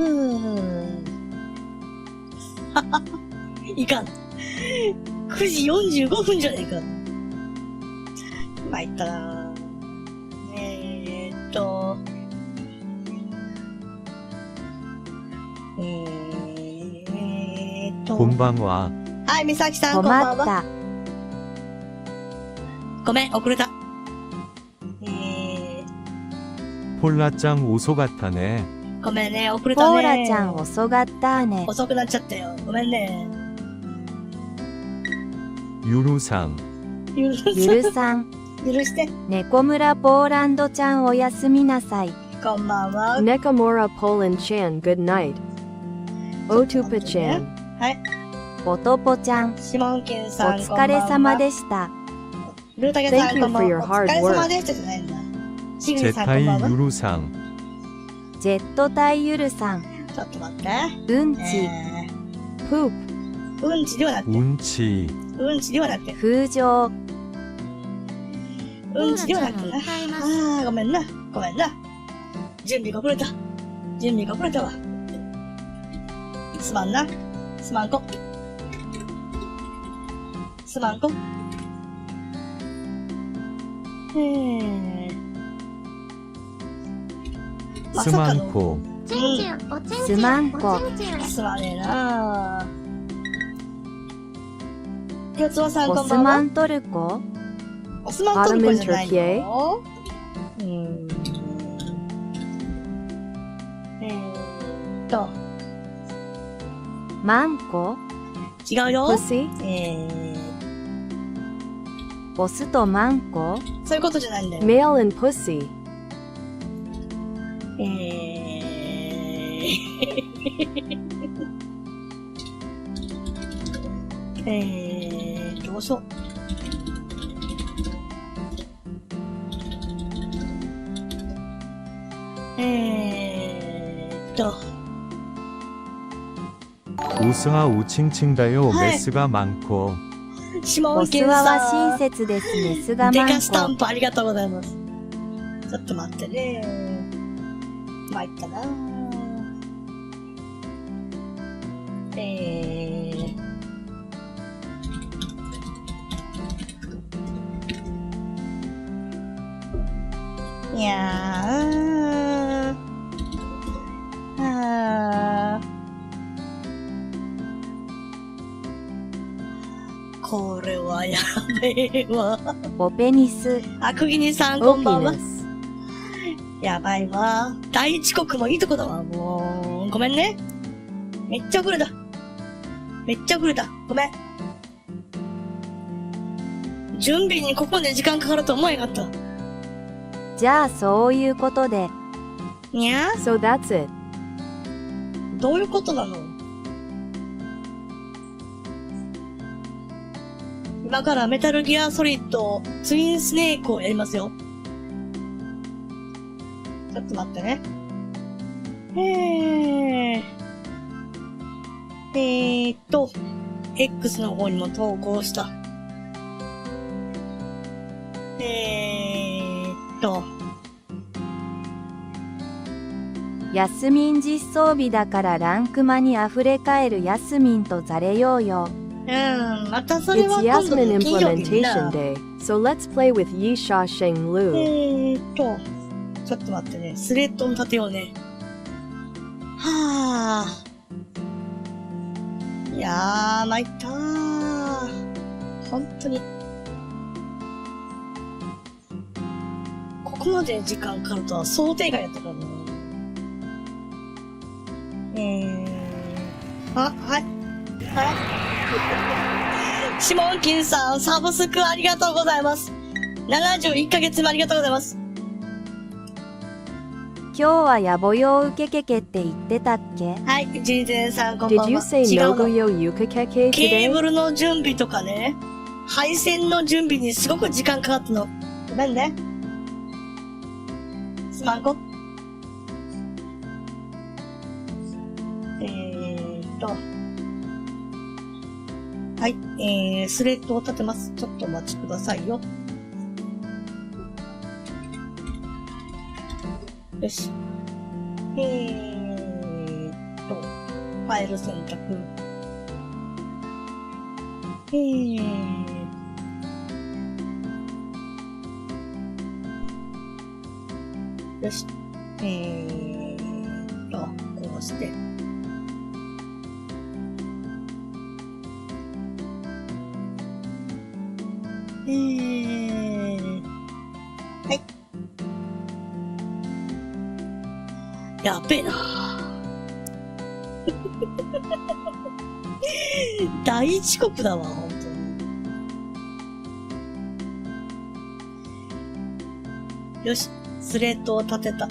はは、いかん。9時45分じゃねえか。参ったな。こんばんは。はい、みさきさん、こんばんは。ごめん、遅れた。ポーラちゃん遅かったね。ごめんね、遅れたね。ポーラちゃん遅かったね。遅くなっちゃったよ。ごめんね。ゆるさん。ゆるさん。許して。猫村ポーランドちゃんおやすみなさい。こんばんは。Nekomura Poland Chan, good night. Otupa Chan. はい。ポトポちゃん。シモンケンさん、お疲れ様でした。ルータケさん、 Thank you こんば for ん your は。お hard 疲れ様 work. でしたじゃないんだ。シグリ絶さん、こんばんは。対ゆるさん。ジェットタイユルさん。ちょっと待って。うんち。Poop. うんちではなくて。うんち。うんちではなくて。風情。うんちではなくてな。ああ、ごめんな。ごめんな。準備が遅れた。準備が遅れたわ。すまんな。すまんこ。すまんこ。すまんこ。すまんこ。すまねえなぁ。よつおさん、オこんばんは。スマントルコ。オスマントルコじゃないよ。マンコ。違うよ。 Pussy. オスとマンコ。そういうことじゃないんだよ。Male and pussy. どうしよう。オスはウチンチンだよ。はいメスがマンコ。シモオスンケンさん。ワは親切です。メスがマンデカスタンコ。プありがとうございます。ちょっと待ってね。参ったな。いやー。これはやべえわ。オペニス。あ、くぎにさんこんばんは。 Opiness. やばいわ。第一国もいいとこだわ。もう、ごめんね。めっちゃ遅れた。めっちゃ遅れた。ごめん。準備にここまで時間かかると思えなかった。じゃあそういうことで。にゃ So that's it. どういうことなの？今からメタルギアソリッドツインスネークをやりますよ。ちょっと待ってね。X の方にも投稿した。ヤスミン実装日だからランクマに溢れ返るヤスミンとザレようよ。またそれ It's は今度 Yasmin の金曜日にな。 implementation day, so let's play with Yisha Sheng Lu. ちょっと待ってね。スレッドを立てようね。はぁ。いやー、参ったー。本当に。ここまで時間かかるとは想定外やったからな。はい。シモンキンさん、サブスクありがとうございます。71ヶ月もありがとうございます。今日は野暮用受けけけって言ってたっけ？はい、ジンゼンさん、こんばんは。 Did you say 違うの。 Noguyo Yukakeke ケーブ today? ルの準備とかね、配線の準備にすごく時間かかったの。ごめんね。すまんこ。はい、スレッドを立てます。ちょっとお待ちくださいよ。よし。ファイル選択。よし。こうして。はい。やべえな大遅刻だわ、ほんとに。よし、スレッドを立てた。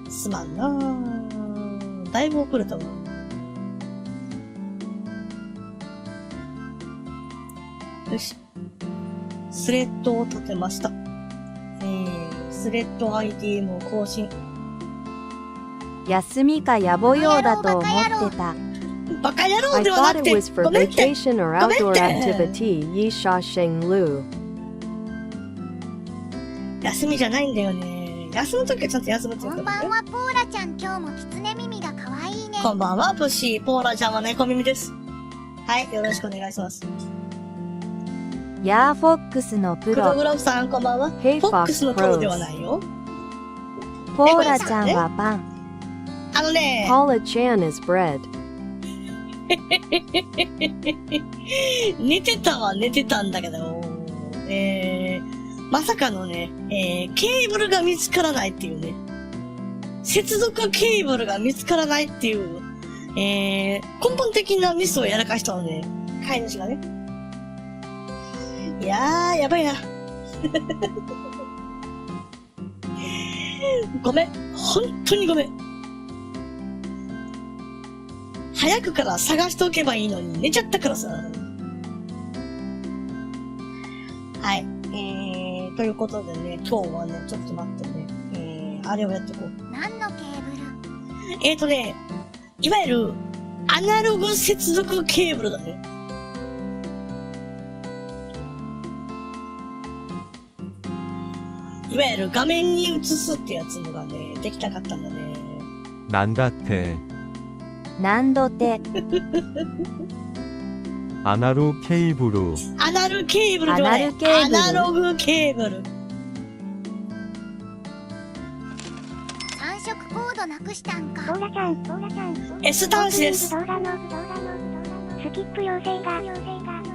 すまんなぁ。だいぶ遅れたわ。よし。スレッドを立てました。スレッド ID も更新。休みか野暮用だと思ってた。バカ野郎 I では thought なく it て、 was for ごめんって。 vacation or ごめん outdoor って。 activity. Yi sha sheng lu. 休みじゃないんだよね。休むときはちゃんと休むって言うこんからね。ばんは、ポーラちゃん。今日もキツネ耳が可愛いね。こんばんは、プッシー。ポーラちゃんは猫耳です。はい、よろしくお願いします。ヤーフォックスのプクログロ。ラフさん、こんばんは。 Hey フォックス Fox のプロで Pros. はないよ。ポーラちゃんはパン。あのね、Paula Chan is bread. 寝てたんだけど、まさかのね、ケーブルが見つからないっていうね。接続ケーブルが見つからないっていう、根本的なミスをやらかしたので、飼い主がね。いやー、やばいな。ごめん。本当にごめん。早くから探しておけばいいのに寝ちゃったからさ。はい。ということでね、今日はね、ちょっと待ってね。あれをやっていこう。何のケーブル？ね、いわゆる、アナログ接続ケーブルだね。いわゆる画面に映すってやつのがね、できなかったんだね。 난다테 何度手。 아나루 케이블루 アナルケーブルではない。アナルケーブルアナログケーブル。3色コードなくしたんか。ポーラちゃん。S 端子です。スキップ要請が。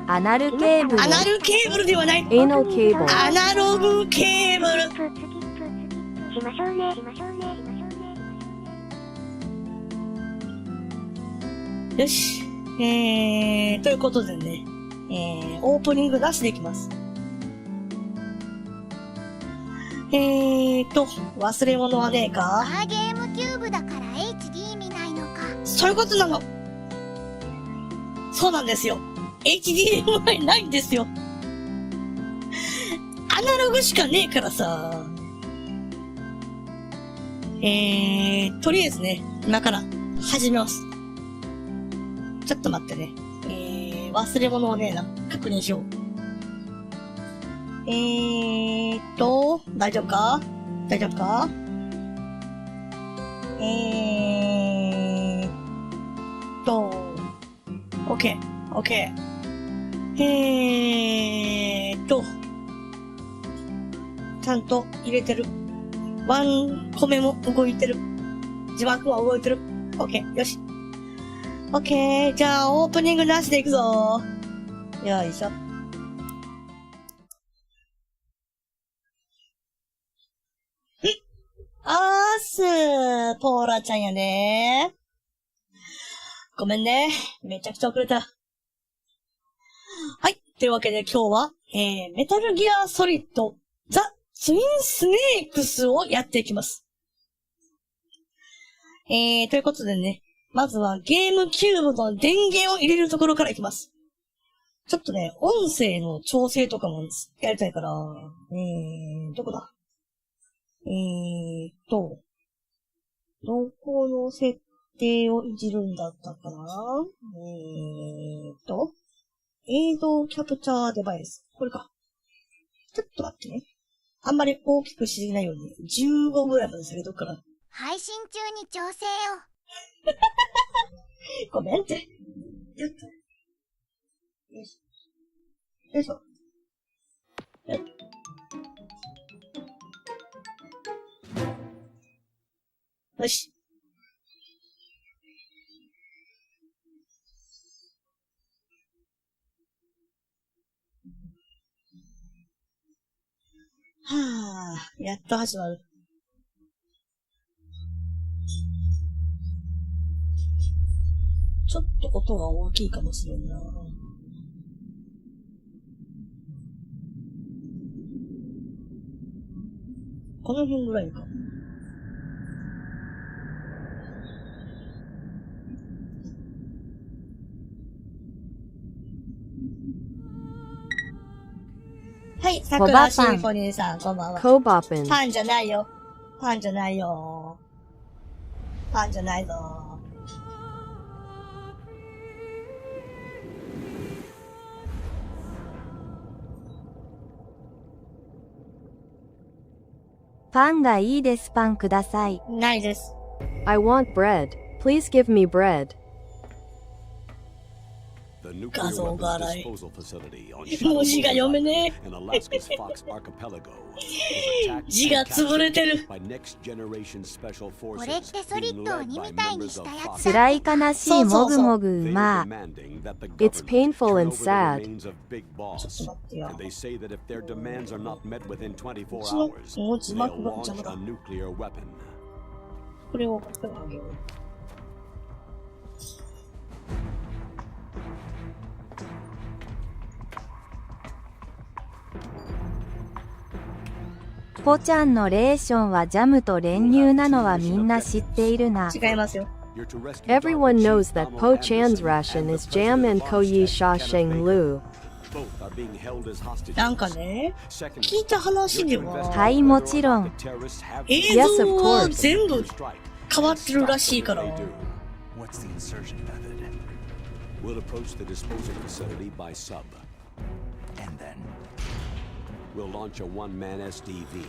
アナルケーブル。アナルケーブルではない。 Anal cable. アナログケーブル。スキップ。しましょうね。よし。ということでね、オープニングなしでいきます。忘れ物はねえか？ゲームキューブだから HD 見ないのか。そういうことなの。そうなんですよ。HDMI ないんですよ。アナログしかねえからさ。とりあえずね、今から始めます。ちょっと待ってね。忘れ物をねえな。確認しよう。大丈夫か？OK。ちゃんと入れてる。ワンコメも動いてる。字幕も動いてる。OK。よし。OK。じゃあ、オープニングなしでいくぞ。よいしょ。ポーラちゃんやね。ごめんね。めちゃくちゃ遅れた。はい。というわけで今日は、メタルギアソリッド、ザ・ツインスネークスをやっていきます。ということでね、まずはゲームキューブの電源を入れるところからいきます。ちょっとね、音声の調整とかもやりたいから、どこだ？どこの設定をいじるんだったかな？映像キャプチャーデバイス。これか。ちょっと待ってね。あんまり大きくしすぎないように、15ぐらいまで下げとくから。配信中に調整を。ごめんって。よっと。よいしょ。よいしょ。よし。はぁ、やっと始まる。ちょっと音が大きいかもしれんな。この辺ぐらいか。はい、桜シンフォニーさん、こんばんは。コバピン。パンじゃないよ。パンじゃないよ。パンじゃないぞ。パンがいいです。パンください。ないです。I want bread. Please give me bread. 画像が荒い。文字が読めねえ。字が潰れてる。これってソリッドを2みたいにしたやつだ。辛い悲しいもぐもぐうま。It's painful and sad. ちょっと待ってよ。もう字幕が邪魔だ。これをここにあげる。ポちゃんのレーションはジャムと練乳なのはみんな知っているな。違いますよ。Everyone knows that Po Chan's ration is jam and Koyi Sha Sheng Lu. なんかね、聞いた話では、はい、もちろん。映像は全部変わってるらしいから。What's the insertion method? We'll approach the disposal facility by sub. And then? We'll launch a one-man SDV.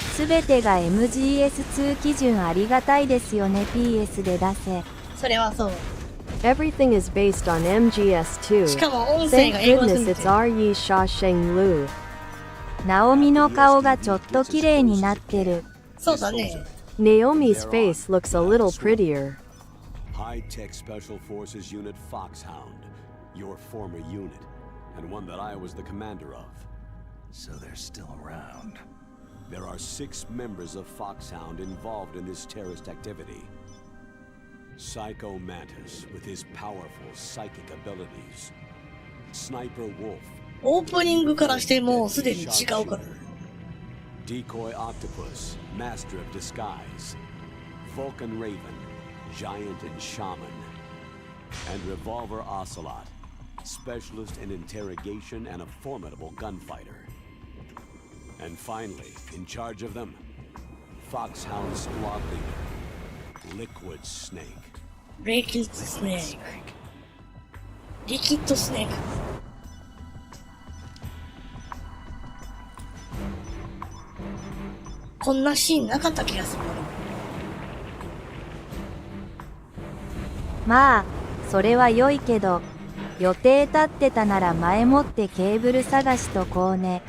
すべてが MGS2 基準ありがたいですよね。 PS で出せ。それはそう。Everything is based on MGS2. しかも音声 Thank が英語す goodness ぎて。 it's Ryi Sha Sheng Lu. ナオミの顔がちょっと綺麗になってる。そうだね。 Naomi's face looks a little prettier. High-tech Special Forces Unit Foxhound, your former unit, and one that I was the commander of. So they're still around. There are 6 members of Foxhound involved in this terrorist activity. Psycho Mantis with his powerful psychic abilities. Sniper Wolf. オープニングからしてもうすでに違うから。Decoy Octopus, Master of Disguise. Vulcan Raven, Giant and Shaman. And Revolver Ocelot, Specialist in Interrogation and a formidable gunfighter. And finally, in charge of them, Foxhound Squad Leader, Liquid Snake. リキッドスネーク。リキッドスネーク。こんなシーンなかった気がする。まあ、それは良いけど、予定立ってたなら前もってケーブル探しとこうね。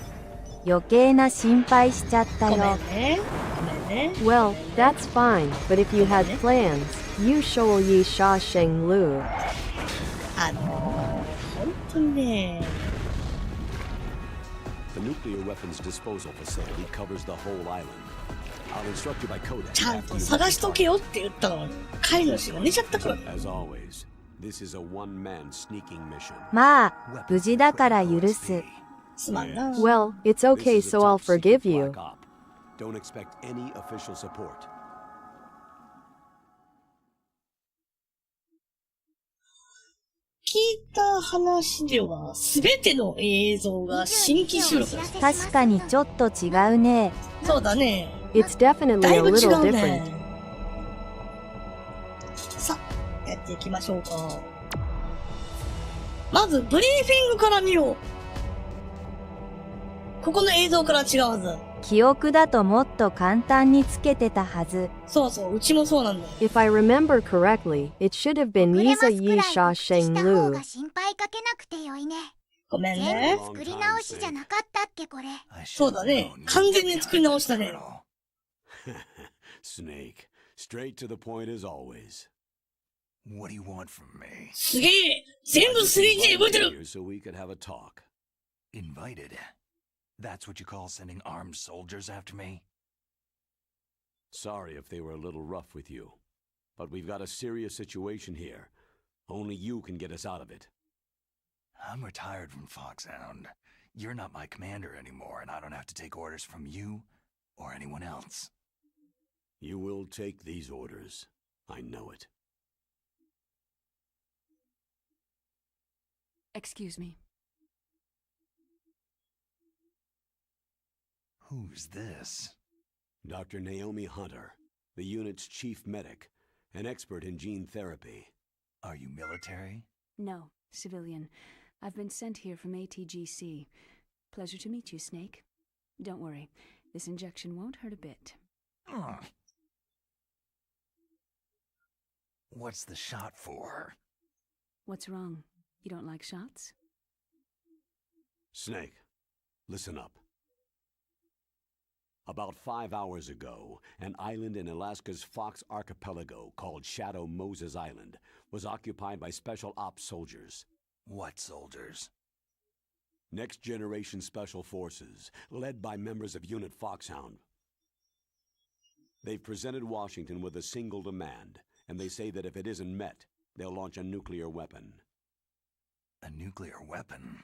余計な心配しちゃったごめよ。んね。ごめんね。 Well, that's fine, but if you had plans, you show Yi Sha Sheng Lu. 本当にね。The nuclear weapons disposal facility covers the whole island. I'll instruct you by code ちゃん after と you 探しとけよって言ったのに、飼い主が寝ちゃったから。 As always, this is a one-man sneaking mission. まあ、無事だから許す。すまんな。 Well, it's okay, This is a so I'll top secret forgive you. black op. Don't expect any official support. 聞いた話では、すべての映像が新規収録だ。確かにちょっと違うね。そうだね。 It's definitely だい a ぶ違 little うね different.。さあ、やっていきましょうか。まず、ブリーフィングから見よう。ここの映像から違うはず。記憶だともっと簡単につけてたはず。そうそう、うちもそうなんだよ。If I remember correctly, it should have been 遅れます Yiza くらい Yi 告 Sha 知し Sheng た方 Lu. が心配かけなくてよいね。ごめん全ね。部作り直しじゃなかったっけこれ。そうだね。完全に作り直したね。Snake, straight to the point as always. What do you want from me? すげえ全部 3D で動いてる So we could have a talk. Invited? That's what you call sending armed soldiers after me? Sorry if they were a little rough with you. But we've got a serious situation here. Only you can get us out of it. I'm retired from Foxhound. You're not my commander anymore, and I don't have to take orders from you or anyone else. You will take these orders. I know it. Excuse me. Who's this? Dr. Naomi Hunter, the unit's chief medic, an expert in gene therapy. Are you military? No, civilian. I've been sent here from ATGC. Pleasure to meet you, Snake. Don't worry, this injection won't hurt a bit. What's the shot for? What's wrong? You don't like shots? Snake, listen up. About 5 hours ago, an island in Alaska's Fox Archipelago called Shadow Moses Island was occupied by Special Ops soldiers. What soldiers? Next Generation Special Forces, led by members of Unit Foxhound. They've presented Washington with a single demand, and they say that if it isn't met, they'll launch a nuclear weapon. A nuclear weapon?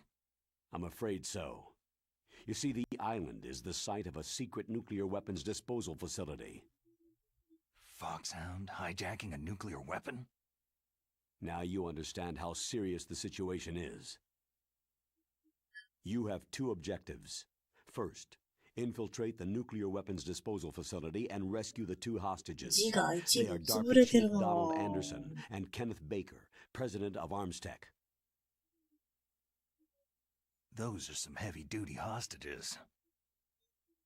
I'm afraid so. You see, the island is the site of a secret nuclear weapons disposal facility. Foxhound hijacking a nuclear weapon? Now you understand how serious the situation is. You have two objectives. First, infiltrate the nuclear weapons disposal facility and rescue the two hostages. They are DARPA Chief Donald Anderson and Kenneth Baker, President of Armstech. Those are some heavy-duty hostages.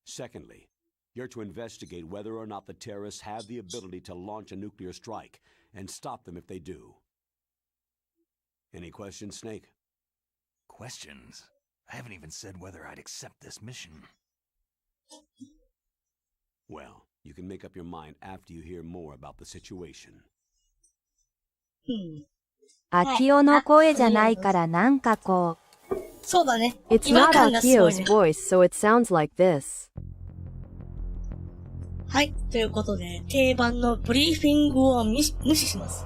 Secondly, you're to investigate whether or not the terrorists have the ability to launch a nuclear strike and stop them if they do. Any questions, Snake? Questions? I haven't even said whether I'd accept this mission. Well, you can make up your mind after you hear more about the situation. 秋代の声じゃないからなんかこう。そうだね。 It's 違和 not 感がすごい Akio's ね。 voice, so it sounds like this. はい。ということで、定番のブリーフィングを無視します。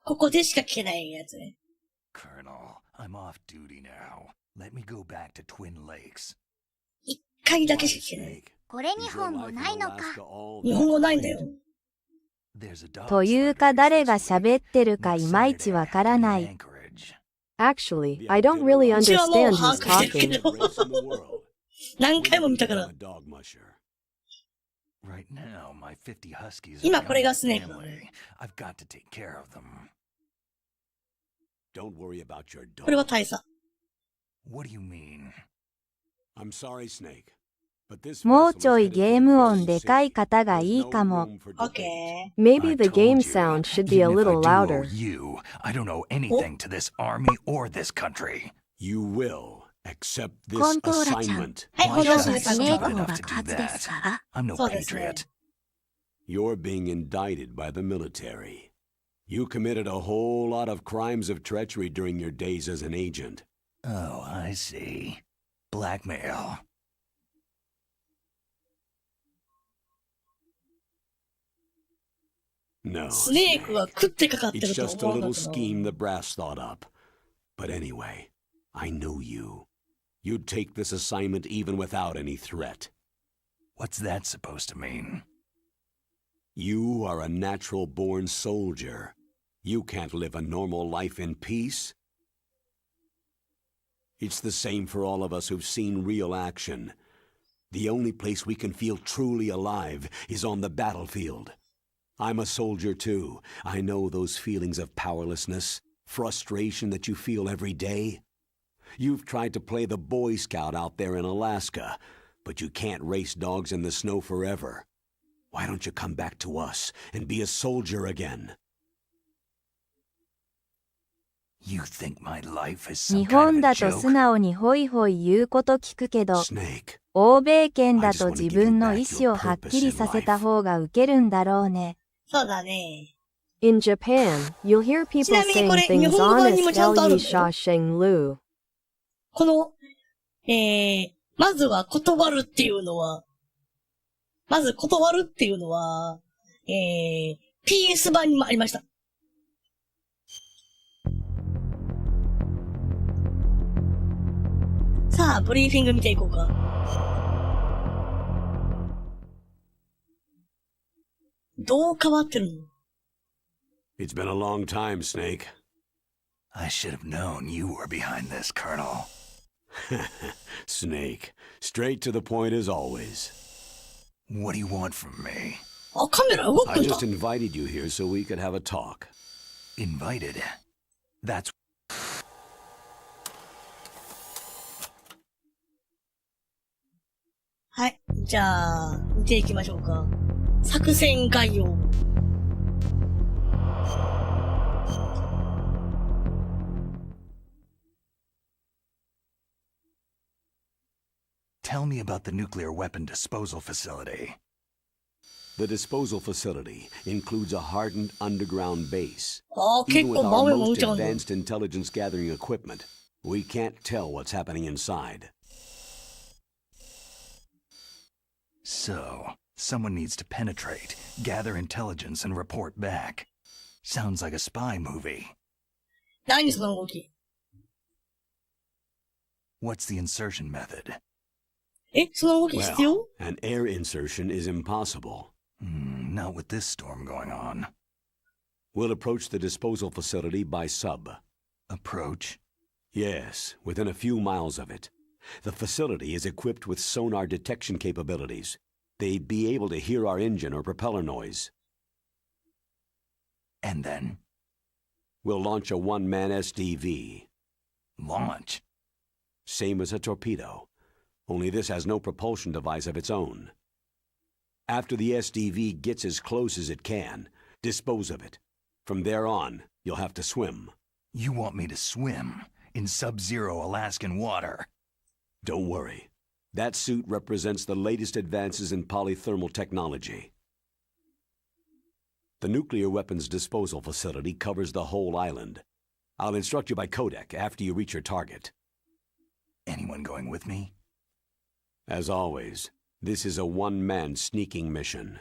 ここでしか聞けないやつね。Colonel, I'm off duty now. Let me go back to Twin Lakes. 一回だけしか聞けない。これ2本もないのか。日本語ないんだよ。というか誰が喋ってるかいまいちわからない。Actually, I don't really うちはもう understand 把 who's 握してるけ talking. ど。何回も見たから。 Right now, my 50 huskies are 今これ young が and スネークだ family. ね。 I've got to take care of them. Don't worry about your これは dog. 大佐。 What do you mean? I'm sorry, Snake. But this もう vessel ちょ is い headed ゲー for ム a 音 very でかい safe. 方が There's いい no かも。 room for オッ debate. ケー。 Maybe I the told game you, sound should be a even if I little do louder. owe you, I don't owe anything to this army or this country. You will accept this コントーラちゃん。 assignment. はい、 Why 本当 should は I スネーク スネーク stupid を enough to 爆 do 発です that? か I'm no そうですね。 patriot. You're being indicted by the military. You committed a whole lot of crimes of treachery during your days as an agent. Oh, I see. Blackmail. No, スネークは食ってかかって it's ると just a 思わな little かったな。 scheme the brass thought up. But anyway, I know you. You'd take this assignment even without any threat. What's that supposed to mean? You are a natural-born soldier. You can't live a normal life in peace. It's the same for all of us who've seen real action. The only place we can feel truly alive is on the battlefield. I'm a soldier too. I know those feelings of powerlessness, frustration that you feel every day. You've tried to play the Boy Scout out there in Alaska, but you can't race dogs in the snow forever. Why don't you come back to us and be a soldier again? You think my life is 日 some 本 kind だ of a と joke? 素直にホイホイ言うこと聞くけど、 Snake, 欧米圏だと自分の意思をはっきりさせた方がウケるんだろうね。そうだね。 In Japan, you'll hear people ちなみに saying これ、日 things 本語版にも honest ちゃんとある L ん yi だよ。 sha sheng lu. この、まずは断るっていうのは、PS 版にもありました。さあ、ブリーフィング見ていこうか。どう変わってるの？ it's been a long time, Snake. I should have known you were behind this, Colonel. Snake, straight to the point as always. What do you want from me? あ、カメラ動く I んだ。 just invited you here so we could have a talk. Invited? That's はい。じゃあ、見ていきましょうか。作戦概要。Tell me about the nuclear weapon disposal facility. The disposal facility includes a hardened underground base. ああ、結 Even 構 with 真 our 上も most 打ちゃうんだ。 advanced intelligence gathering equipment, we can't tell what's happening inside. So, someone needs to penetrate, gather intelligence, and report back. Sounds like a spy movie. 何その動き。 What's the insertion method? え、その動き必要？ Well, an air insertion is impossible. Not with this storm going on. We'll approach the disposal facility by sub. Approach? Yes, within a few miles of it. The facility is equipped with sonar detection capabilities. They'd be able to hear our engine or propeller noise. And then? We'll launch a one-man SDV. Launch? Same as a torpedo. Only this has no propulsion device of its own. After the SDV gets as close as it can, dispose of it. From there on, you'll have to swim. You want me to swim in sub-zero Alaskan water? Don't worry. That suit represents the latest advances in polythermal technology. The nuclear weapons disposal facility covers the whole island. I'll instruct you by codec after you reach your target. Anyone going with me? As always, this is a one-man sneaking mission.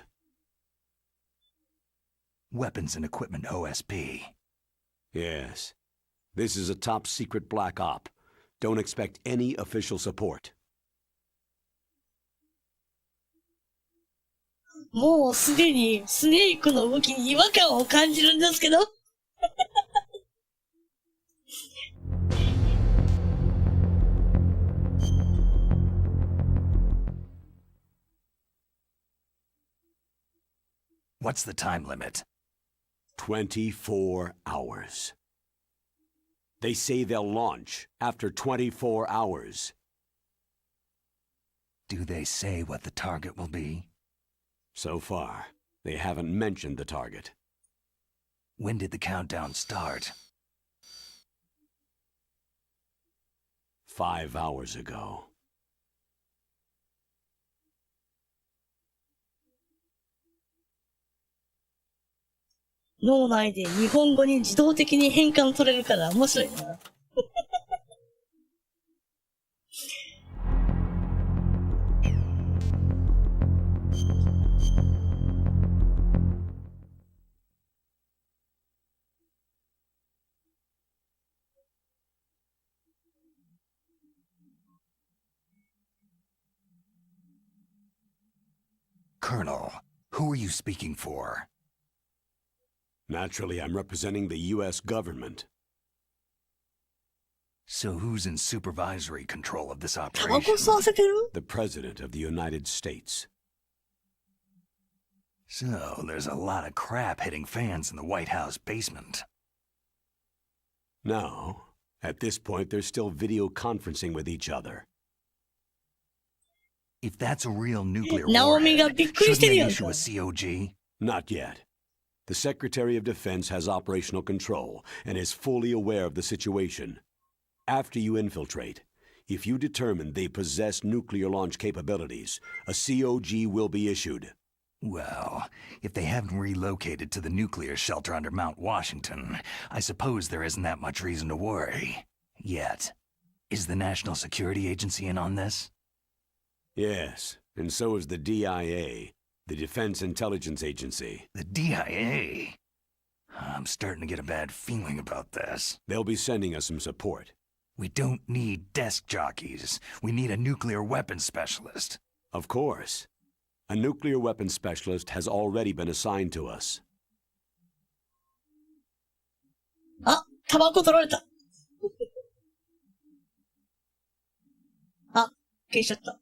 Weapons and equipment OSP. Yes. This is a top-secret black op. Don't expect any official support. もうすでにスネークの動きに違和感を感じるんですけど。What's the time limit? 24 hours. They say they'll launch after 24 hours. Do they say what the target will be? So far, they haven't mentioned the target. When did the countdown start? 5 hours ago. 脳内で日本語に自動的に変換されるから面白いな。Colonel, who are you speaking for? Naturally, I'm representing the U.S. government. So who's in supervisory control of this タバコ operation? 吸わせてる The President of the United States. So there's a lot of crap hitting fans in the White House basement. No. At this point, they're still video conferencing with each other. If that's a real nuclear ナオミが warhead, びっくりして shouldn't る they やん issue か。 a COG? Not yet. The Secretary of Defense has operational control and is fully aware of the situation. After you infiltrate, if you determine they possess nuclear launch capabilities, a COG will be issued. Well, if they haven't relocated to the nuclear shelter under Mount Washington, I suppose there isn't that much reason to worry. Yet. Is the National Security Agency in on this? Yes, and so is the DIA, the Defense Intelligence Agency. The DIA? I'm starting to get a bad feeling about this. They'll be sending us some support. We don't need desk jockeys. We need a nuclear weapons specialist. Of course. A nuclear weapons specialist has already been assigned to us. あ、タバコ取られた。あ、消しちゃった。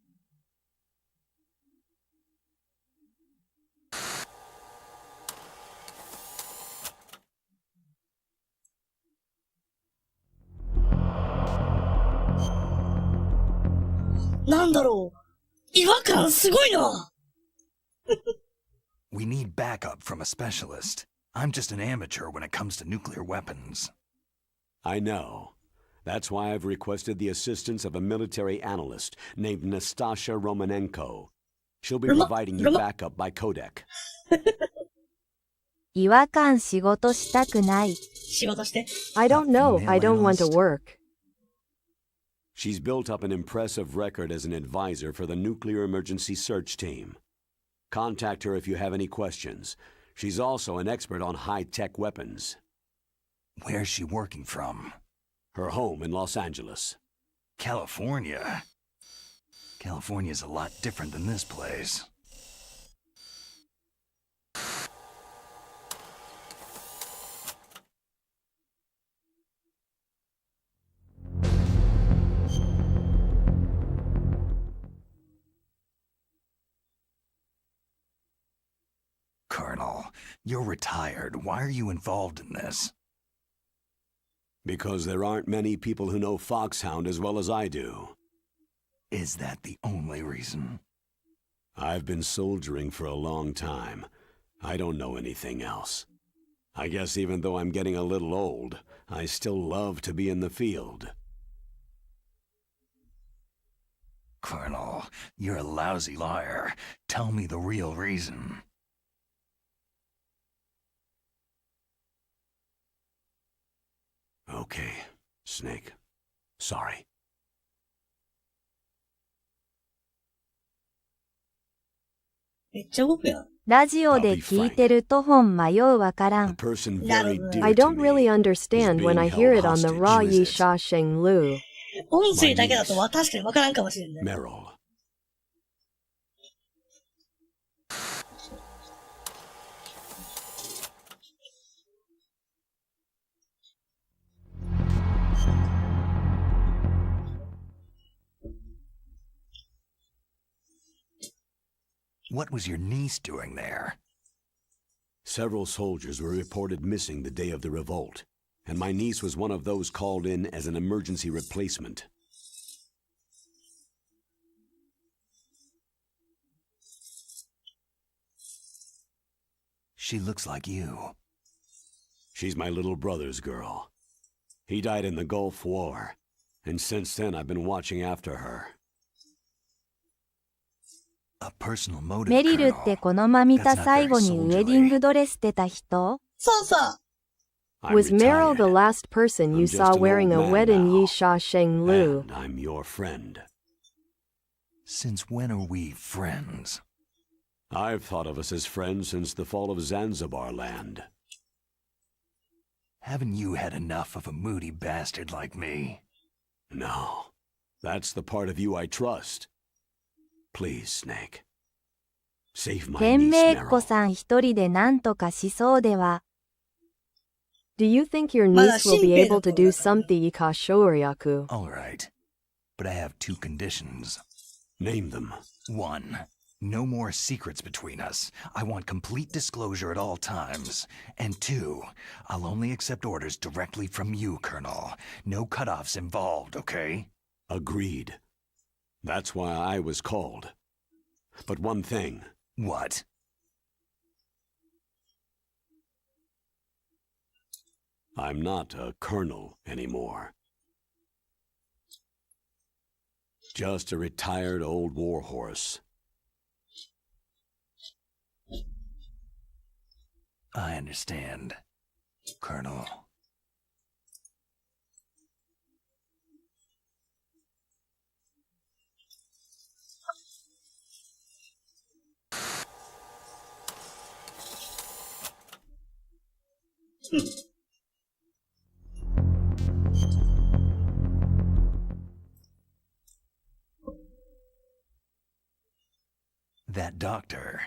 なんだろう。違和感すごいな。We need backup from a specialist. I'm just an amateur when it comes to nuclear weapons. I know. That's why I've requested the assistance of a military analyst named Nastasha Romanenko. She'll be providing you backup by codec. 違和感仕事したくない。仕事して。I don't know. I don't want to work. She's built up an impressive record as an advisor for the Nuclear Emergency Search Team. Contact her if you have any questions. She's also an expert on high-tech weapons. Where's she working from? Her home in Los Angeles. California? California's a lot different than this place. Colonel, you're retired. Why are you involved in this? Because there aren't many people who know Foxhound as well as I do. Is that the only reason? I've been soldiering for a long time. I don't know anything else. I guess even though I'm getting a little old, I still love to be in the field. Colonel, you're a lousy liar. Tell me the real reason. Okay, Snake. Sorry. めっちゃ動くやん。ラジオで聞いてると本迷うわからん。 Person very dear I to don't really me understand when I hear it on the raw yi sha sheng lu. 音声だけだと確かにわからんかもしれんね。 Merrill. What was your niece doing there? Several soldiers were reported missing the day of the revolt, and my niece was one of those called in as an emergency replacement. She looks like you. She's my little brother's girl. He died in the Gulf War, and since then I've been watching after her. A personal motive, メリルってこのま見た最後にウェディングドレス出た人？そうそう。 I'm Was Meryl the retired, last person you I'm saw just an wearing a old man wedding now. yi sha sheng lu? and I'm your friend. Since when are we friends? I've thought of us as friends since the fall of Zanzibar land. Haven't you had enough of a moody bastard like me? No, that's the part of you I trust. Please, Snake. Save my 天 niece, 命っ子 Meryl. さん一人で何とかしそうでは。Do you think your niece will be able to do something ikashoryaku? All right. But I have 2 conditions. Name them. 1. No more secrets between us. I want complete disclosure at all times. And 2. I'll only accept orders directly from you, Colonel. No cutoffs involved, okay? Agreed. That's why I was called. But one thing. What? I'm not a colonel anymore. Just a retired old warhorse. I understand, Colonel. That doctor,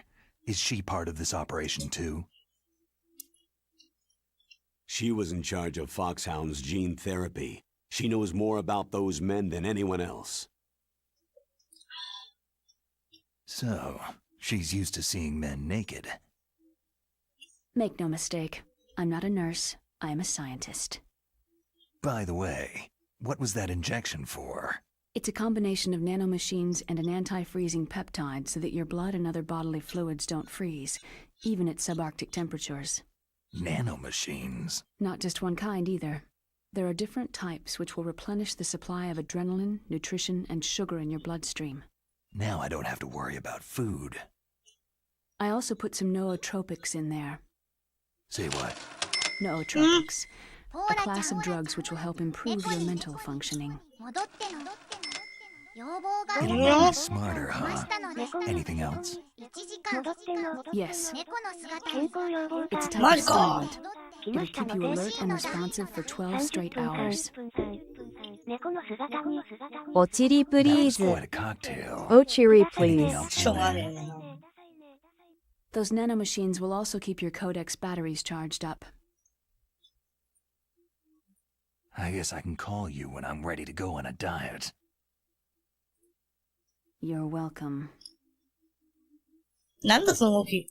is she part of this operation too? She was in charge of Foxhound's gene therapy. She knows more about those men than anyone else. So, she's used to seeing men naked. Make no mistake, I'm not a nurse, I am a scientist. By the way, what was that injection for? It's a combination of nanomachines and an anti-freezing peptide so that your blood and other bodily fluids don't freeze, even at subarctic temperatures. Nanomachines? Not just one kind either. There are different types which will replenish the supply of adrenaline, nutrition, and sugar in your bloodstream. Now I don't have to worry about food. I also put some nootropics in there. Say what? Nootropics. A class of drugs which will help improve your mental functioning. It'll make me smarter, huh? Anything else? Yes. It's a type of stimulant. It'll keep you alert and responsive for 12 straight hours. Ochiri That was please. quite a cocktail. Ochiri, Anything please. else in there? Those nanomachines will also keep your codex batteries charged up. I guess I can call you when I'm ready to go on a diet. You're welcome. なんだその動き。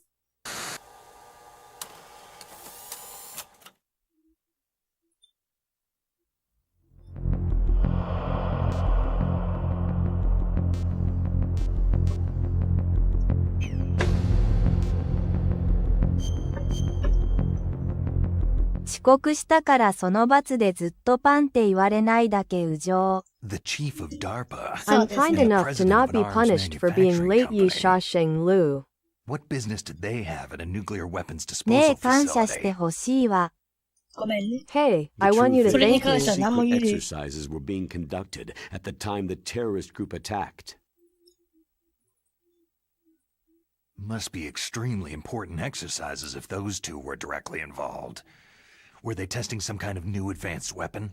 遅刻したからその罰でずっとパンって言われないだけうじょう。 The chief of DARPA. I'm So kind and the enough to president not of be an arms punished for being late, Yi manufacturing Shasheng Lu. What business did they have at a nuclear weapons ね disposal え、感謝して facility? ほしいわ。ごめんね。 Hey, The I want you to truth is, thank Soren me. Nikasha. secret 何も言う理由。 exercises were being conducted at the time the terrorist group attacked. Must be extremely important exercises if those two were directly involved. Were they testing some kind of new advanced weapon?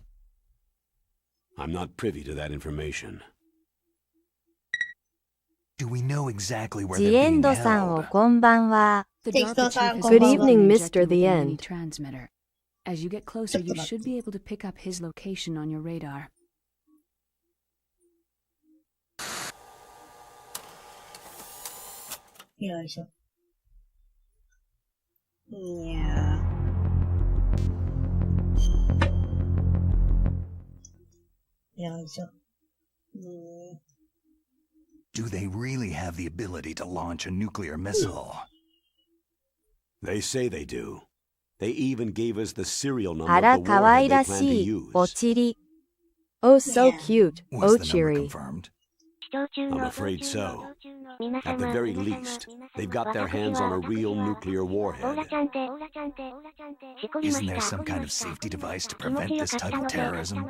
I'm not privy to that information. Do we know exactly where ジ they're エン being ドさんを held? こんばんは。 The Thanks, DARPA Dosan. chief is Good also evening, being Mr. injected The with a End. mini transmitter. As you get closer, you should be able to pick up his location on your radar. よいしょ。いやー。よいしょ。Do they really have the ability to launch a nuclear missile? They say they do. They even gave us the serial number あ of ら、 the かわい warhead ら they plan to しい。 use. おちり。 Oh, so Yeah. cute. Was the number Ochiri. confirmed? I'm afraid so. At the very least, they've got their hands on a real nuclear warhead. Isn't there some kind of safety device to prevent this type of terrorism?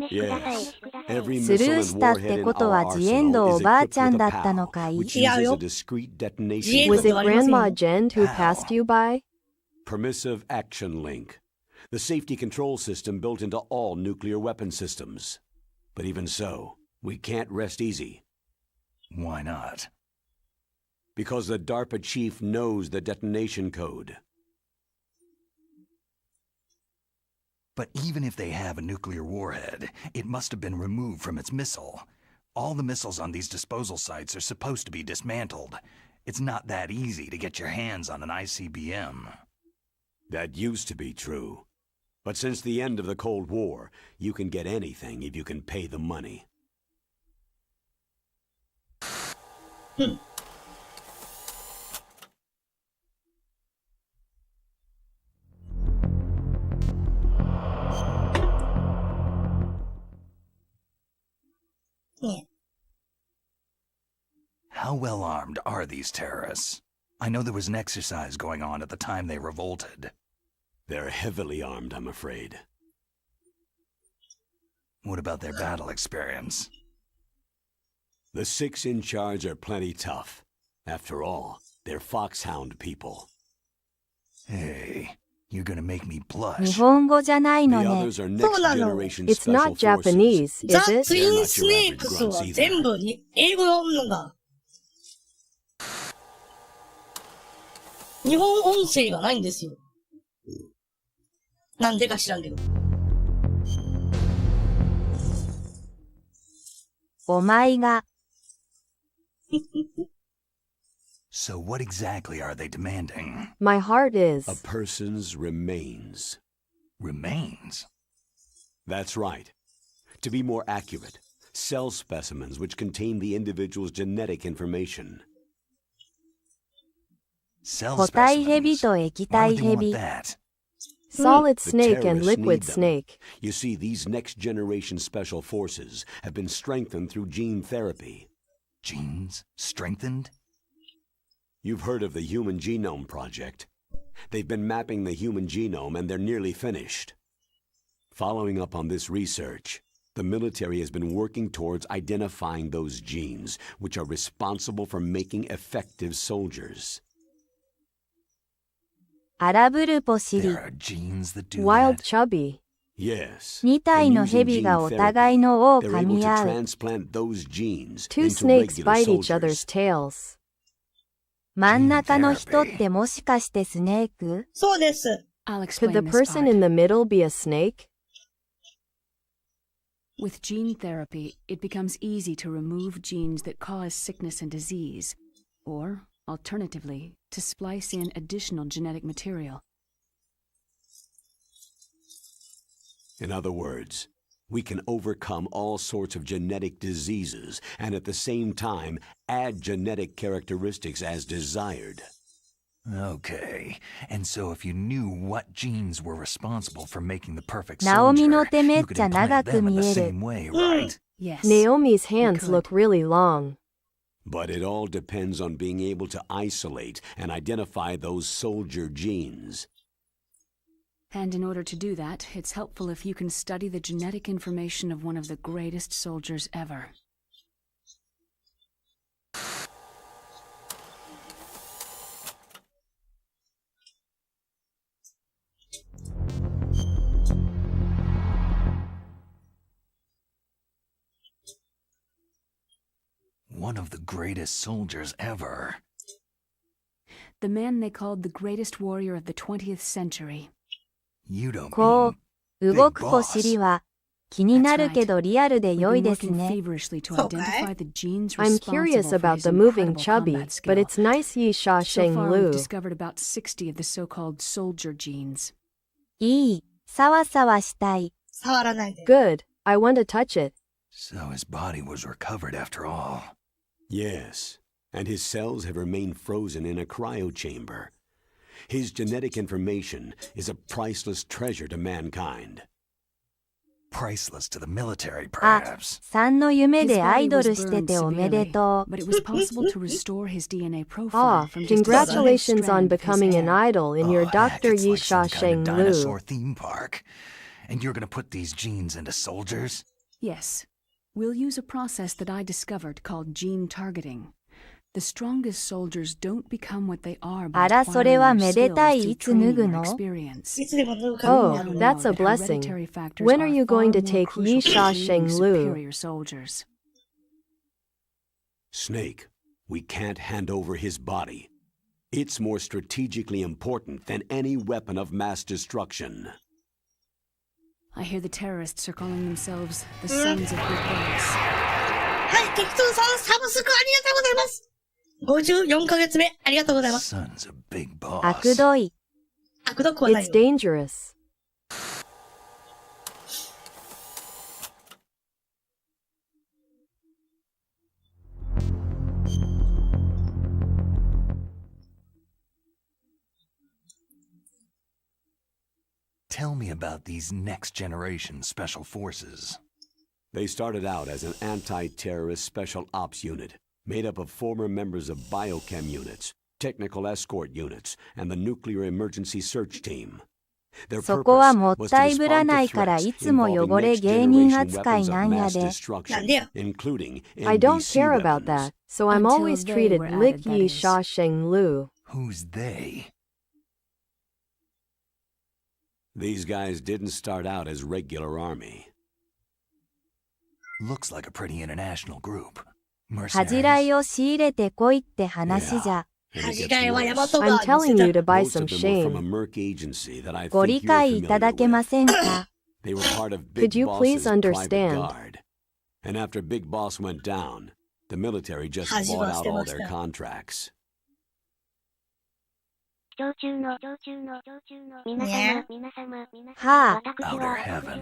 Yes. Every スル missile ー and したっ warhead て in こと our はジエン arsenal ドお is ばあ equipped ちゃん with だ a ったの PAL, かい which 違う uses よ。 a discrete ジエ detonation ンド Was で it はありませんよ。 Grandma Jen who How? passed you by? permissive action link, the safety control system built into all nuclear weapon systems. But even so, we can't rest easy. Why not? Because the DARPA chief knows the detonation code. But even if they have a nuclear warhead, it must have been removed from its missile. All the missiles on these disposal sites are supposed to be dismantled. It's not that easy to get your hands on an ICBM. That used to be true. But since the end of the Cold War, you can get anything if you can pay the money. How well armed are these terrorists? I know there was an exercise going on at the time they revolted. They're heavily armed, I'm afraid. What about their battle experience? The 6 in charge are plenty tough. After all, they're foxhound people. Hey, you're gonna make me 日 blush. 本語じゃない The のね。 others are next generation It's special not forces. Japanese, ザ・ is it? ツインスネークスは全部に英語読むのが。日本音声がないんですよ。なんでか知らんけど。お前が、 So what exactly are they demanding? My heart is. A person's remains. Remains? That's right. To be more accurate, cell specimens which contain the individual's genetic information. Cell 固体ヘビ specimens? と液 Why 体 would ヘ you ビ want。that? Solid The snake and terrorists liquid need them. snake. You see, these next generation special forces have been strengthened through gene therapy. Genes? Strengthened? You've heard of the Human Genome Project. They've been mapping the human genome and they're nearly finished. Following up on this research, the military has been working towards identifying those genes which are responsible for making effective soldiers. 荒ぶるポシリ。 There are genes that do Wild that? chubby. Yes. 2体 And の using ヘビ gene がお therapy, 互いの尾を they're 噛 able み to 合う。 transplant those genes Two into snakes regular bite each other's soldiers. tails. 真ん中の人ってもしかしてスネーク？そうです。 I'll Could explain the this person part. in the middle be a snake? With gene therapy, it becomes easy to remove genes that cause sickness and disease, or, alternatively, to splice in additional genetic material. In other words, we can overcome all sorts of genetic diseases and at the same time add genetic characteristics as desired. Okay, and so if you knew what genes were responsible for making the perfect ナオミの soldier, 手めっ you could ちゃ長 implant く them in 見 the える。 same way, right? Yes. Naomi's hands could. look really long. But it all depends on being able to isolate and identify those soldier genes. And in order to do that, it's helpful if you can study the genetic information of one of the greatest soldiers ever. One of the greatest soldiers ever. The man they called the greatest warrior of the 20th century. You don't こ mean う、動くポシリは、気になるけどリアルで We've 良い been です working ね。 feverishly to Okay. identify the genes I'm responsible curious for about his the moving incredible chubby, combat skill. but it's nice ye sha So sheng far, we've lu. discovered about 60 of the so-called soldier genes. いい、さわさわしたい。触らないで。 Good. I want to touch it. So his body was recovered after all. Yes, and his cells have remained frozen in a cryo chamber. His genetic information is a priceless treasure to mankind. Priceless to the military, あ、 perhaps. 3の夢 His でアイ body ド was ルして burned ておめで severely, とう。 but it was possible to restore his DNA profile Ah, from just a single congratulations on strand of his becoming an hair. idol in your Oh, heck, Dr. it's Yi like Sha some kind Sheng of Lu. dinosaur theme park. And you're gonna put these genes into soldiers? Yes. We'll use a process that I discovered called gene targeting. The strongest soldiers don't become what they are by あら、それは acquiring め their でた skills い。 through いつ脱 training ぐ or の？ experience. いつでも脱ぐか Oh, になる。 that's a That blessing. hereditary factors When are are you going to far more take Yi crucial Sha to Sheng creating Lu? superior soldiers. Snake, we can't hand over his body. It's more strategically important than any weapon of mass destruction. I hear the terrorists are calling themselves the Sons of Big Boss. はい、適当さん、サブスクありがとうございます。54ヶ月目、ありがとうございます。Sons of Big Boss. あくどい。あくどくはない It's よ。dangerous. Tell me about these next generation special forces. They started out as an anti-terrorist special ops unit, made up of former members of biochem units, technical escort units, and the nuclear emergency search team. Their そこは purpose もっ was た to いぶら respond な to いから threats いつも involving 汚れ next 芸人 generation 扱い weapons な of んや mass で。なん destruction, でや。 including I don't NBC care about weapons. that, so I'm Until always they treated were Lik added, that Yi is. Sha Sheng Lu. Who's they? These guys didn't start out as regular army. Looks like a pretty international group. 恥じら Mercenaries? いを仕入れてこいって話じゃ。 And it 恥じ gets らいはヤマ worse. ト I'm 川に捨 telling て you た。 to buy Most some of them were from a shame. Merc agency that I ご think 理 you're 解いた familiar だけま with. せんか？ They were part of Could Big you please Boss's private understand? guard. And after Big Boss went down, the military just 恥 bought は out 捨て all まし their た。 contracts. 常駐の皆ね様、はあ。私 Oh, は they're heaven.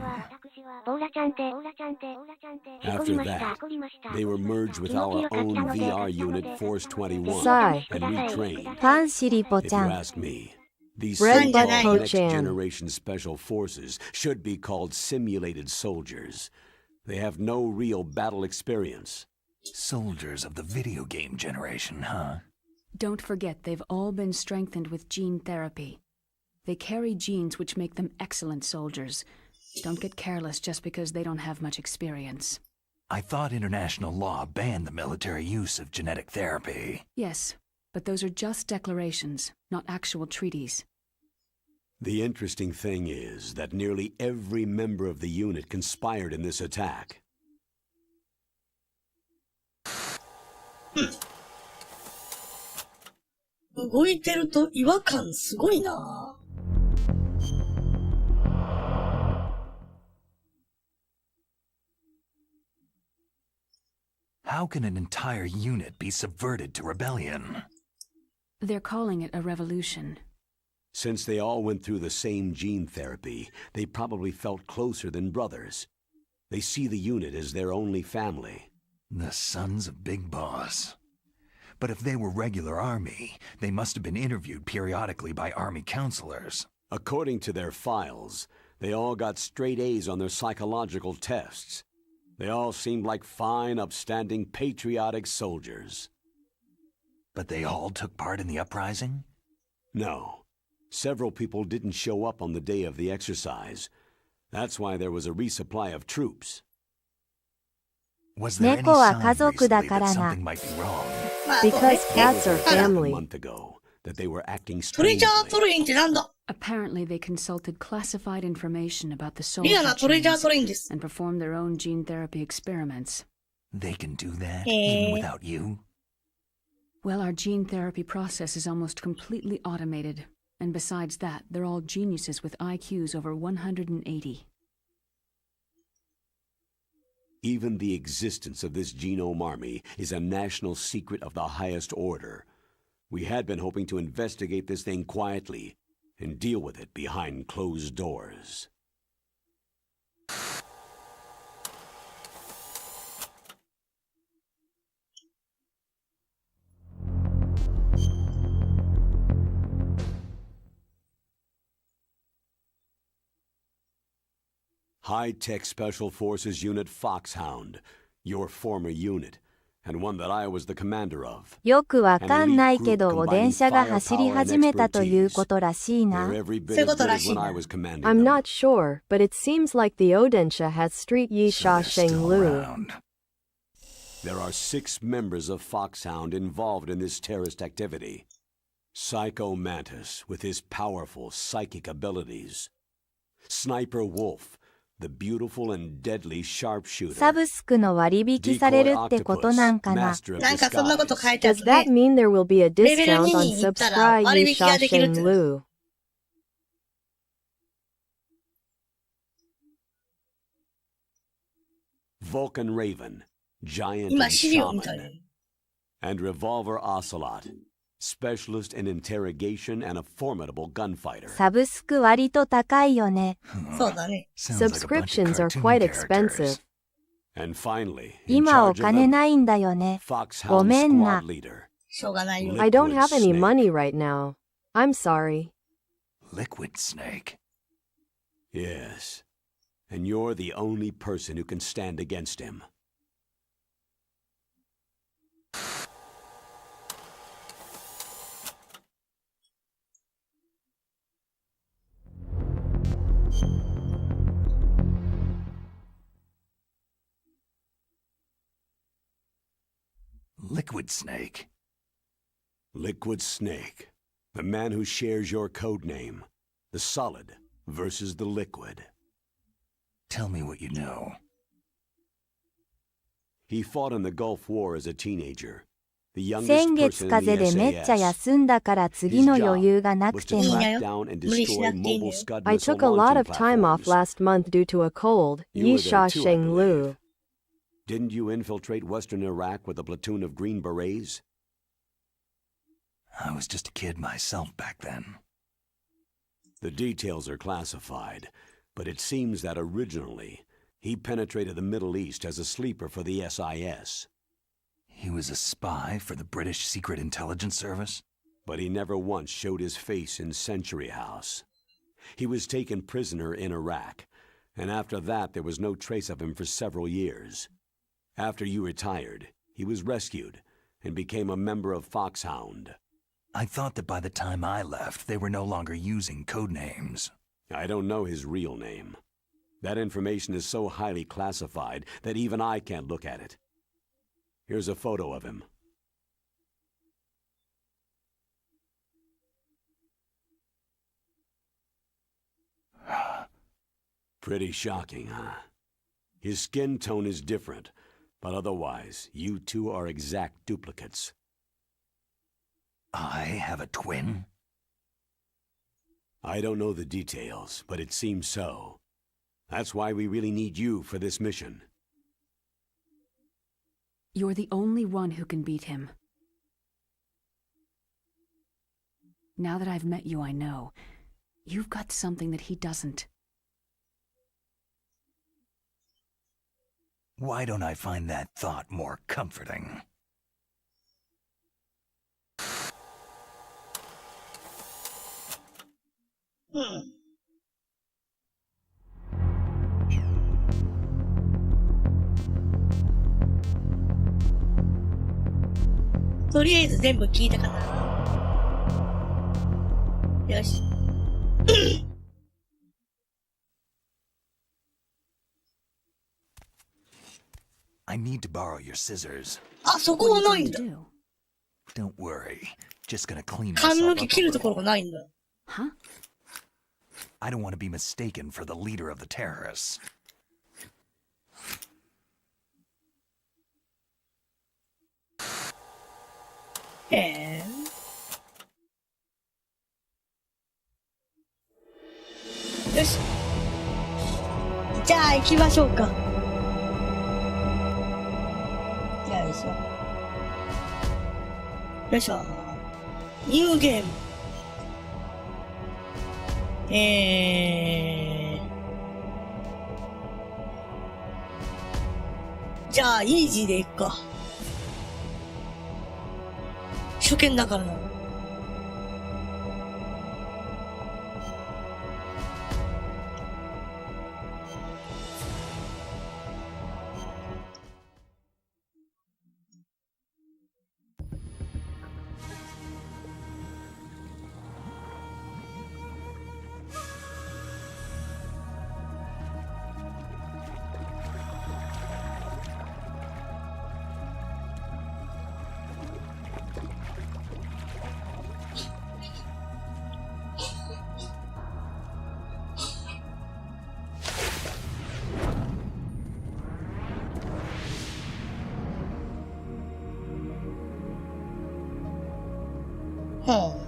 ポーラちゃんで事故り After ました that, they were merged with our own VR unit Force 21 Sigh. and retrained. ファンシリポ If ち you ゃん。 ask me, these Red Butt so-called Po Chan. next-generation special forces should be called simulated soldiers. They have no real battle experience. Soldiers of the video game generation, huh? Don't forget they've all been strengthened with gene therapy. They carry genes which make them excellent soldiers. Don't get careless just because they don't have much experience. I thought international law banned the military use of genetic therapy. Yes, but those are just declarations, not actual treaties. The interesting thing is that nearly every member of the unit conspired in this attack. 動いてると違和感すごいな。How can an entire unit be subverted to rebellion? They're calling it a revolution. Since they all went through the same gene therapy, they probably felt closer than brothers. They see the unit as their only family. The Sons of Big Boss. But if they were regular army, they must have been interviewed periodically by army counselors. According to their files, they all got straight A's on their psychological tests. They all seemed like fine, upstanding, patriotic soldiers. But they all took part in the uprising? No. Several people didn't show up on the day of the exercise. That's why there was a resupply of troops. Was there any 猫は sign 家族だ recently から that な。 something might be wrong? まあ、そうね Because cats are だから A family. month ago, that they were acting トレジャー strangely. トレインってなんだ？ Apparently, they consulted classified information about the リア soldier なトレジャー genes トレインです。 and performed their own gene therapy experiments. They can do that Eh. even without you? Well, our gene therapy process is almost completely automated. And besides that, they're all geniuses with IQs over 180. Even the existence of this genome army is a national secret of the highest order. We had been hoping to investigate this thing quietly and deal with it behind closed doors. High-Tech Special Forces Unit Foxhound, your former unit, and one that I was the commander of. よくわかんないけど、電車が走り始めたということらしい They're な。 every bit そういうこ as と good ら as しい when な。 I was commanding I'm them. not sure, but it seems like the Odensha has Street Yi So Sha they're Sheng still Lu. around. There are 6 members of Foxhound involved in this terrorist activity. Psycho Mantis, with his powerful psychic abilities. Sniper Wolf, the beautiful and deadly sharpshooter. サブスクの割引されるってことなんかな。 Master of なんかそんなこと disguise. 書いてあっ Does た that ね。 mean there will be a discount on レベル2に行ったら Subscribe 割 Yi 引 Sha ができるっ Sheng て。 Lu? Vulcan Raven, Giant 今 and 資料みたいな。 Shaman, and Revolver Ocelot, specialist in interrogation and a formidable gunfighter. サブスク割と高いよね。そうだね。 Sounds like a bunch of Subscriptions are cartoon quite characters. expensive. And finally, in 今お charge of 金 them, ないんだよね。ご Foxhound めんな。 Squad Leader, しょうがないよ。 I don't have any Snake. money right now. I'm sorry. Liquid Snake. Yes. And you're the only person who can stand against him. Liquid Snake. Liquid Snake, the man who shares your code name. The solid versus the liquid. Tell me what you know. He fought in the Gulf War as a teenager. The youngest 先月 person in 風 the 邪でめっちゃ SAS. 休んだから次 His の job 余裕がなく was て to も。track down and destroy mobile Scud I missile took a lot launching of time off platforms. last month due to a cold. You Yi were there Sha too, I Sheng Lu. believe. Didn't you infiltrate Western Iraq with a platoon of Green Berets? I was just a kid myself back then. The details are classified, but it seems that originally he penetrated the Middle East as a sleeper for the SIS. He was a spy for the British Secret Intelligence Service? But he never once showed his face in Century House. He was taken prisoner in Iraq, and after that there was no trace of him for several years. After you retired, he was rescued and became a member of Foxhound. I thought that by the time I left, they were no longer using code names. I don't know his real name. That information is so highly classified that even I can't look at it. Here's a photo of him. Pretty shocking, huh? His skin tone is different, but otherwise, you two are exact duplicates. I have a twin? I don't know the details, but it seems so. That's why we really need you for this mission. You're the only one who can beat him. Now that I've met you, I know. You've got something that he doesn't. Why don't I find that thought more comforting? Hmm. とりあえず全部聞いたかな。よし。I need to borrow your scissors. あ、そこは What な are い you んだ。 going to do? Don't worry. Just gonna clean 髪 myself の up 毛 a 切るところ little. がないんだ。Huh? I don't want to be mistaken for the leader of the terrorists. へえ。よし。じゃあ行きましょうか。よいしょ。よいしょ。ニューゲーム。じゃあ、イージーでいくか。初見だからな。はあ。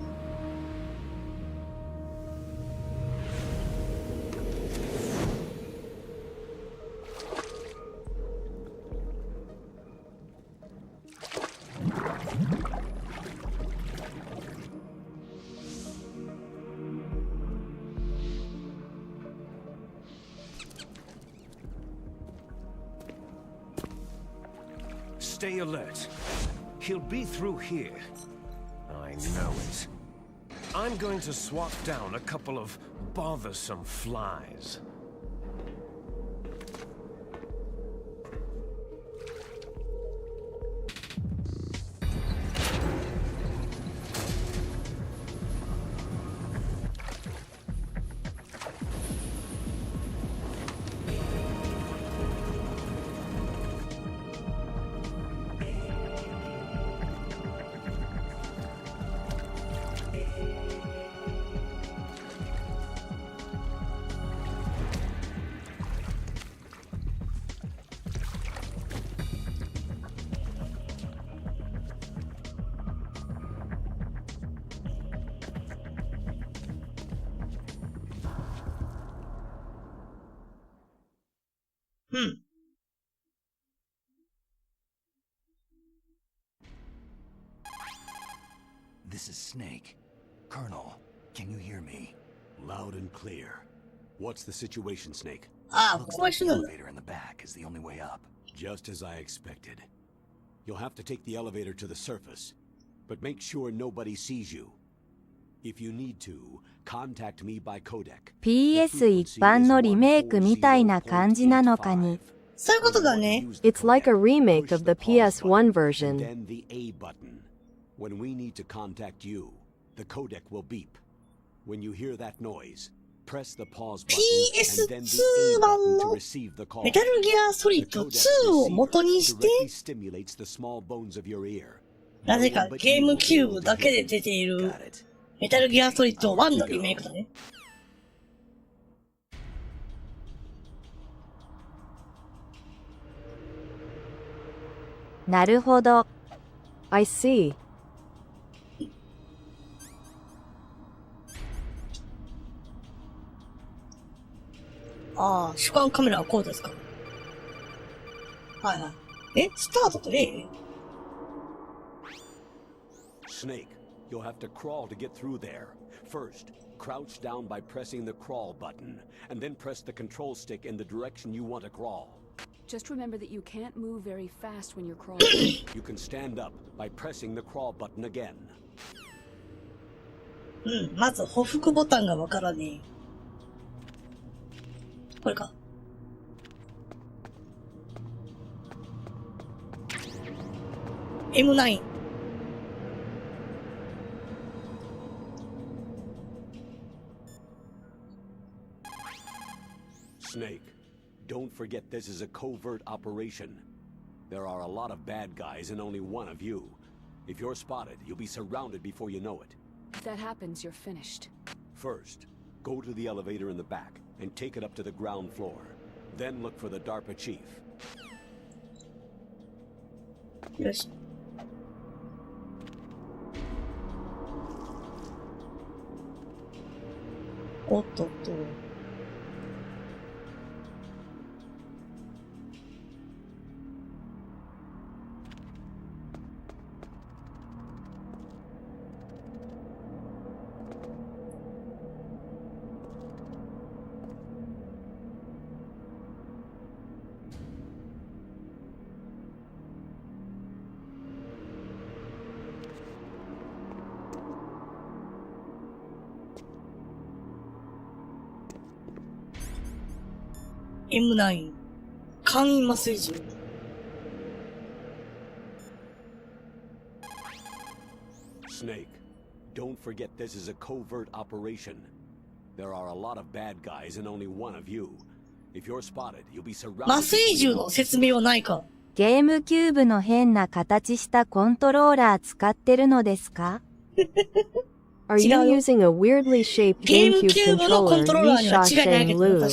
Stay alert. He'll be through here. I know it. I'm going to swat down a couple of bothersome flies. This is Snake. Colonel, can you hear me? Loud and clear. What's the situation, Snake? Looks like the elevator in the back is the only way up. Just as I expected. You'll have to take the elevator to the surface, but make sure nobody sees you. If you need to, contact me by codec. PS 一般のリメイクみたいな感じなのかに。そういうことだね。It's like a remake of the PS1 version. Then the A button. When we need to contact you, the codec will beep. When you hear that noise, press the pause button and then the A button to receive the call. メタルギアソリッド2を元にして、なぜかゲームキューブだけで出ているメタルギアソリッド1のリメイクだね。なるほど。I see. ああ、主観カメラはこうですか。はいはい。え、スタートと A？ Snake, you'll have to crawl to get through there. First, crouch down by pressing the crawl button, and then press the control stick in the direction you want to crawl. Just remember that you can't move very fast when you're crawling. You can stand up by pressing the crawl button again. まず、歩幅ボタンがわからねえ。これか。M9。Snake, don't forget this is a covert operation. There are a lot of bad guys and only one of you. If you're spotted, you'll be surrounded before you know it. If that happens, you're finished. First, go to the elevator in the back and take it up to the ground floor. Then look for the DARPA chief. よし。おっとっと。M9 簡易麻酔銃。Snake, don't forget this is a covert operation. There are a lot of bad guys and only one of you. If you're spotted, you'll be surrounded. 麻酔銃の説明はないか。ゲームキューブの変な形したコントローラー使ってるのですか？ Are you using a weirdly shaped GameCube controller, Yisha Shang Lu?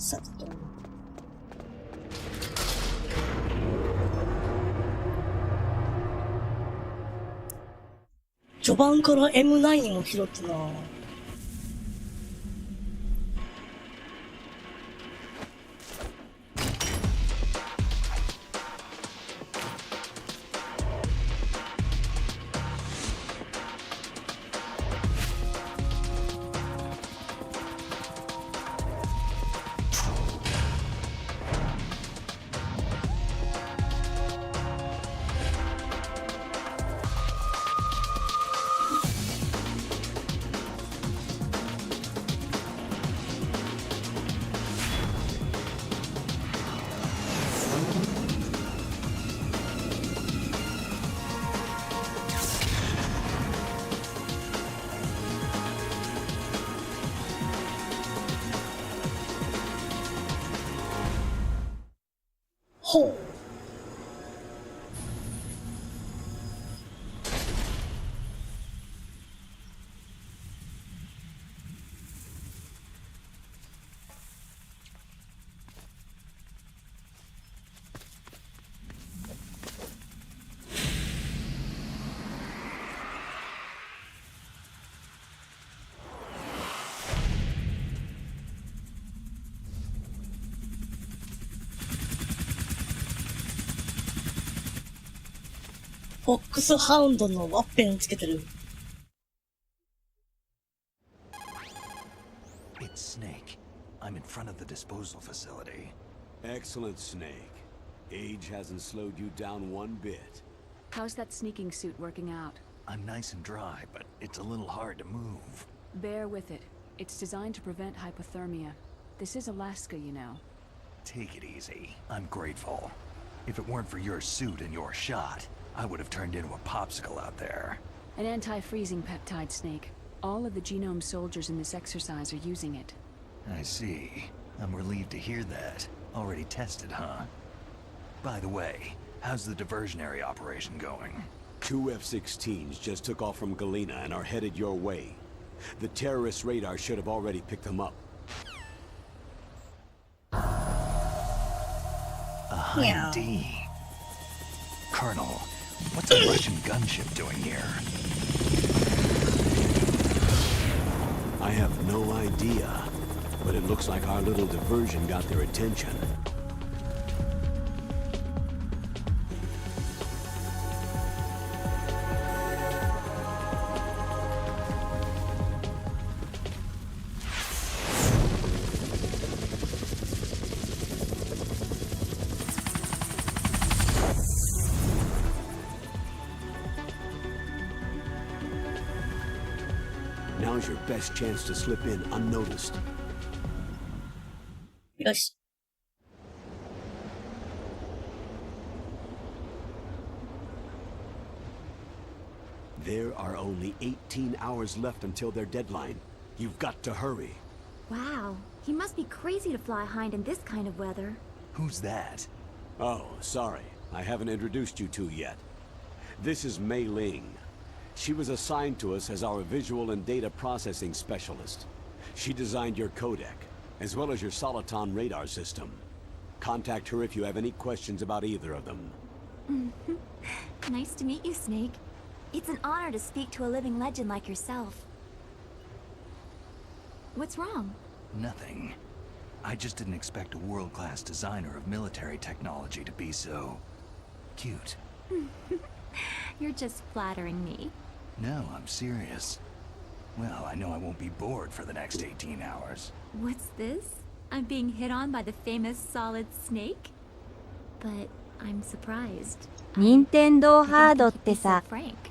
さてと。序盤から M9 を拾ってな。ほう。フォックスハウンドのワッペンをつけてる。It's Snake. I'm in front of the disposal facility. Excellent, Snake. Age hasn't slowed you down one bit. How's that sneaking suit working out? I'm nice and dry, but it's a little hard to move. Bear with it. It's designed to prevent hypothermia. This is Alaska, you know. Take it easy. I'm grateful. If it weren't for your suit and your shot, I would have turned into a popsicle out there. An anti-freezing peptide, Snake. All of the genome soldiers in this exercise are using it. I see. I'm relieved to hear that. Already tested, huh? By the way, how's the diversionary operation going? 2 F-16s just took off from Galena and are headed your way. The terrorist radar should have already picked them up. A high D. Colonel, what's a Russian gunship doing here? I have no idea, but it looks like our little diversion got their attention. Now's your best chance to slip in unnoticed. よし。There are only 18 hours left until their deadline. You've got to hurry. Wow, he must be crazy to fly hind in this kind of weather. Who's that? Oh, sorry. I haven't introduced you two yet. This is Mei Ling. She was assigned to us as our visual and data processing specialist. She designed your codec, as well as your Soliton radar system. Contact her if you have any questions about either of them. Nice to meet you, Snake. It's an honor to speak to a living legend like yourself. What's wrong? Nothing. I just didn't expect a world-class designer of military technology to be so... cute. You're just flattering me. No, I'm serious. Well, I know I won't be bored for the next 18 hours. What's this? I'm being hit on by the famous Solid Snake? But I'm surprised. 任天堂ハードってさ、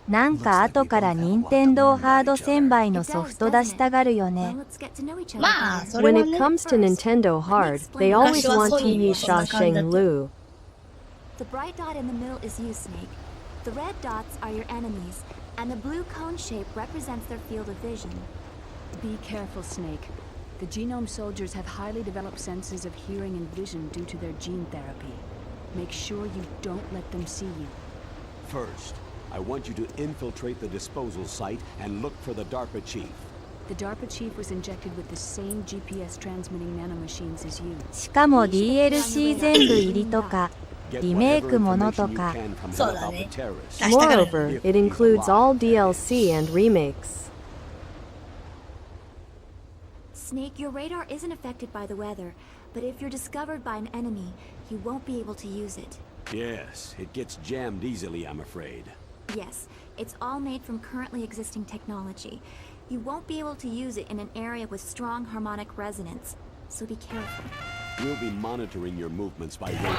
なんか後から任天堂ハード1000倍のソフト出したがるよね。まあ、それ When は it ね。 comes to Nintendo Hard, they always want to use Shasheng Lu. The bright dot in the middle is you, Snake. The red dots are your enemies, and the blue cone shape represents their field of vision. Be careful, Snake. The genome soldiers have highly developed senses of hearing and vision due to their gene therapy. Make sure you don't let them see you. First, I want you to infiltrate the disposal site and look for the DARPA chief. The DARPA chief was injected with the same GPS transmitting nanomachines as you. しかも DLC 全部入りとか、リメイクものとか。そうだね。 Moreover, it includes all DLC and remakes. Snake, your radar isn't affected by the weather, but if you're discovered by an enemy, you won't be able to use it. Yes, it gets jammed easily, I'm afraid. Yes, it's all made from currently existing technology. You won't be able to use it in an area with strong harmonic resonance, so be careful. We'll be monitoring your movements by radar.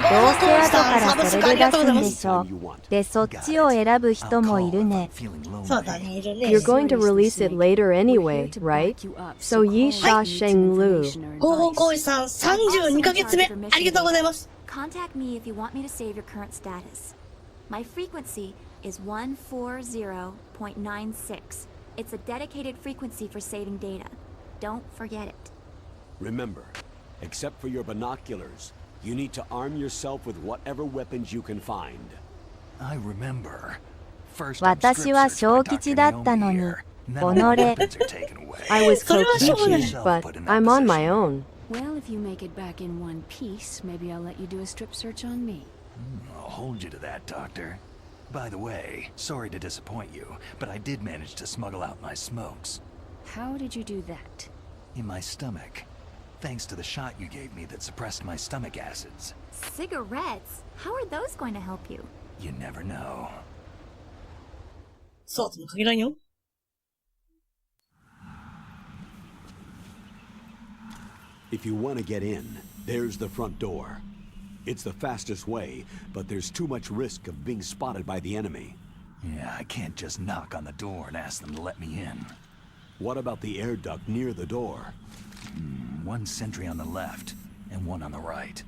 どうせ後からそれで出すんでしょう。で、そっちを選ぶ人もいるね。そうだね、いるね。 You're going to release it later anyway, right? So Yi Sha Sheng Lu. 広報行為さん32ヶ月目、ありがとうございます。Contact me if you want me to save your current status. My frequency is 140.96. It's a dedicated frequency for saving data. Don't forget it. Remember, except for your binoculars, you need to arm yourself with whatever weapons you can find. I remember. First, 私は小吉だったのに、己。 I was Kokichi, but I'm on my own. Well, if you make it back in one piece, maybe I'll let you do a strip search on me. I'll hold you to that, Doctor. By the way, sorry to disappoint you, but I did manage to smuggle out my smokes. How did you do that? In my stomach. Thanks to the shot you gave me that suppressed my stomach acids. Cigarettes? How are those going to help you? You never know. そうとも限らんよ。If you want to get in, there's the front door. It's the fastest way, but there's too much risk of being spotted by the enemy. Yeah, I can't just knock on the door and ask them to let me in. What about the air duct near the door? One sentry on the left, and one on the right.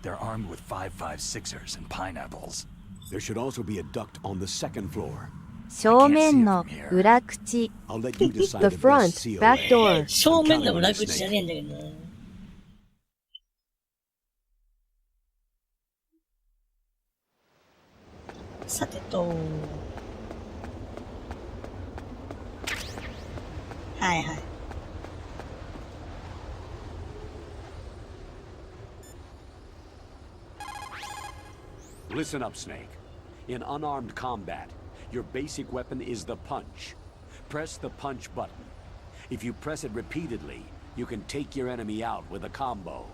They're armed with 5.56ers and pineapples. There should also be a duct on the second floor. 正面の裏口。 I'll let you decide The the front, best seal. back door. 正面の裏口じゃねえんだけどな。さてと。はいはい。Listen up, Snake. In unarmed combat, your basic weapon is the punch. Press the punch button. If you press it repeatedly, you can take your enemy out with a combo.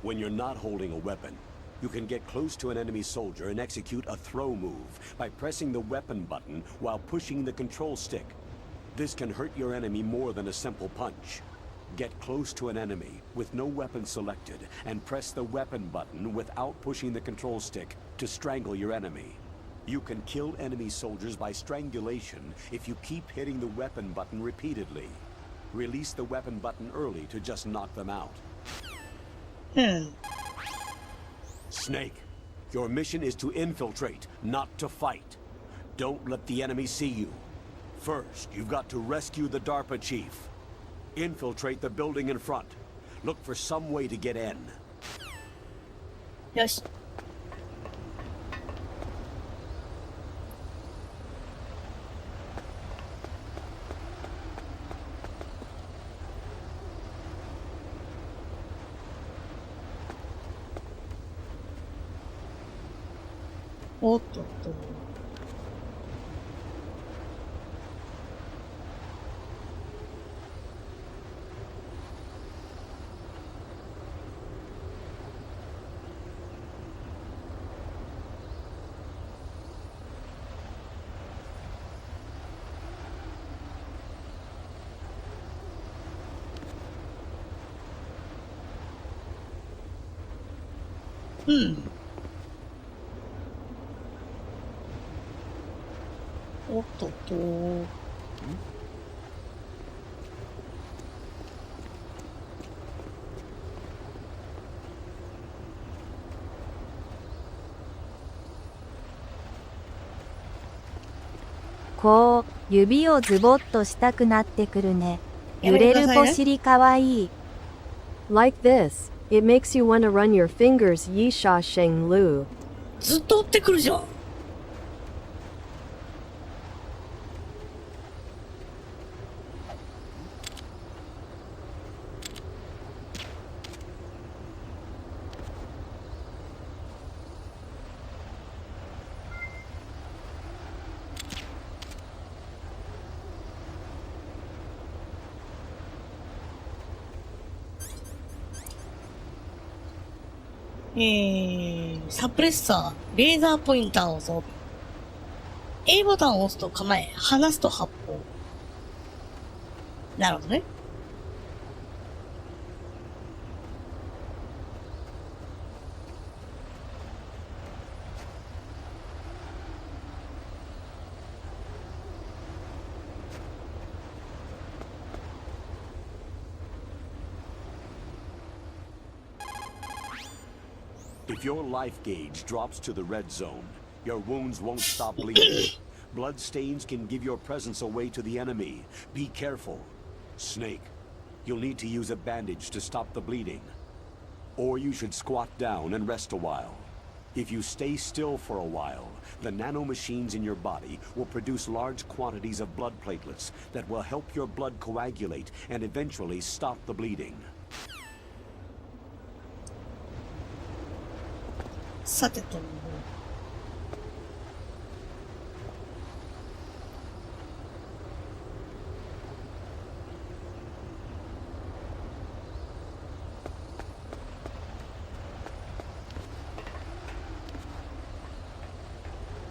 When you're not holding a weapon, you can get close to an enemy soldier and execute a throw move by pressing the weapon button while pushing the control stick. This can hurt your enemy more than a simple punch. Get close to an enemy with no weapon selected and press the weapon button without pushing the control stick to strangle your enemy. You can kill enemy soldiers by strangulation if you keep hitting the weapon button repeatedly. Release the weapon button early to just knock them out. Snake, your mission is to infiltrate, not to fight. Don't let the enemy see you. First, you've got to rescue the DARPA chief. Infiltrate the building in front. Look for some way to get in. よし。おっとっと。おっとっと。こう、指をズボッとしたくなってくるね。揺れるポシリかわいい。Like this, it makes you want to run your fingers Yi Sha Sheng Lu. ずっと追ってくるじゃん。サプレッサー、レーザーポインターを装備。A ボタンを押すと構え、離すと発砲。なるほどね。If your life gauge drops to the red zone, your wounds won't stop bleeding. Blood stains can give your presence away to the enemy. Be careful. Snake, you'll need to use a bandage to stop the bleeding. Or you should squat down and rest a while. If you stay still for a while, the nanomachines in your body will produce large quantities of blood platelets that will help your blood coagulate and eventually stop the bleeding. さてと。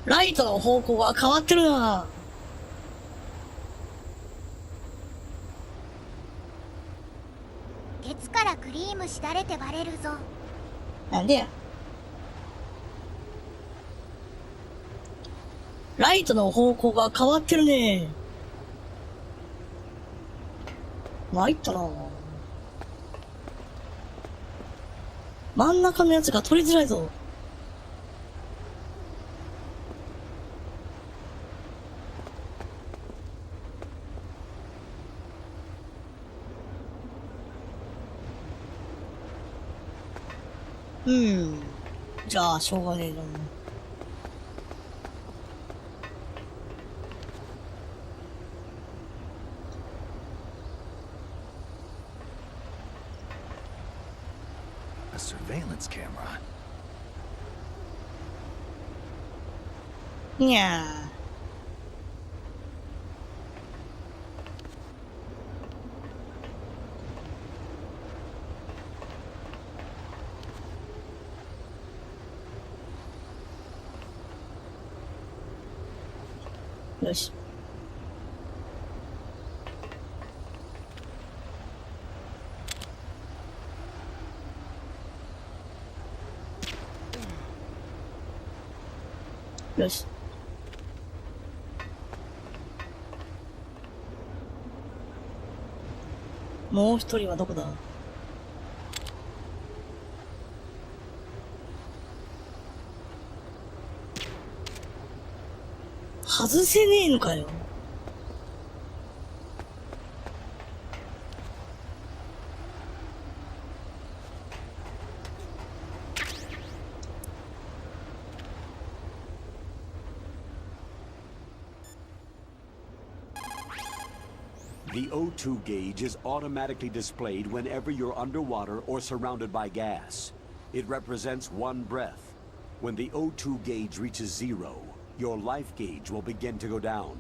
ライトの方向が変わってるな。ケツからクリームしだれてバレるぞ。なんでや。ライトの方向が変わってるね。参ったな。真ん中のやつが取りづらいぞ。じゃあ、しょうがねえな。A surveillance camera. にゃー。よし。よし。もう一人はどこだ？外せねえのかよ。The O2 gauge is automatically displayed whenever you're underwater or surrounded by gas. It represents one breath. When the O2 gauge reaches 0, your life gauge will begin to go down.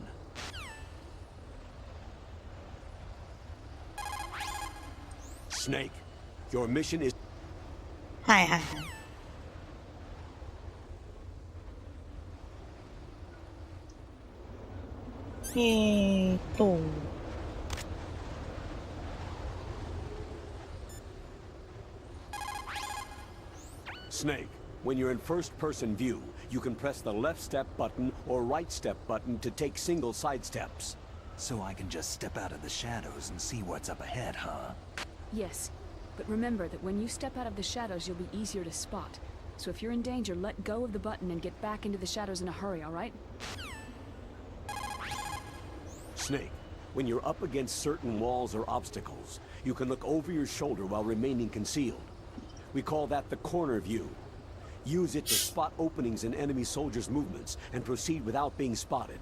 Snake, your mission is... はいはいはい。Snake, when you're in first-person view, you can press the left step button or right step button to take single side steps. So I can just step out of the shadows and see what's up ahead, huh? Yes, but remember that when you step out of the shadows, you'll be easier to spot. So if you're in danger, let go of the button and get back into the shadows in a hurry, alright? Snake, when you're up against certain walls or obstacles, you can look over your shoulder while remaining concealed. We call that the corner view. Use it to spot openings in enemy soldiers' movements and proceed without being spotted.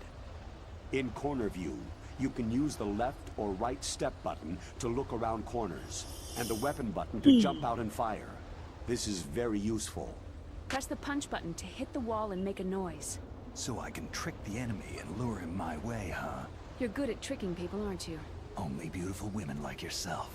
In corner view, you can use the left or right step button to look around corners, and the weapon button to jump out and fire. This is very useful. Press the punch button to hit the wall and make a noise. So I can trick the enemy and lure him my way, huh? You're good at tricking people, aren't you? Only beautiful women like yourself.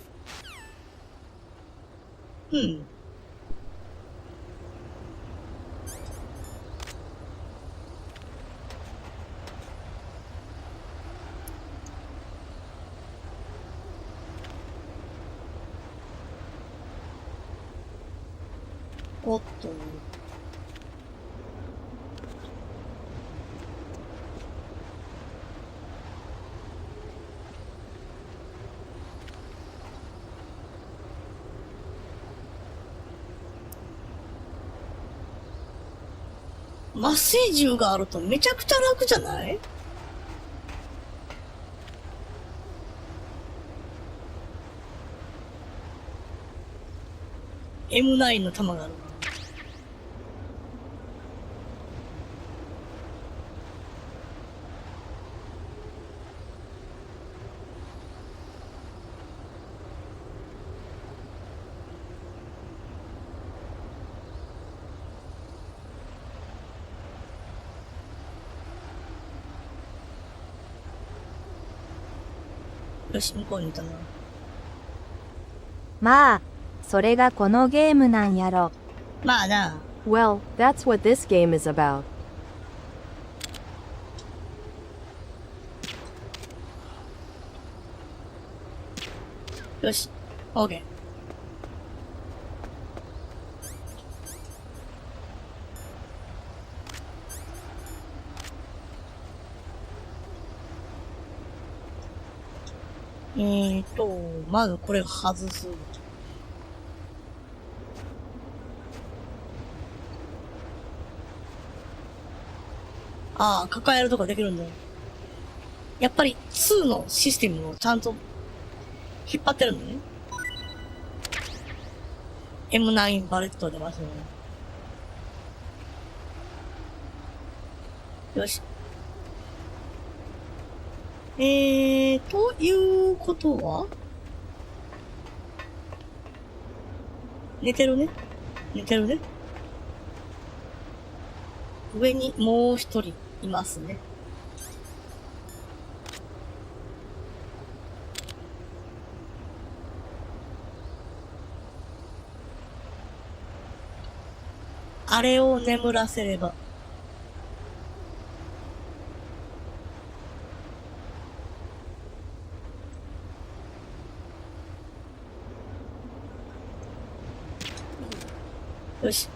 おっと。麻酔銃があるとめちゃくちゃ楽じゃない？ M9 の弾がある。よし、向こうにいたな。まあ、それがこのゲームなんやろ。まあな。Well, that's what this game is about. よし、OK。まずこれ外す。ああ、抱えるとかできるんだよ。やっぱり2のシステムをちゃんと引っ張ってるんだね。M9 バレット出ますね。よし。ということは寝てるね。寝てるね。上にもう一人いますね。あれを眠らせれば。よし。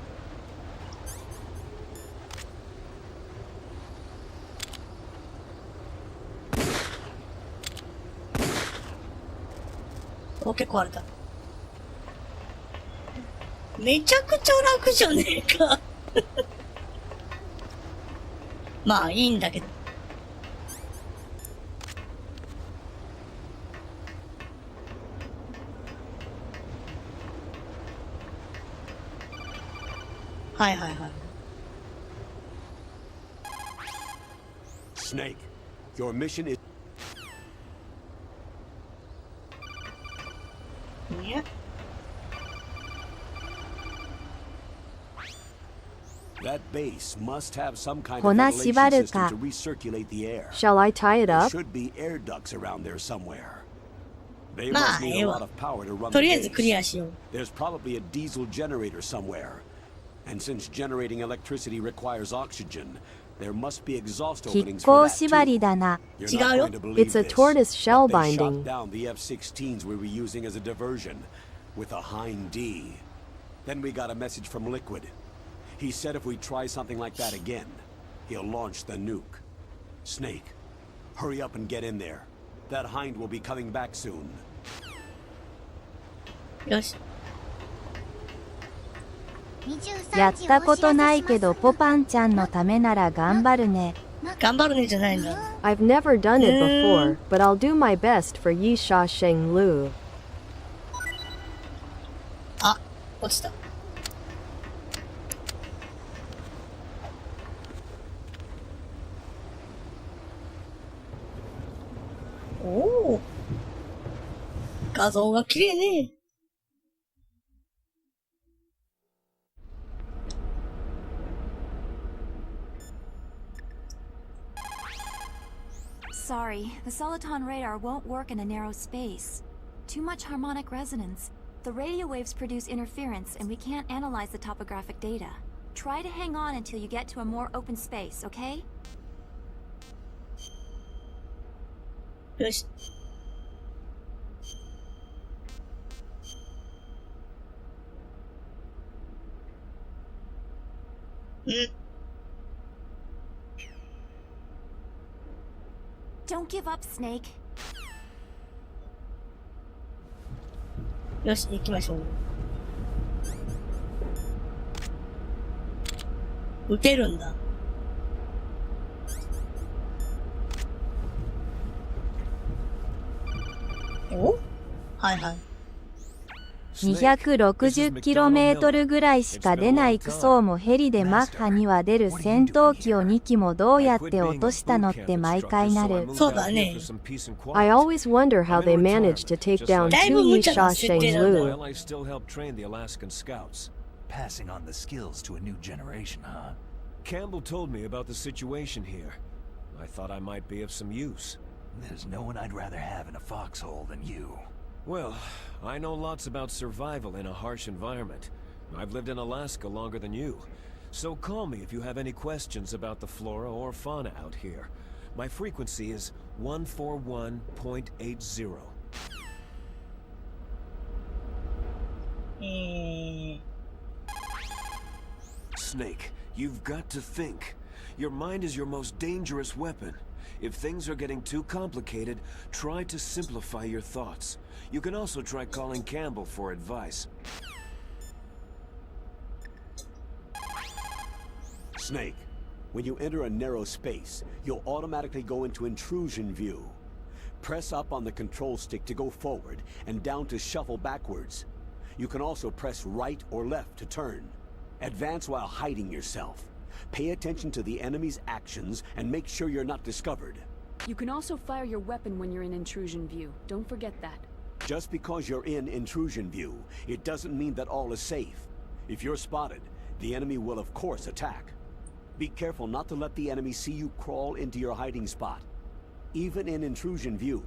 オッケー、壊れた。めちゃくちゃ楽じゃねえか。まあ、いいんだけど。はいはいはい。Snake, your mission is... ね。That base must have some kind of 粉 ventilation 縛る system か。 to recirculate the air. Shall I tie it There up? should be air ducts around there somewhere. They ま must あ、 need え a え lot わ。 of power to run と the りあえずクリ base. アしよう。 There's probably a diesel generator somewhere. And since generating electricity requires oxygen, there must be exhaust 亀 openings 甲 for that 縛 too. りだな。 You're 違 not うよ。 going to believe It's a this, tortoise shell but they binding. shot down the F-16s we were using as a diversion with a Hind D. Then we got a message from Liquid. He said if we try something like that again, he'll launch the nuke. Snake, hurry up and get in there. That Hind will be coming back soon. よし。 やったことないけどポパンちゃんのためなら頑張るね。頑張るねじゃないんだ。 I've never done it before, but I'll do my best for Yi Sha Sheng Lu. あ、落ちた。おお。画像が綺麗ね。Sorry, the soliton radar won't work in a narrow space. Too much harmonic resonance. The radio waves produce interference, and we can't analyze the topographic data. Try to hang on until you get to a more open space, okay? よし。Don't give up, Snake. よし、行きましょう。撃てるんだ。お？はいはい。260km ぐらいしか出ないクソーもヘリでマッハには出る戦闘機を2機もどうやって落としたのって毎回なる。そうだね。I always wonder how they managed to take down two Yishasheng Lu. I still help train the Alaskan scouts. Passing on the skills to a new generation, huh? Campbell told me about the situation here. I thought I might be of some use. There's no one I'd rather have in a foxhole than you. Well, I know lots about survival in a harsh environment. I've lived in Alaska longer than you. So call me if you have any questions about the flora or fauna out here. My frequency is 141.80. Snake, you've got to think. Your mind is your most dangerous weapon. If things are getting too complicated, try to simplify your thoughts. You can also try calling Campbell for advice. Snake, when you enter a narrow space, you'll automatically go into intrusion view. Press up on the control stick to go forward and down to shuffle backwards. You can also press right or left to turn. Advance while hiding yourself. Pay attention to the enemy's actions and make sure you're not discovered. You can also fire your weapon when you're in intrusion view. Don't forget that. Just because you're in intrusion view, it doesn't mean that all is safe. If you're spotted, the enemy will of course attack. Be careful not to let the enemy see you crawl into your hiding spot. Even in intrusion view,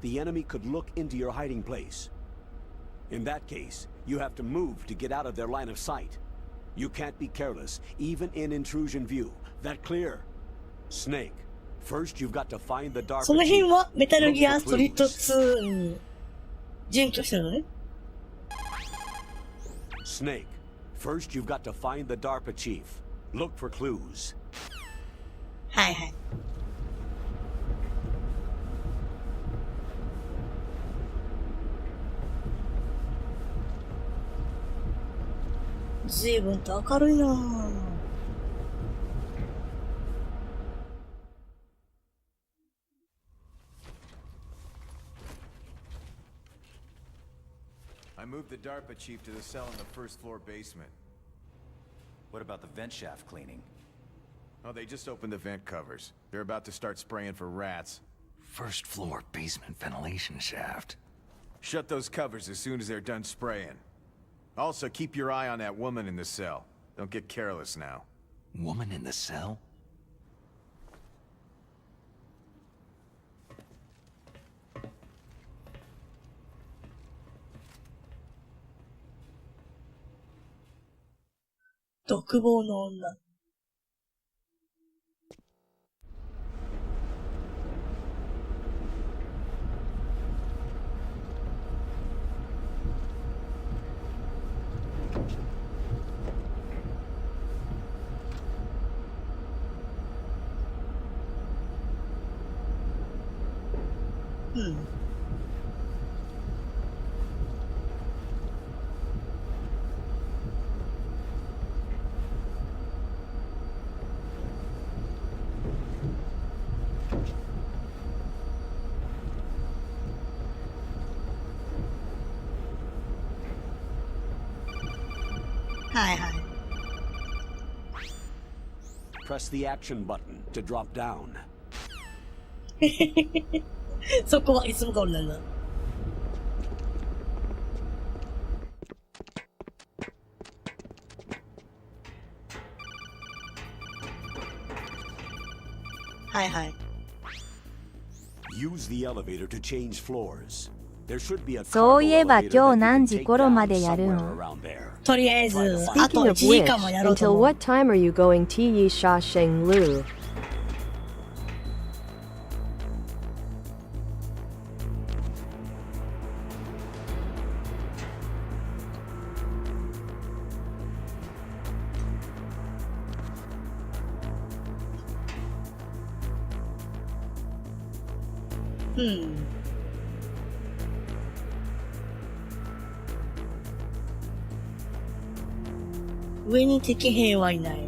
the enemy could look into your hiding place. In that case, you have to move to get out of their line of sight. You can't be careless, even in intrusion view. That clear? Snake, first you've got to find the dark. その辺はメタルギアソリッド2に準拠してるのね。Snake, first you've got to find the DARPA chief. Look for clues. はいはい。随分と明るいなぁ。I moved the DARPA chief to the cell in the first floor basement. What about the vent shaft cleaning? Oh, they just opened the vent covers. They're about to start spraying for rats. First floor basement ventilation shaft. Shut those covers as soon as they're done spraying. Also, keep your eye on that woman in the cell. Don't get careless now. Woman in the cell?「独房の女」。うん。はいはい。Press the action button to drop down. そこはいつも通りなんだ。はいはい。Use the elevator to change floors. There should be a そういえば今日何時頃までやるの？とりあえず、あと Speaking 1 of 時 which, 間もやろうと until 思う。 what time are you going to Yishasheng Lu? うん。上に敵兵はいない。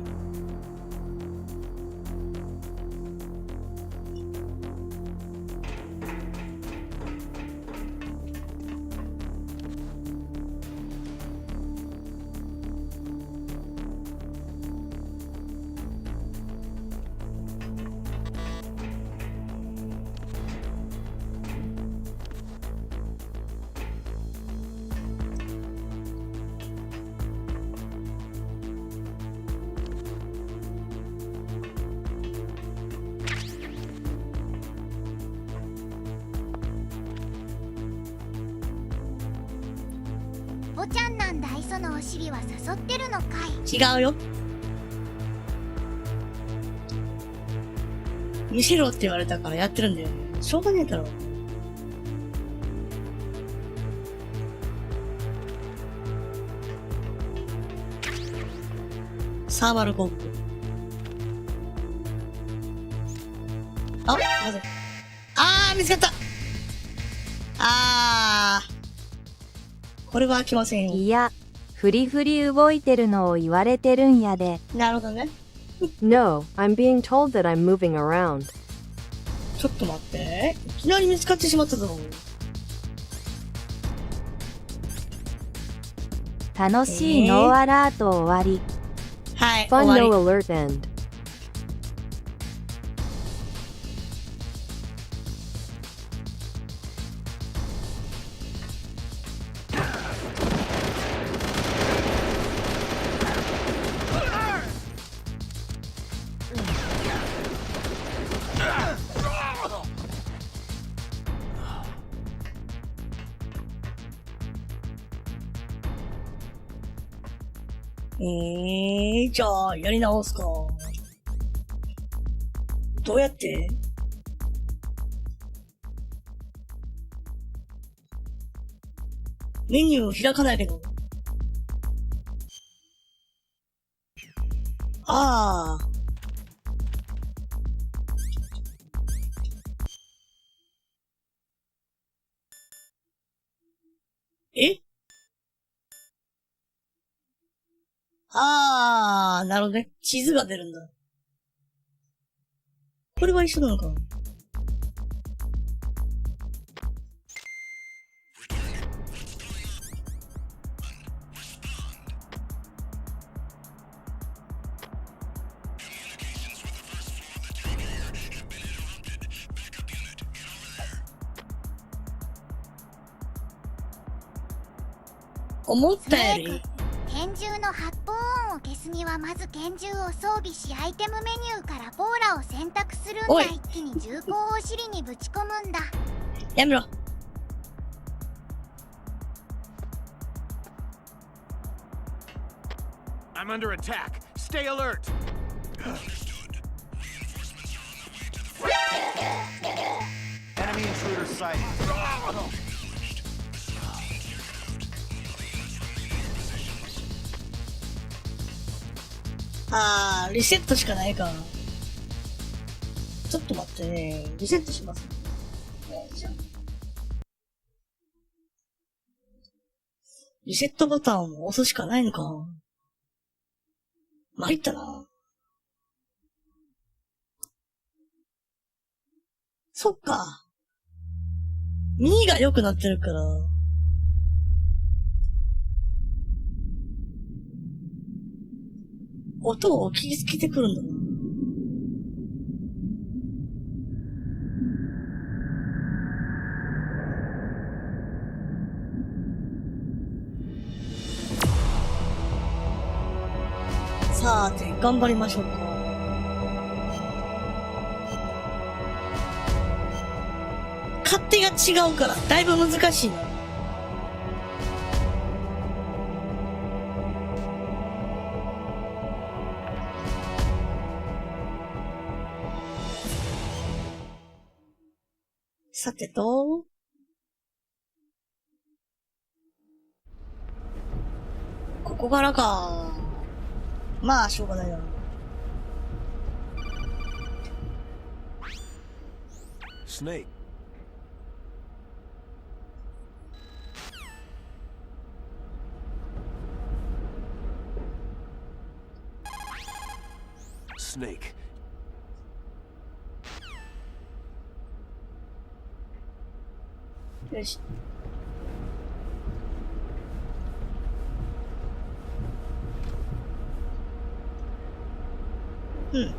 おちゃんなんだい、そのお尻は誘ってるのかい。違うよ。見せろって言われたからやってるんだよ。しょうがねえだろ。サーバルボンブ。あ、まずい。見つかった。これは開きませんよ。いや、フリフリ動いてるのを言われてるんやで。なるほどね。No, I'm being told that I'm moving around. ちょっと待って。いきなり見つかってしまったぞ。楽しいノーアラート終わり。はい、 Fun 終わ no alert end. り。じゃあ、やり直すか。どうやってメニュー開かないけど。え？なるほどね。地図が出るんだ。これは一緒なのかな？思ったより拳銃の発砲音を消すにはまず拳銃を装備し、アイテムメニューからポーラを選択するんだ。一気に銃口を尻にぶち込むんだ。やめろ。I'm under attack. Stay alert. Enemy intruder sighted. リセットしかないか。ちょっと待ってね。リセットしますね。リセットボタンを押すしかないのか。参ったな。そっか。耳が良くなってるから。音を聞きつけてくるんだな。さて、頑張りましょうか。勝手が違うから、だいぶ難しいな。さてと、ここからか。まあ、しょうがないな。Snake, snake. よし。うん。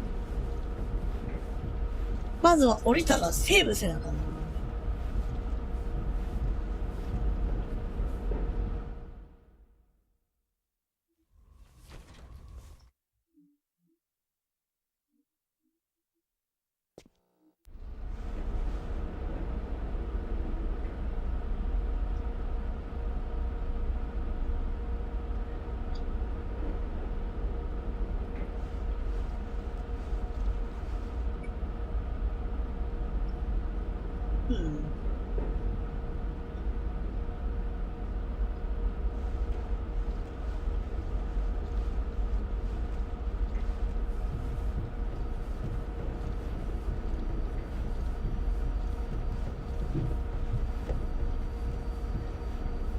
まずは降りたらセーブせなあかんな。うん。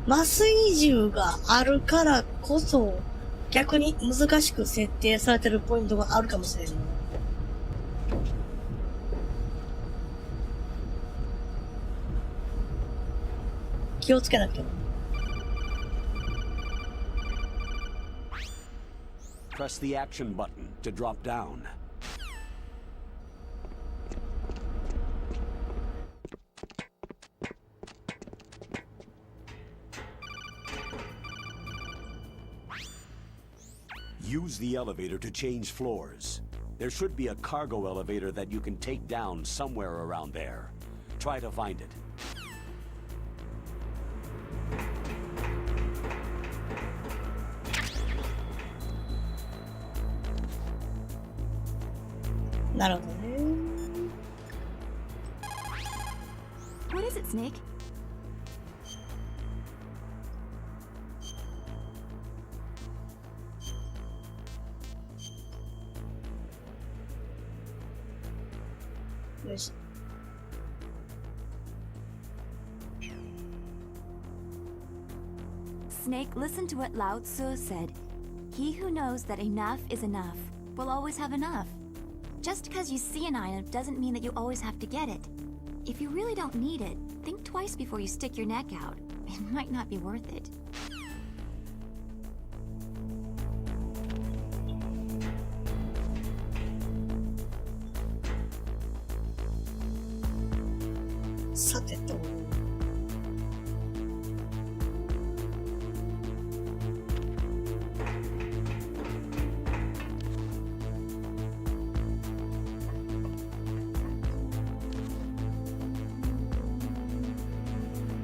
麻酔銃があるからこそ逆に難しく設定されてるポイントがあるかもしれんね。気をつけなきゃ。Press the action button to drop down. Use the elevator to change floors. There should be a cargo elevator that you can take down somewhere around there. Try to find it. なるほどね。What is it, Snake? よし。Snake, listen to what Lao Tzu said. He who knows that enough is enough will always have enough. Just because you see an item doesn't mean that you always have to get it. If you really don't need it, think twice before you stick your neck out. It might not be worth it. さてと。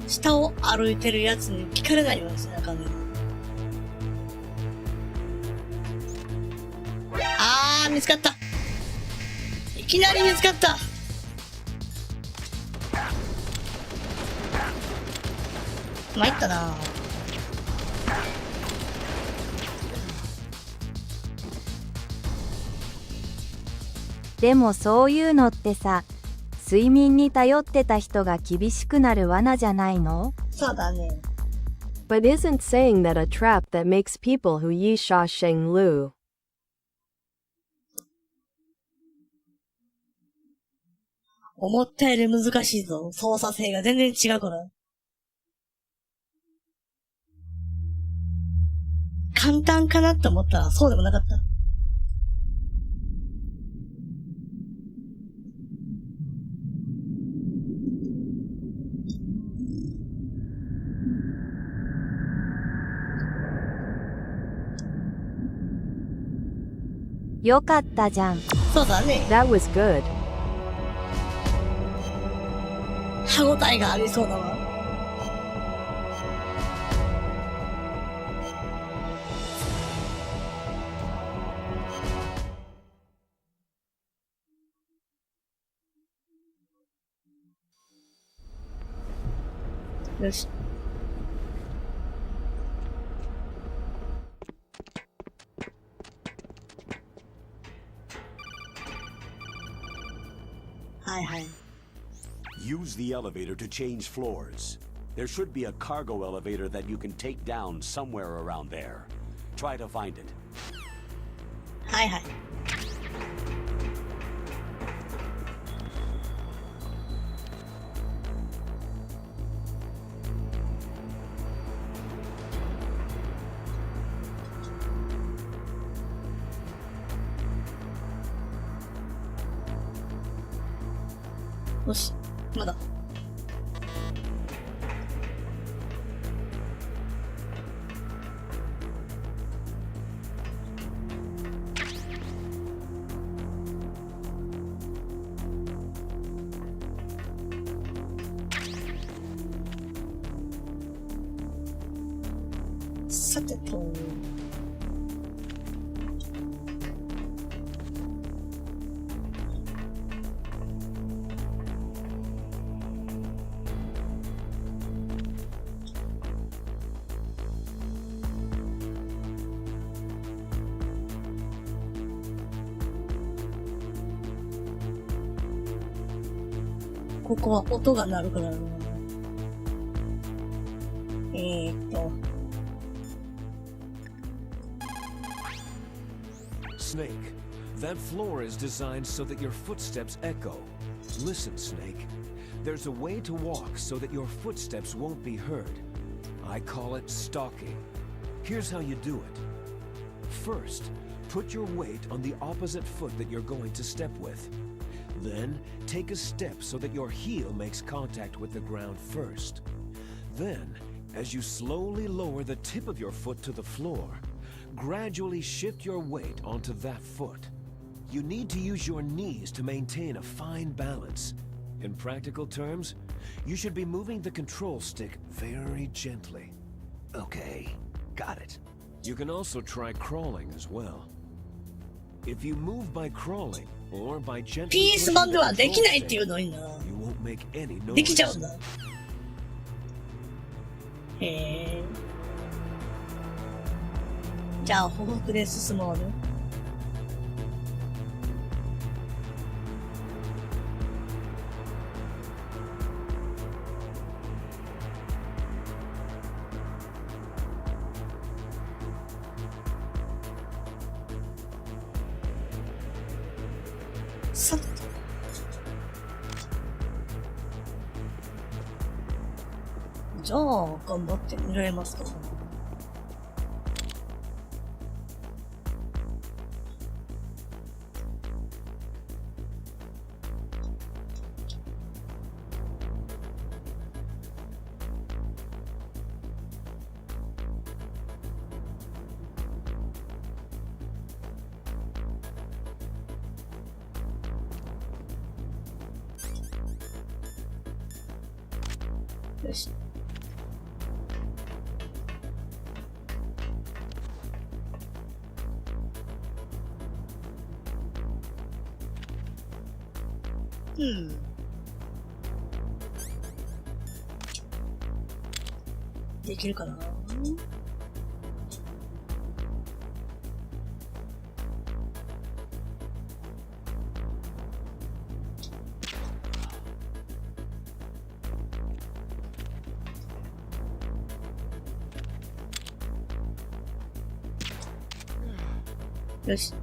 下を歩いてるやつに聞かれないようにしなあかんねん。あー、見つかった。いきなり見つかった。参ったな。でもそういうのってさ、睡眠に頼ってた人が厳しくなる罠じゃないの？そうだね。But isn't saying that a trap that makes people who yi sha sheng lu? 思ったより難しいぞ。操作性が全然違うから。簡単かなって思ったらそうでもなかった。よかったじゃん。そうだね。That was good. 歯応えがありそうだわ。よし。はいはい。Use the elevator to change floors. There should be a cargo elevator that you can take down somewhere around there. Try to find it. はいはい。よし、まだ。さてと。ここは音が鳴るからな。Snake, that floor is designed so that your footsteps echo. Listen, Snake. There's a way to walk so that your footsteps won't be heard. I call it stalking. Here's how you do it. First, put your weight on the opposite foot that you're going to step with. Then, take a step so that your heel makes contact with the ground first. Then, as you slowly lower the tip of your foot to the floor, gradually shift your weight onto that foot. You need to use your knees to maintain a fine balance. In practical terms, you should be moving the control stick very gently. Okay, got it. You can also try crawling as well. If you move by crawling or by gently PS 版ではできないっていうのいいな。 you won't make any noise. できちゃうんだ。へえ。じゃあ、歩幅で進もうね。さてと。じゃあ、頑張ってみられますか。よし。できるかな。よし。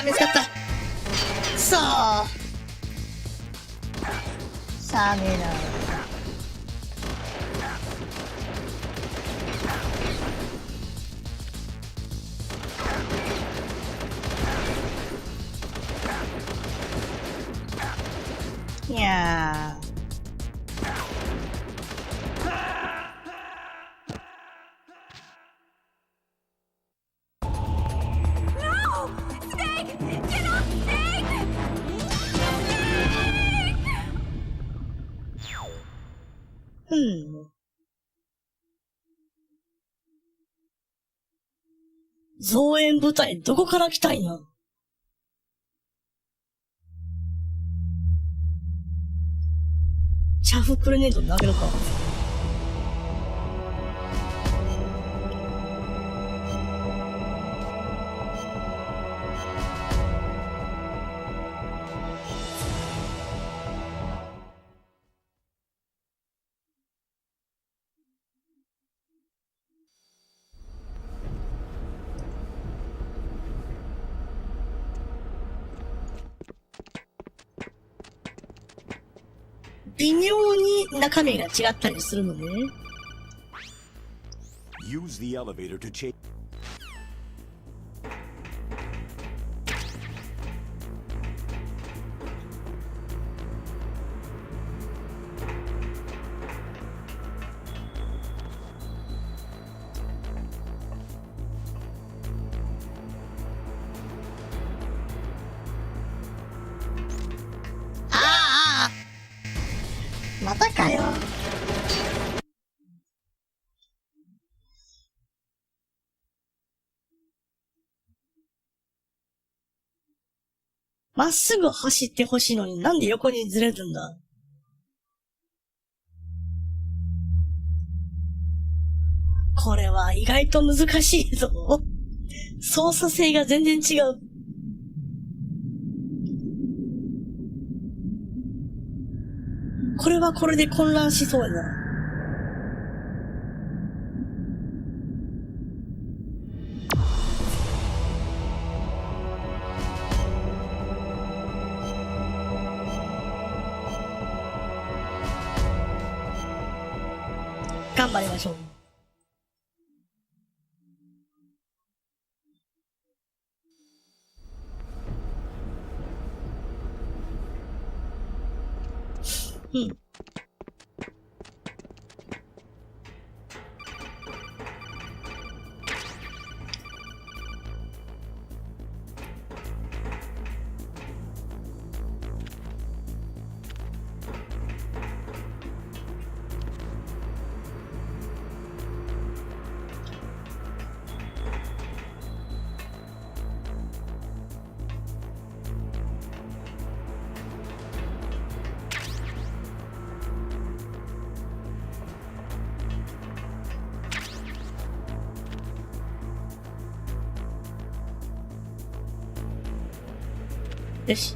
見つかった。そう。しゃあねえな。いやー。増援部隊、どこから来たいの？チャフクレネード投げるか。微妙に中身が違ったりするのね。Use the elevator to change. またかよ。まっすぐ走ってほしいのになんで横にずれるんだ。これは意外と難しいぞ。操作性が全然違う。これはこれで混乱しそうやな。頑張りましょう。うん。よし。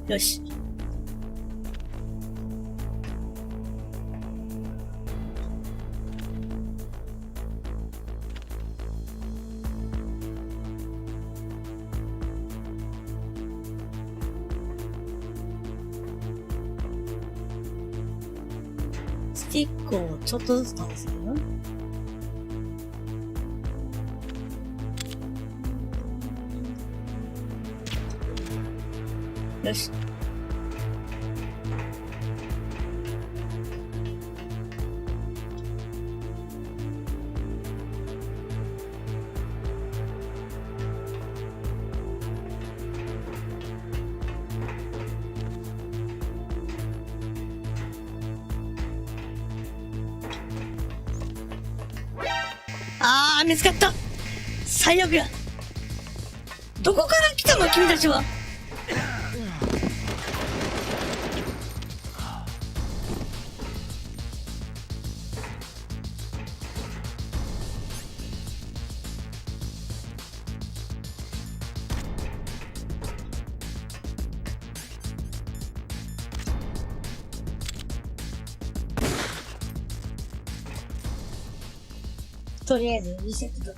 よし。スティックをちょっとずつ倒すの？よし。あー、見つかった。最悪や。どこから来たの君たちは。とりあえずリセット。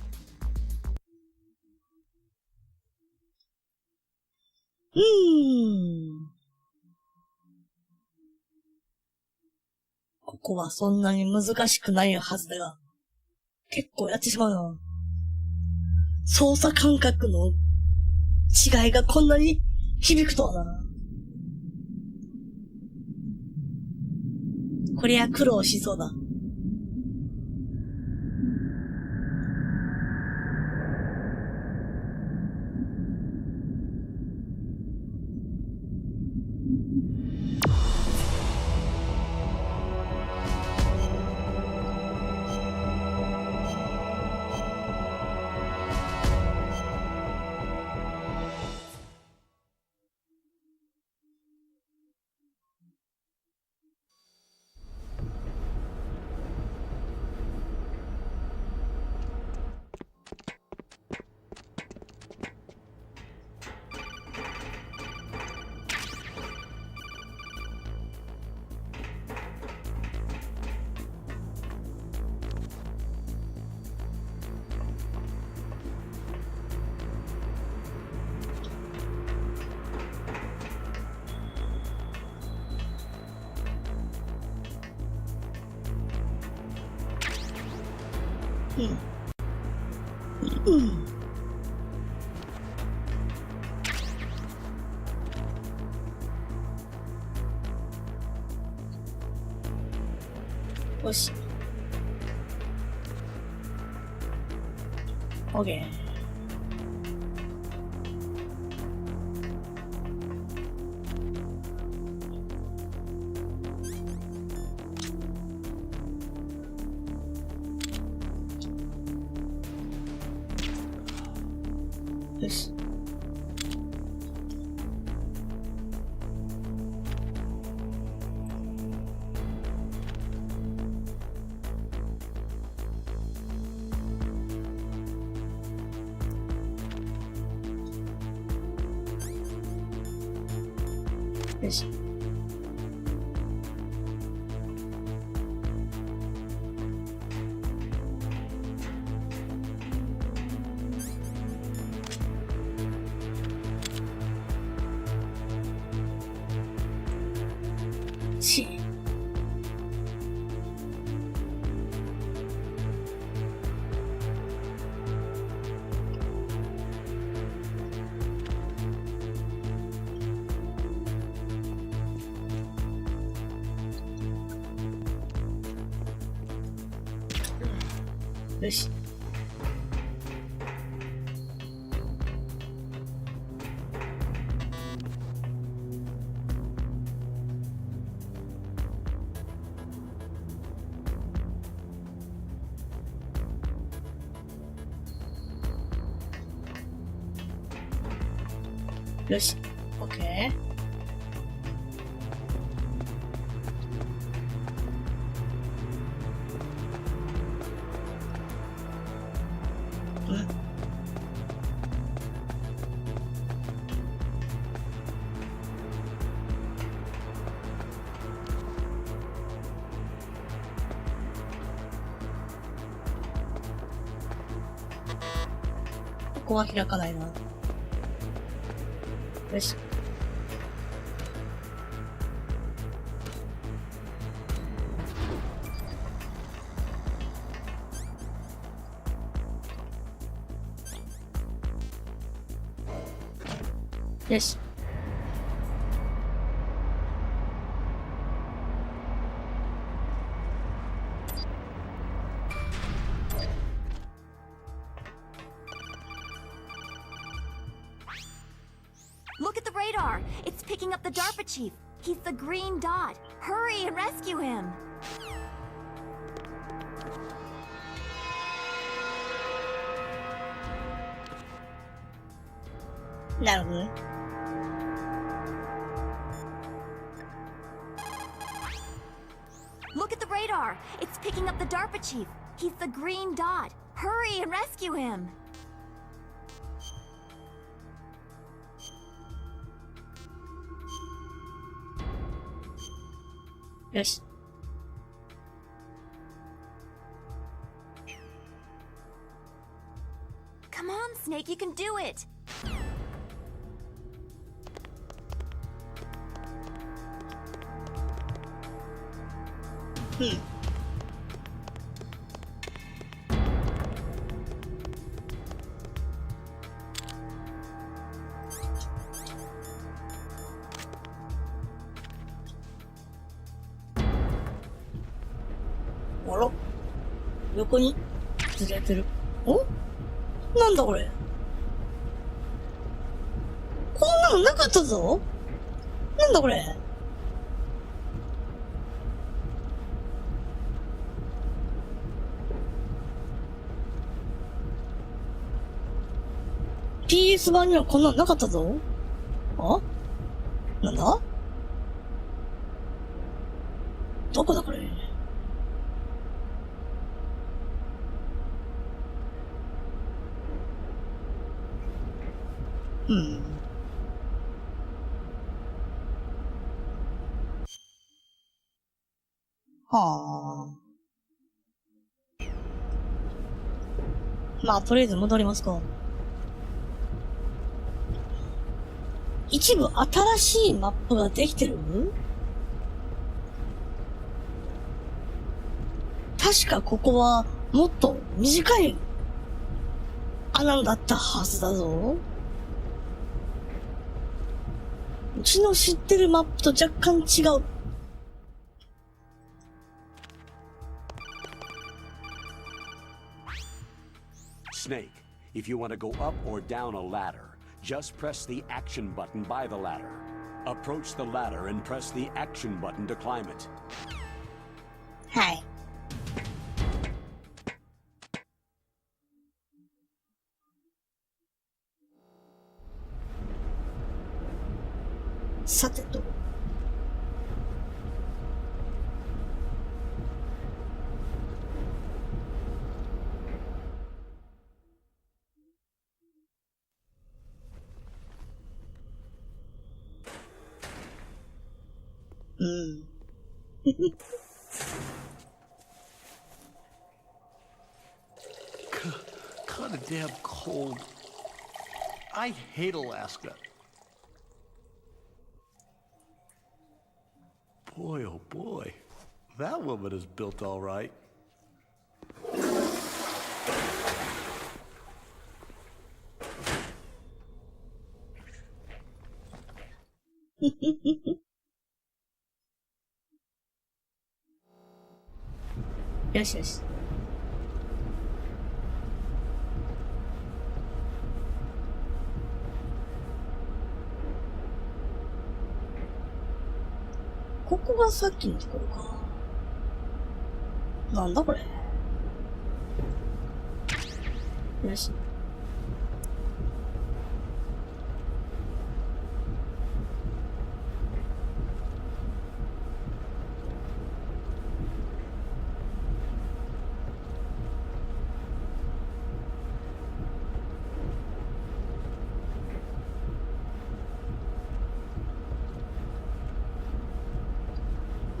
ここはそんなに難しくないはずだが、結構やってしまうな。操作感覚の違いがこんなに響くとはな。こりゃ苦労しそうだ。よし。オッケー。よし。よし。よし。よし。オッケー。ここは開かないな。よし。よし。Look at the radar! It's picking up the DARPA chief. He's the green dot. Hurry and rescue him! なるほどね。Look at the radar! It's picking up the DARPA chief. He's the green dot. Hurry and rescue him! よし。Come on, Snake, you can do it! あら、横にずれてる。お？なんだこれ。こんなのなかったぞ。なんだこれ。PS 版にはこんなのなかったぞ。あ？なんだ？どこだこれ。はあ。まあ、とりあえず戻りますか。一部新しいマップができてる？確かここはもっと短い穴だったはずだぞ。うちの知ってるマップと若干違う。Snake, if you want to go up or down a ladder, just press the action button by the ladder. Approach the ladder and press the action button to climb it. はい。さてと。うん。Kind of damn cold. I hate Alaska. Boy, oh boy. That woman is built all right. よしよし。ここがさっきのところか。なんだこれ。よし。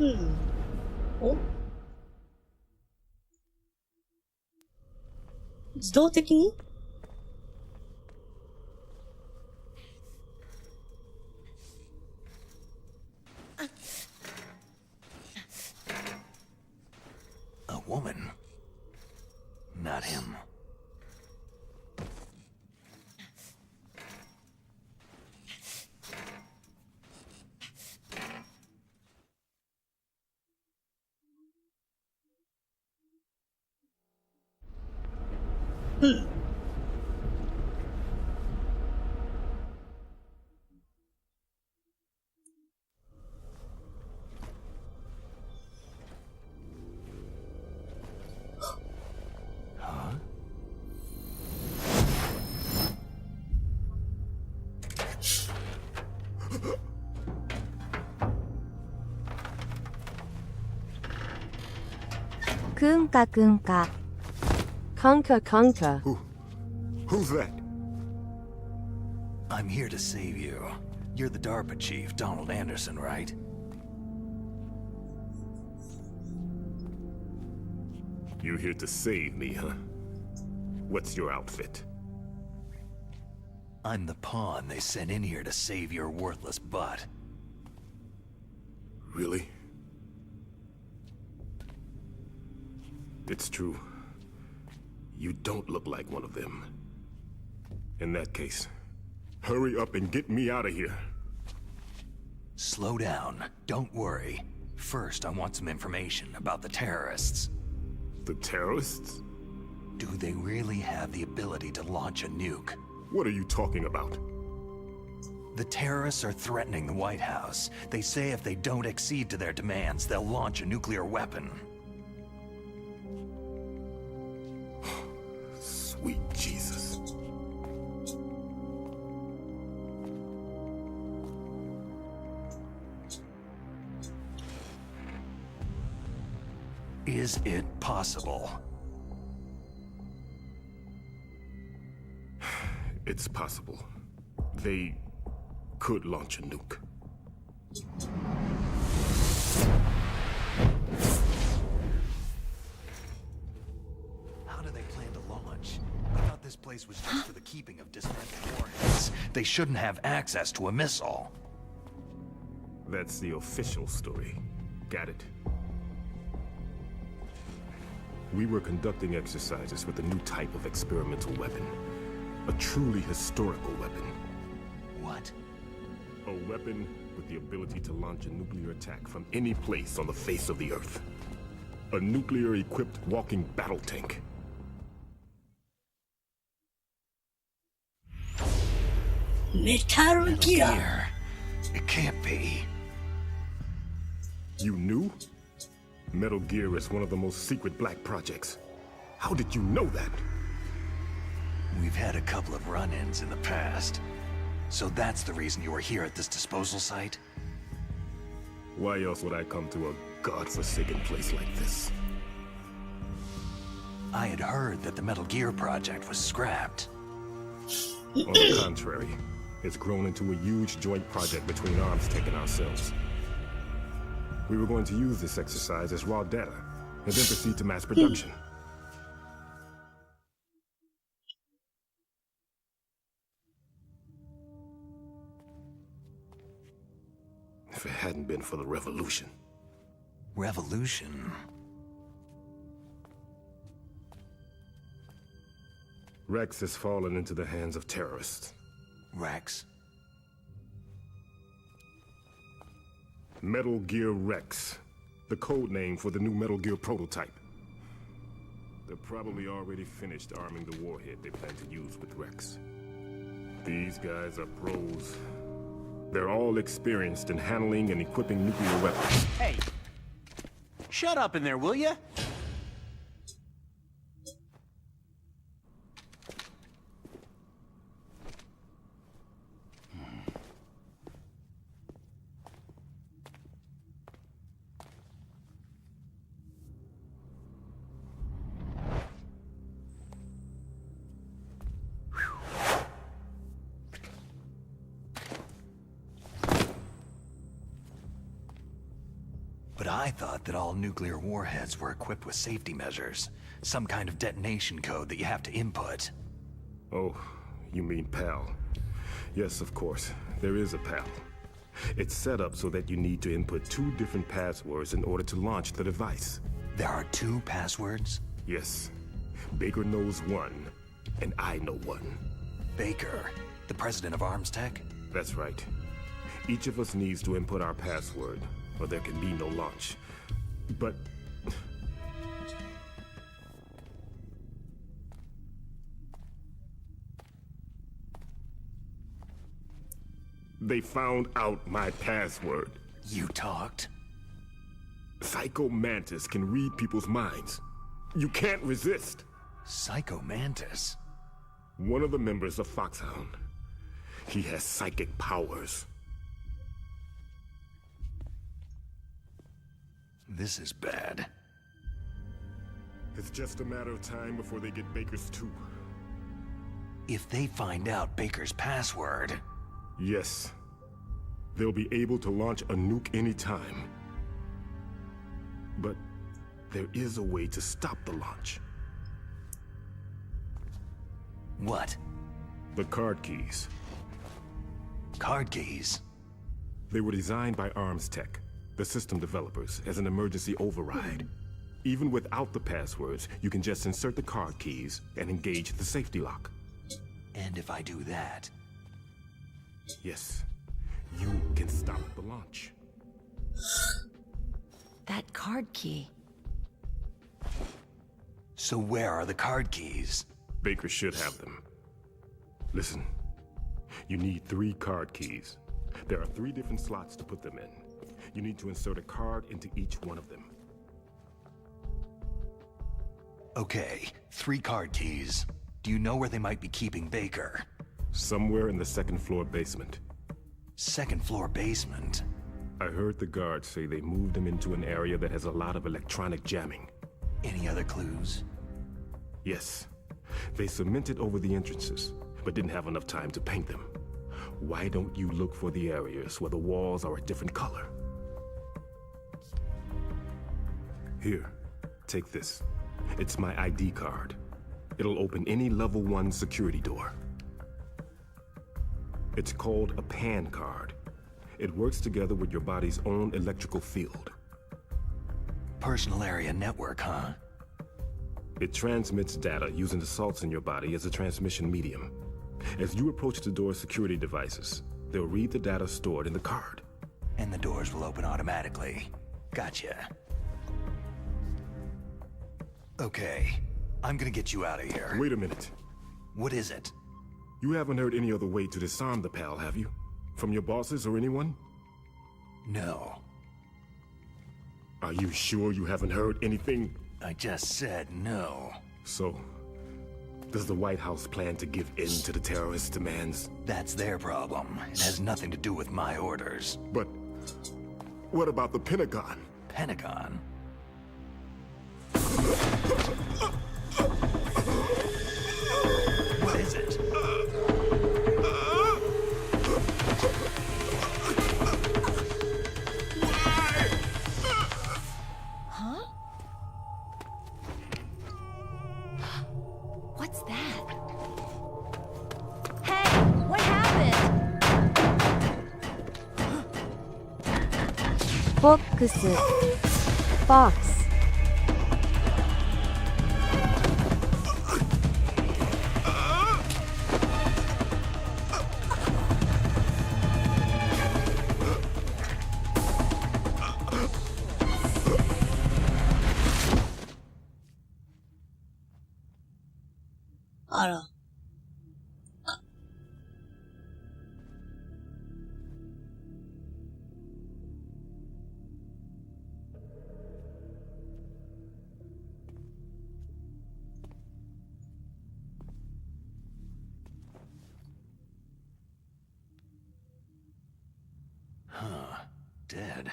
うん。お？自動的に？A woman? Not him. Kunka kunka. Kunka kunka. Who's that? I'm here to save you. You're the DARPA chief, Donald Anderson, right? You here to save me, huh? What's your outfit? I'm the pawn they sent in here to save your worthless butt. Really? It's true. You don't look like one of them. In that case, hurry up and get me out of here. Slow down. Don't worry. First, I want some information about the terrorists. The terrorists? Do they really have the ability to launch a nuke? What are you talking about? The terrorists are threatening the White House. They say if they don't accede to their demands, they'll launch a nuclear weapon. Sweet Jesus. Is it possible? It's possible. They could launch a nuke. How do they plan to launch? I thought this place was just for the keeping of dismantled warheads. They shouldn't have access to a missile. That's the official story. Got it. We were conducting exercises with a new type of experimental weapon. A truly historical weapon. What? A weapon with the ability to launch a nuclear attack from any place on the face of the Earth. A nuclear-equipped walking battle tank. Metal Gear. It can't be. You knew? Metal Gear is one of the most secret black projects. How did you know that? We've had a couple of run-ins in the past. So that's the reason you were here at this disposal site? Why else would I come to a godforsaken place like this? I had heard that the Metal Gear project was scrapped. On the contrary, it's grown into a huge joint project between ArmsTech and ourselves. We were going to use this exercise as raw data, and then proceed to mass production. If it hadn't been for the revolution. Revolution? Rex has fallen into the hands of terrorists. Rex? Metal Gear Rex, the code name for the new Metal Gear prototype. They're probably already finished arming the warhead they plan to use with Rex. These guys are pros. They're all experienced in handling and equipping nuclear weapons. Hey! Shut up in there, will ya? But I thought that all nuclear warheads were equipped with safety measures. Some kind of detonation code that you have to input. Oh, you mean PAL. Yes, of course. There is a PAL. It's set up so that you need to input 2 different passwords in order to launch the device. There are 2 passwords? Yes. Baker knows one, and I know one. Baker? The president of ArmsTech? That's right. Each of us needs to input our password, or there can be no launch. But... they found out my password. You talked? Psycho Mantis can read people's minds. You can't resist. Psycho Mantis? One of the members of Foxhound. He has psychic powers. This is bad. It's just a matter of time before they get Baker's too. If they find out Baker's password... Yes. They'll be able to launch a nuke anytime. But there is a way to stop the launch. What? The card keys. Card keys? They were designed by ArmsTech, the system developers, as an emergency override. Even without the passwords, you can just insert the card keys and engage the safety lock. And if I do that... Yes, you can stop the launch. That card key. So where are the card keys? Baker should have them. Listen, you need 3 card keys. There are 3 different slots to put them in. You need to insert a card into each one of them. Okay, 3 card keys. Do you know where they might be keeping Baker? Somewhere in the 2nd floor basement. 2nd floor basement? I heard the guards say they moved him into an area that has a lot of electronic jamming. Any other clues? Yes. They cemented over the entrances, but didn't have enough time to paint them. Why don't you look for the areas where the walls are a different color? Here, take this. It's my ID card. It'll open any level 1 security door. It's called a PAN card. It works together with your body's own electrical field. Personal area network, huh? It transmits data using the salts in your body as a transmission medium. As you approach the door's security devices, they'll read the data stored in the card. And the doors will open automatically. Gotcha. Okay, I'm gonna get you out of here. Wait a minute. What is it? You haven't heard any other way to disarm the PAL, have you? From your bosses or anyone? No. Are you sure you haven't heard anything? I just said no. So, does the White House plan to give in to the terrorists' demands? That's their problem. It has nothing to do with my orders. But what about the Pentagon? Pentagon? What is it? Huh? What's that? Hey, what happened? Fox. Fox. Ara. Huh. Dead.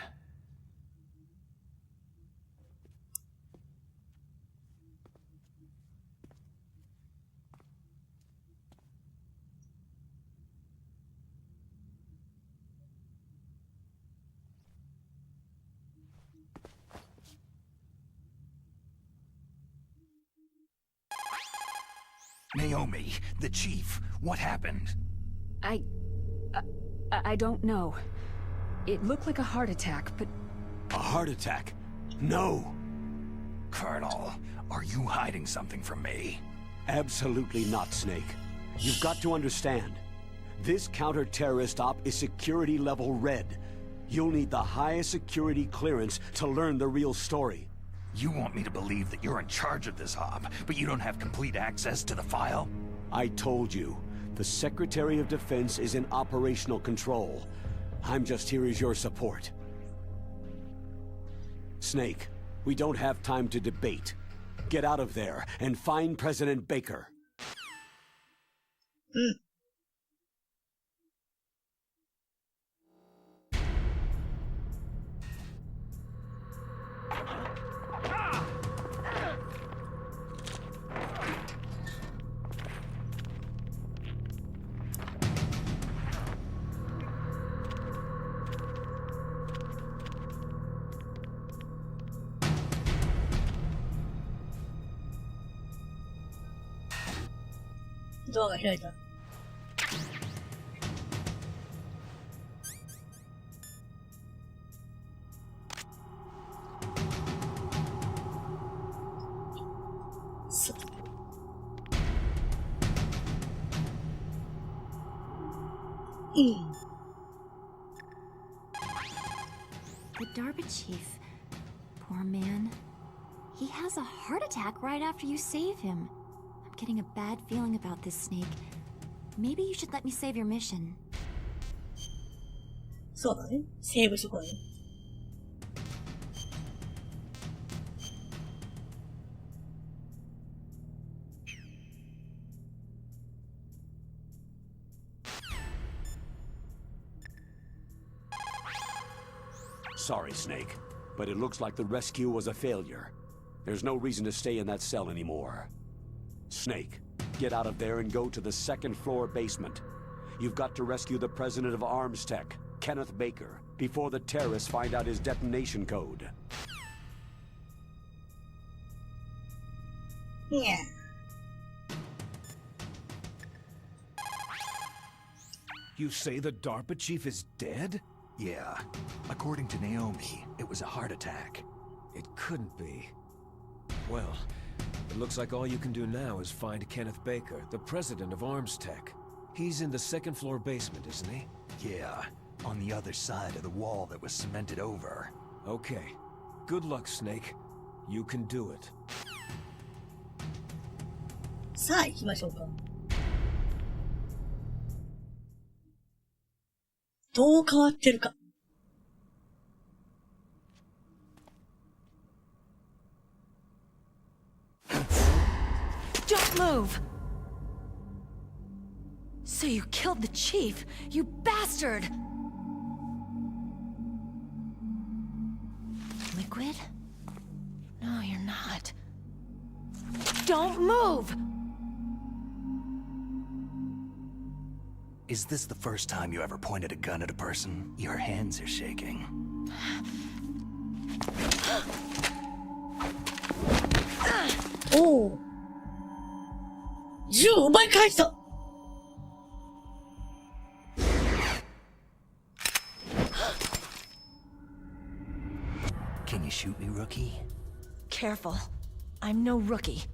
Naomi, the chief, what happened? I don't know. It looked like a heart attack, but... A heart attack? No! Colonel, are you hiding something from me? Absolutely not, Snake. You've got to understand. This counter-terrorist op is security level red. You'll need the highest security clearance to learn the real story. You want me to believe that you're in charge of this op, but you don't have complete access to the file? I told you. The Secretary of Defense is in operational control. I'm just here as your support. Snake, we don't have time to debate. Get out of there and find President Baker. Door が開いた。The DARPA chief. Poor man. He has a heart attack right after you save him. I'm getting a bad feeling about this, Snake. Maybe you should let me save your mission. そうだね。セーブしとこうね。Sorry, Snake, but it looks like the rescue was a failure. There's no reason to stay in that cell anymore. Snake, get out of there and go to the second floor basement. You've got to rescue the president of Arms Tech, Kenneth Baker, before the terrorists find out his detonation code. Yeah. You say the DARPA chief is dead? Yeah. According to Naomi, it was a heart attack. It couldn't be. Well, It looks like all you can do now is find Kenneth Baker, the president of Arms Tech. He's in the second floor basement, isn't he? Yeah, on the other side of the wall that was cemented over. Okay. Good luck, Snake. You can do it. さあ行きましょうか。どう変わってるか。Don't move! So you killed the chief, you bastard! Liquid? No, you're not. Don't move! Is this the first time you ever pointed a gun at a person? Your hands are shaking. Oh. 銃奪い返した。Can you shoot me, rookie? Careful. I'm no rookie.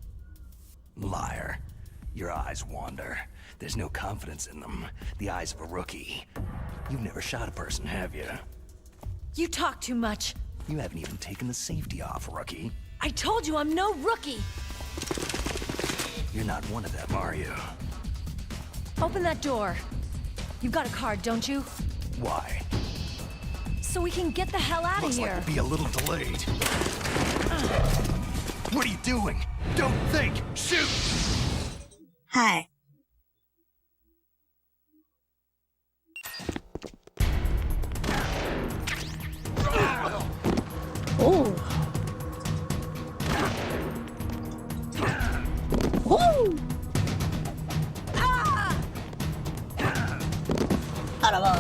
Liar. Your eyes wander. There's no confidence in them. The eyes of a rookie. You've never shot a person, have you? You talk too much. You haven't even taken the safety off, rookie. I told you I'm no rookie! You're not one of them, are you? Open that door. You've got a card, don't you? Why? So we can get the hell out of here. Looks like we'll be a little delayed. What are you doing? Don't think! Shoot! Hi. Oh. Oh. あらまあ。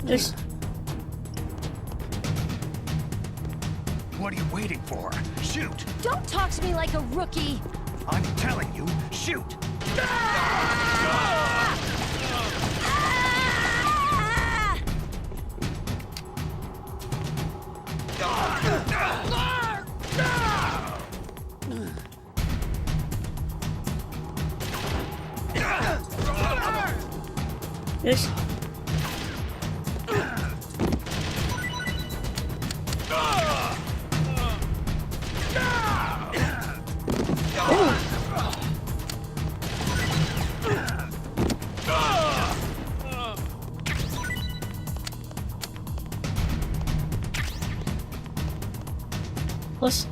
よし。What are you waiting for? Shoot! Don't talk to me like a rookie! I'm telling you, shoot! Yes. Push.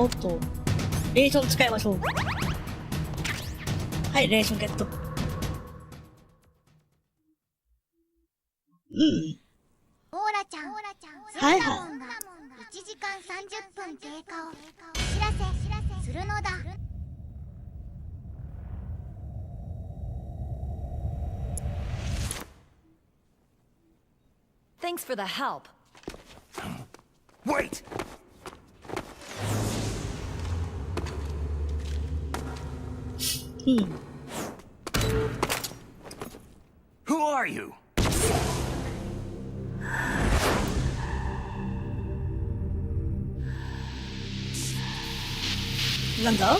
おっと、レーション使いましょう。はい、レーションゲット。うん。オーラちゃん、はいはい。1時間30分経過をお知らせするのだ。Thanks for the help. Wait! Who are you? なんだ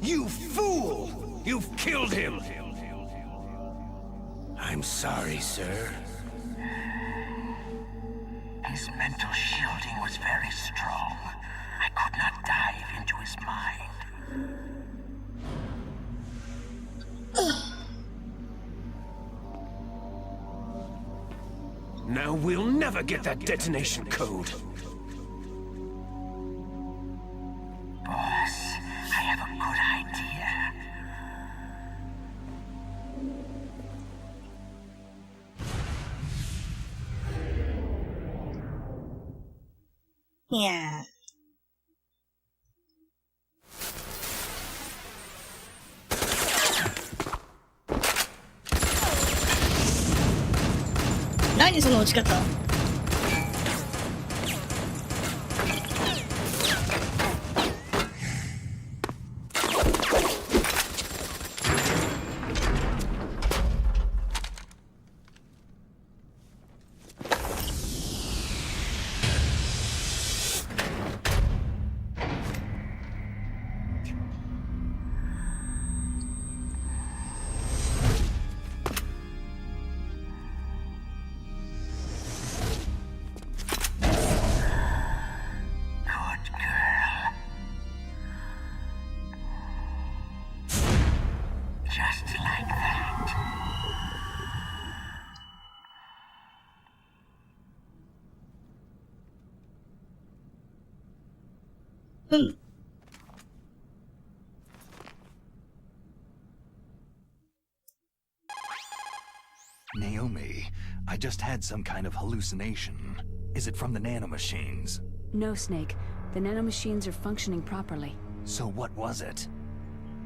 You fool! You've killed him! I'm sorry, sir. His mental shielding was very strong. I could not dive into his mind. Now we'll never get that detonation code. Boss, I have a good idea. いや何その落ち方。うん。Naomi, I just had some kind of hallucination. Is it from the nanomachines? No, Snake. The nanomachines are functioning properly. So what was it?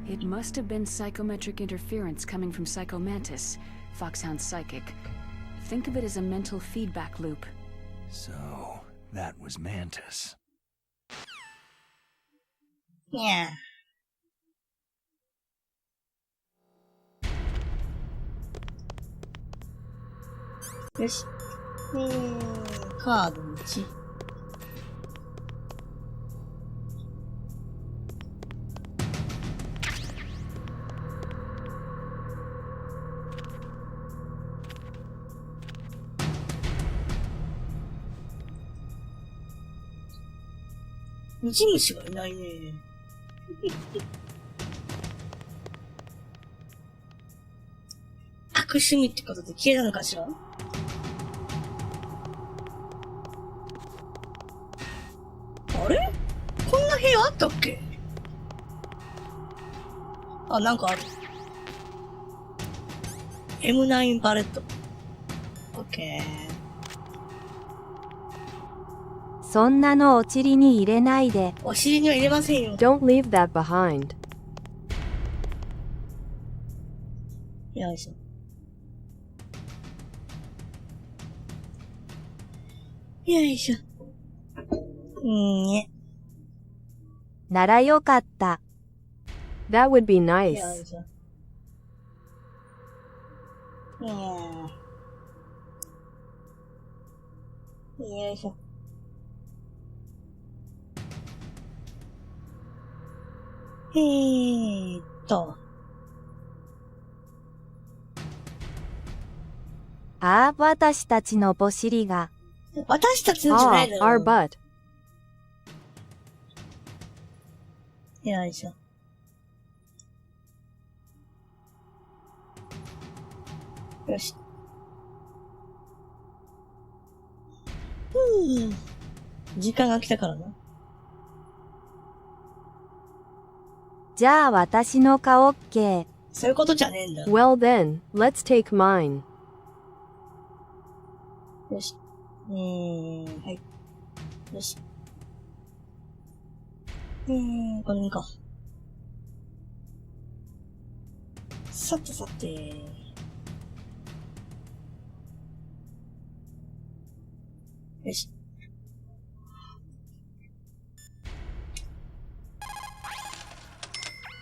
It must have been psychometric interference coming from Psychomantis, Foxhound's psychic. Think of it as a mental feedback loop. So, that was Mantis. Yeah. よし。カード1。無印がいないね。悪趣味ってことで消えたのかしら？あれ？こんな部屋あったっけ？あ、なんかある。M9 パレット。オッケー。そんなのお尻に入れないで。お尻には入れませんよ。 Don't leave that behind. よいしょ。よいしょ。ね。ならよかった。That would be nice. よいしょ。よいしょ。ああ、私たちのぼしりが。私たちのじゃないのよ。our butt. よいしょ。よし。時間が来たからな。じゃあ私の顔 OK。そういうことじゃねえんだ。Well then, let's take mine. よし。はい。よし。この辺か。さてさて。よし。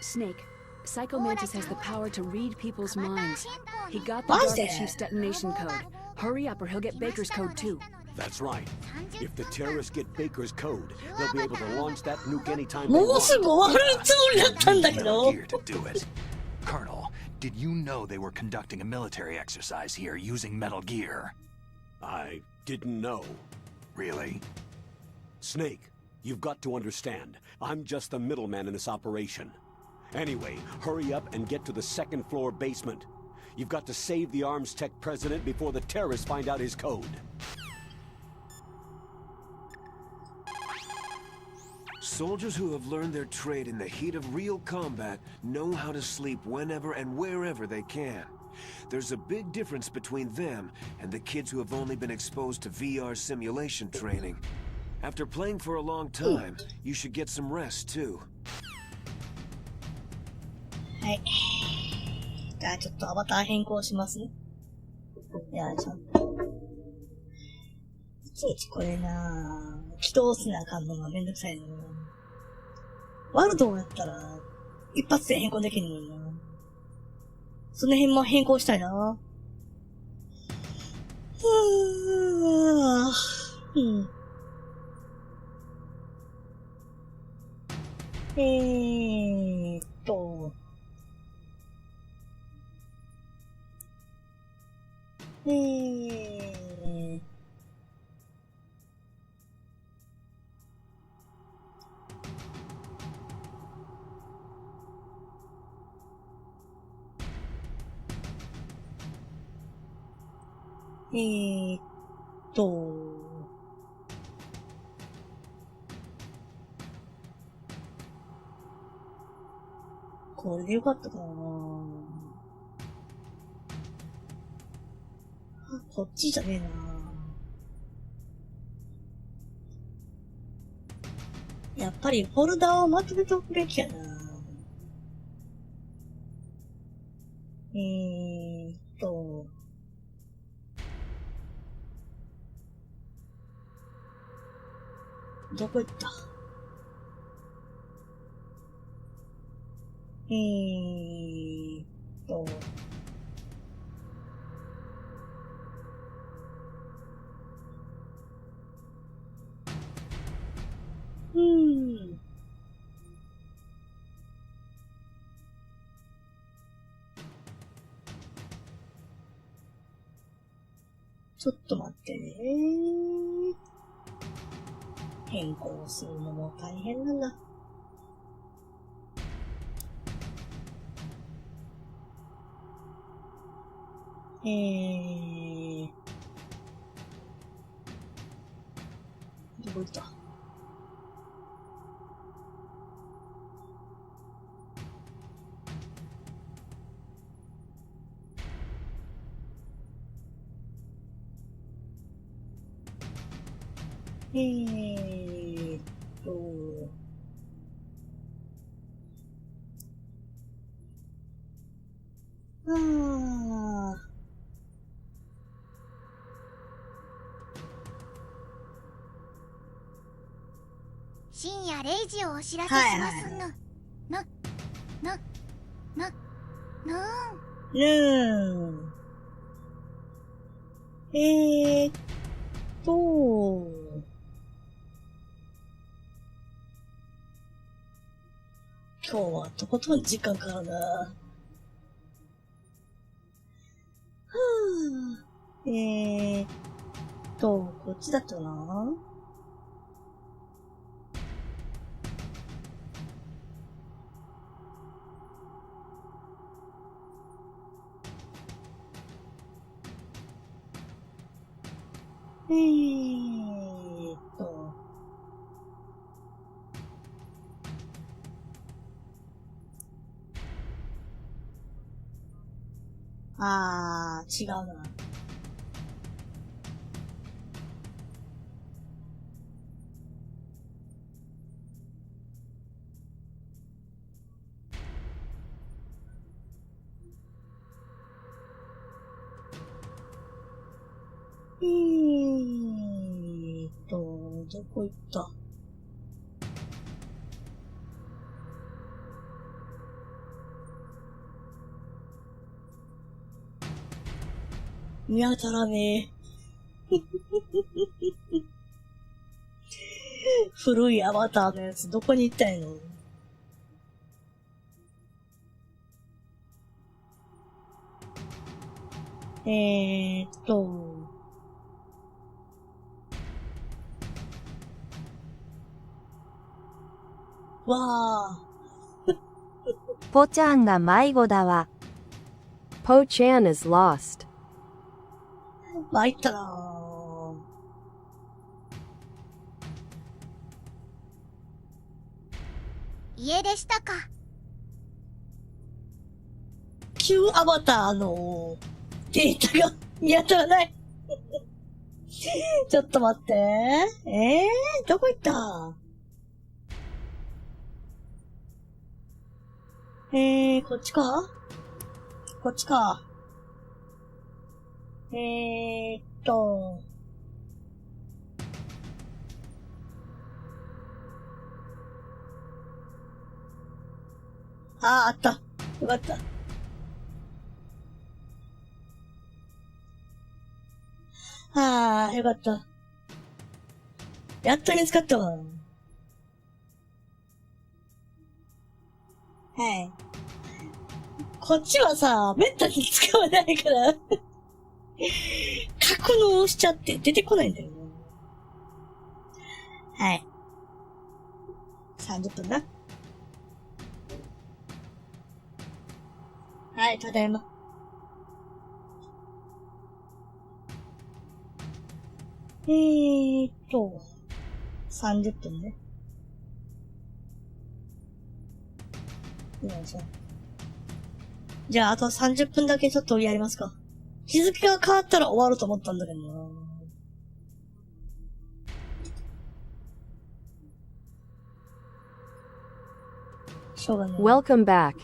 Snake, Psychomantis has the power to read people's minds. He got the Dark Chief's detonation code. Hurry up or he'll get Baker's code too. That's right. If the terrorists get Baker's code, they'll be able to launch that nuke anytime they もうすぐ終わるつもりだったんだけど。 Colonel, did you know they were conducting a military exercise here using Metal Gear? I didn't know. Really? Snake, you've got to understand. I'm just the middleman in this operation. Anyway, hurry up and get to the second floor basement. You've got to save the Arms Tech president before the terrorists find out his code. Soldiers who have learned their trade in the heat of real combat know how to sleep whenever and wherever they can. There's a big difference between them and the kids who have only been exposed to VR simulation training. After playing for a long time, you should get some rest too. はい。じゃあちょっとアバター変更しますね。よいしょ。いちいちこれなぁ。起動せなあかんのがめんどくさいの。ワルドをやったら、一発で変更できるのにな。その辺も変更したいな。うん。これでよかったかな。こっちじゃねえな。やっぱりフォルダをまとめておくべきやな。どこ行った？ちょっと待ってね。変更するのも大変なんだ。どこ行った？深夜0時をお知らせします今日はとことん時間かかるな。こっちだったな。違うな。どこ行った？見当たらねえ。古いアバターのやつ、どこに行ったんやの？わあ。ポちゃんが迷子だわ。Po Chan is lost. 参ったなぁ。家でしたか。旧アバターのデータが見当たらない。ちょっと待って。どこ行った？こっちか？こっちか。あった。よかった。よかった。やっと見つかったわ。はい。こっちはさ、めったに使わないから、格納しちゃって出てこないんだよね。はい。30分だ。はい、ただいま。30分ね。よいしょ。じゃあ、あと30分だけちょっとやりますか。日付が変わったら終わると思ったんだけどな。しょうがない。Welcome back.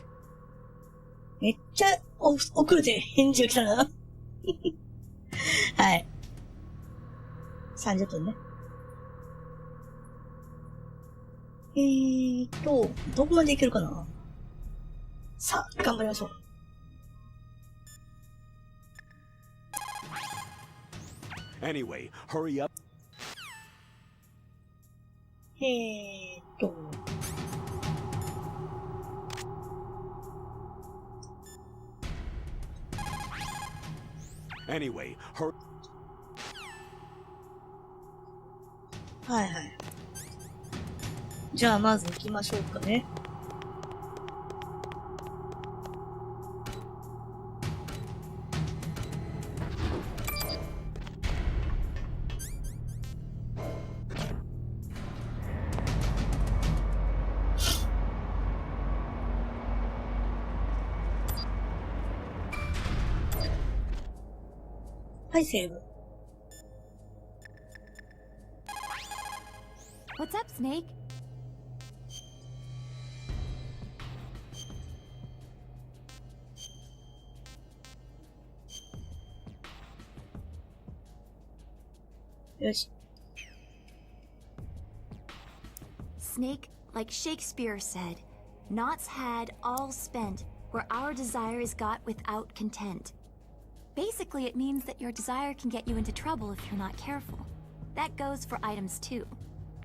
めっちゃ遅れて返事が来たな。はい。30分ね。どこまでいけるかな。さあ、頑張りましょう。Anyway, hurry up. Anyway, hurry. はいはい。じゃあまず行きましょうかね。はい、セーブ。What's up, Snake? よし。 Snake, like Shakespeare said, naught's had, all spent, where our desire is got without content. Basically, it means that your desire can get you into trouble if you're not careful. That goes for items too.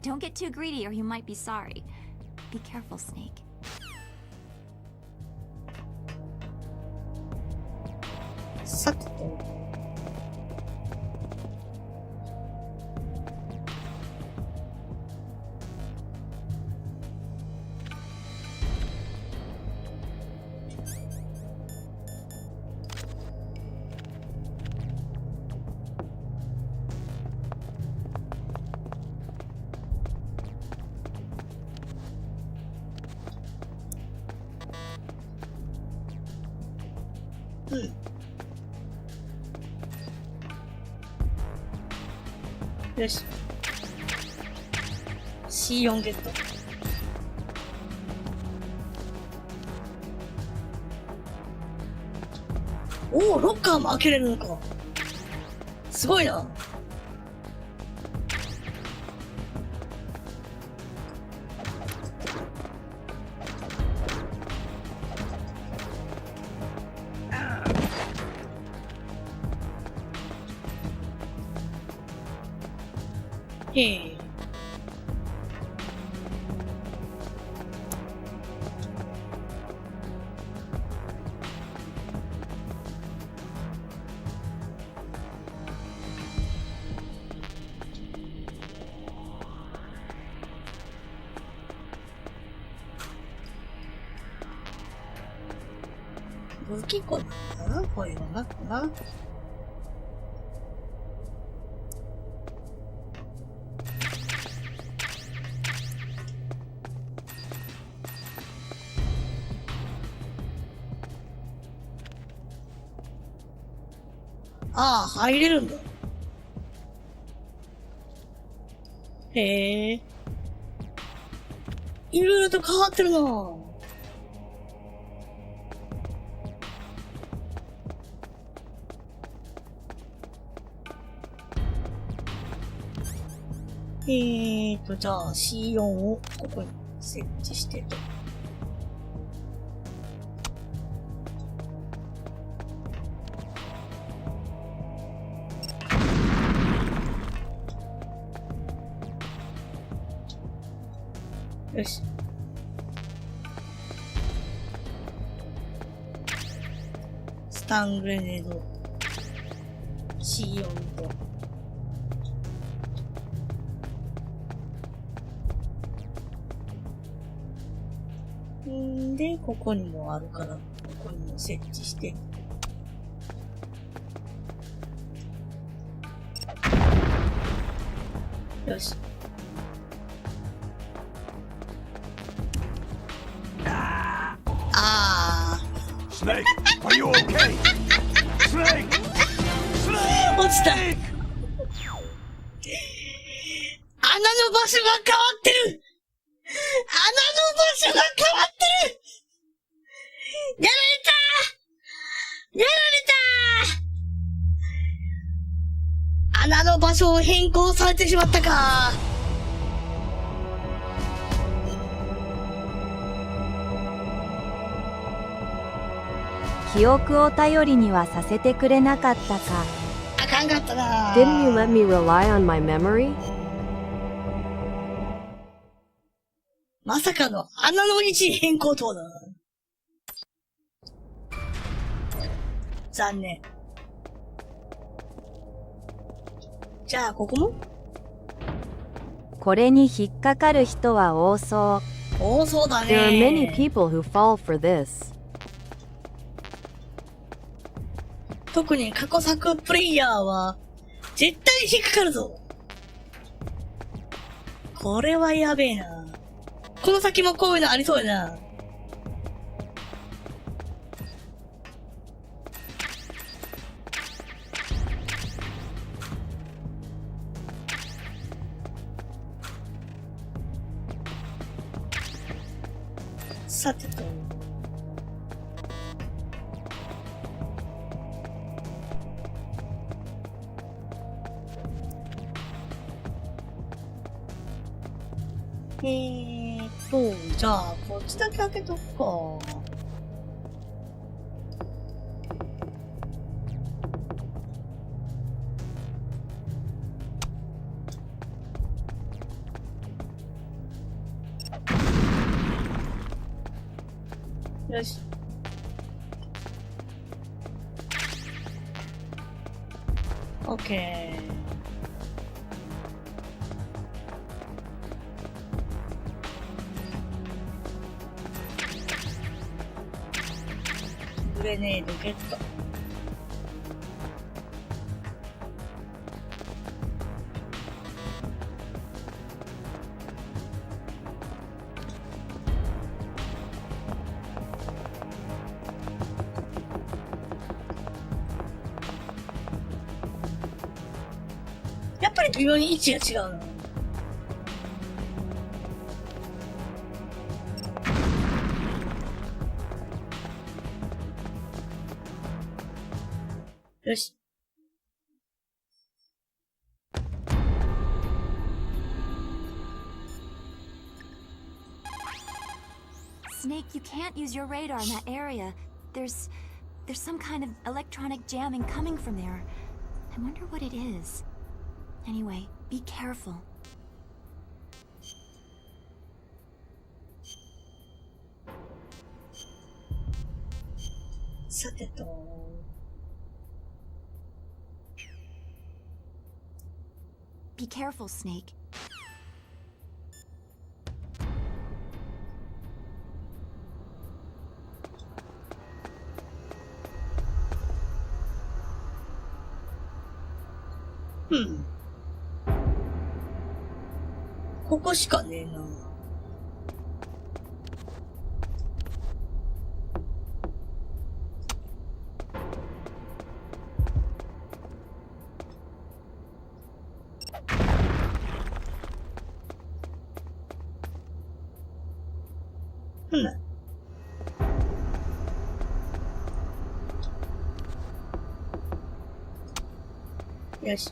Don't get too greedy or you might be sorry. Be careful, Snake. Suck.よし。C4 ゲット。おお、ロッカーも開けれるのか。すごいな。へえ。武器庫なんだな、こういうのな、な。ああ、入れるんだ。へえ。いろいろと変わってるなぁ。じゃあ C4 をここに設置してと。よし。スタングレネード C4 と。で、ここにもあるから、ここにも設置して。よし。Snake, are you okay? Snake! Snake! 落ちた。穴の場所が変わってる。穴の場所が変わってる。やられた。穴の場所を変更されてしまったか。記憶を頼りにはさせてくれなかったか。あかんかったな。Didn't you let me rely on my memory? まさかの穴の位置変更とはな。残念。じゃあ、ここもこれに引っかかる人は多そう。多そうだね。There are many people who fall for this. 特に過去作プレイヤーは、絶対引っかかるぞ。これはやべえな。この先もこういうのありそうやな。さてと。じゃあ、こっちだけ開けとくか。よし。オッケー。グレネードゲット。やっぱり微妙に位置が違うな。よし。Snake, you can't use your radar in that area. There's some kind of electronic jamming coming from there. I wonder what it is. Anyway, be careful. さてと。Be careful, Snake. Hmm. ここしかねえな。よし。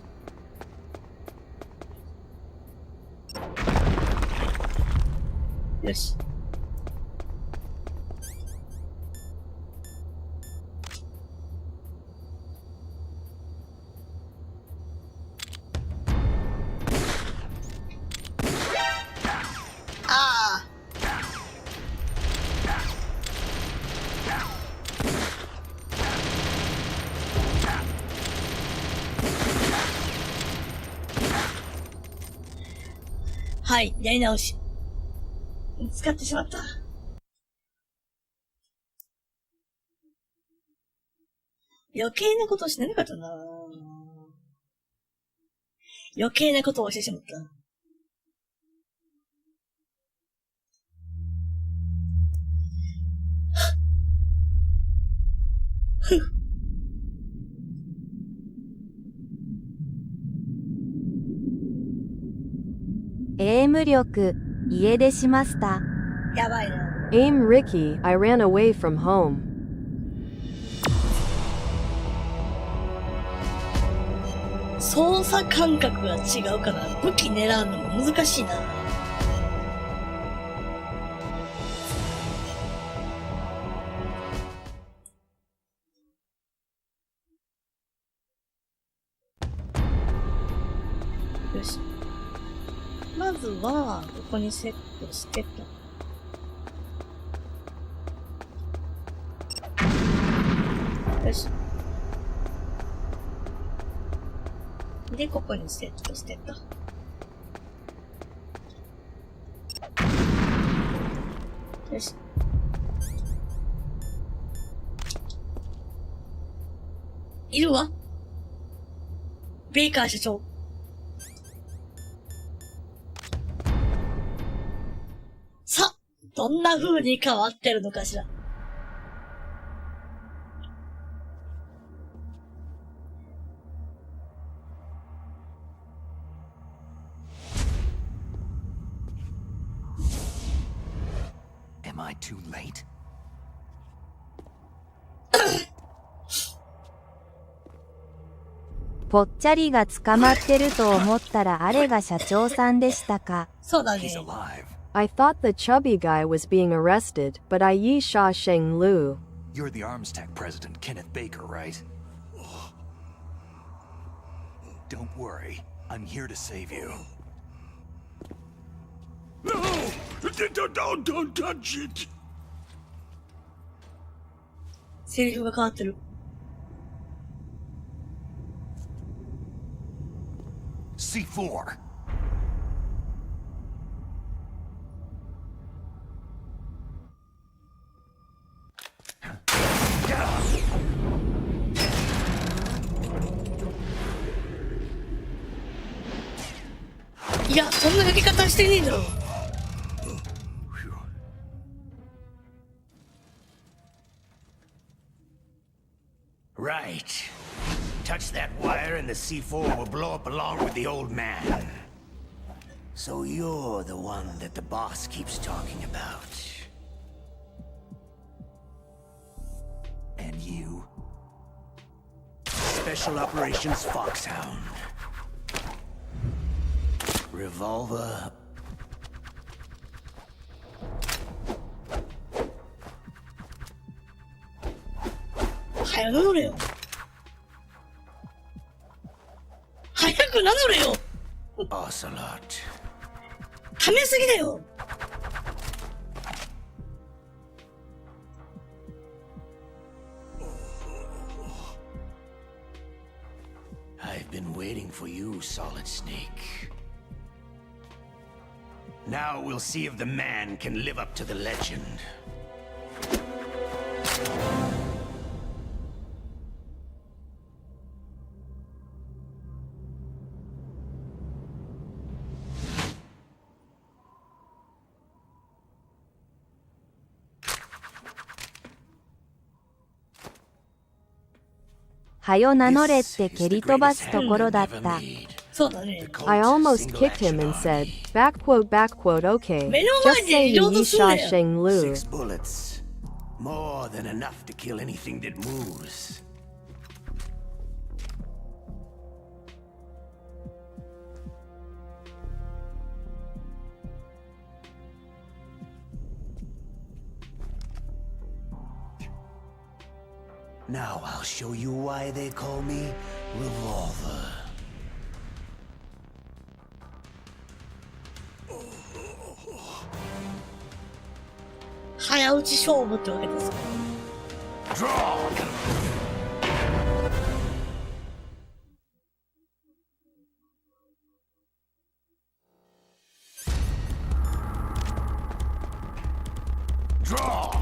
よし。ああ。はい、やり直し。使ってしまった。余計なことをしてなかったな。余計なことをしてしまった。ふっ。エイム力、家出しました。やばいな。Aim Ricky, I ran away from home. 操作感覚が違うから、武器狙うのも難しいな。よし。まずは、ここにセットしてと。よし。で、ここにセットしてと。よし。いるわ。ベイカー社長。さ、どんな風に変わってるのかしら。Am I too late? ぽっちゃりが捕まってると思ったらあれが社長さんでしたか。そうだね。 He's alive. I thought the chubby guy was being arrested, but I Yi Sha Sheng Lu. You're the Armstech president, Kenneth Baker, right? Don't worry. I'm here to save you. No! Don't touch it! セリフが変わってる。C4.いや、そんなやり方してねえだろ。Right. Touch that wire and the C4 will blow up along with the old man. So you're the one that the boss keeps talking about. And you? Special Operations Foxhound. Revolver.早く名乗れよ。早く名乗れよ。Ocelot. ためすぎだよ。I've been waiting for you, Solid Snake. Now we'll see if the man can live up to the legend.はよ名乗れって蹴り飛ばすところだった。そうだね。 I almost kicked him and said, okay, 目の just 前 say で you リロードするな Yi よ。 Sha Sheng Lu. 6 bullets. More than enough to kill anything that moves. Now I'll show you why they call me Revolver. 早打ち勝負ってわけですか。Draw!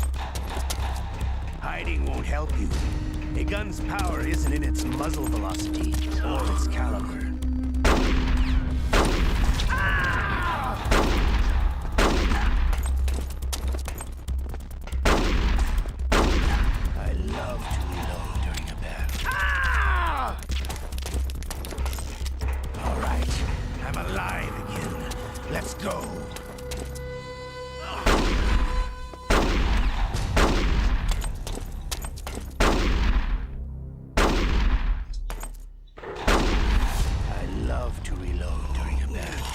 Hiding won't help you. A gun's power isn't in its muzzle velocity or its caliber. I love to reload during a battle. All right, I'm alive again. Let's go. I love to reload during a battle.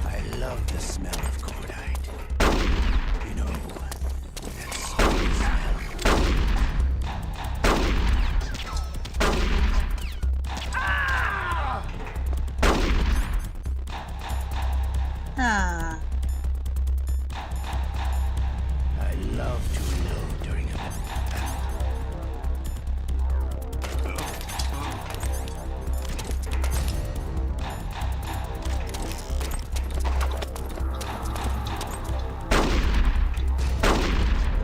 I love the smell of cordite. You know, that sweet smell. Ah. I love to reload during a battle.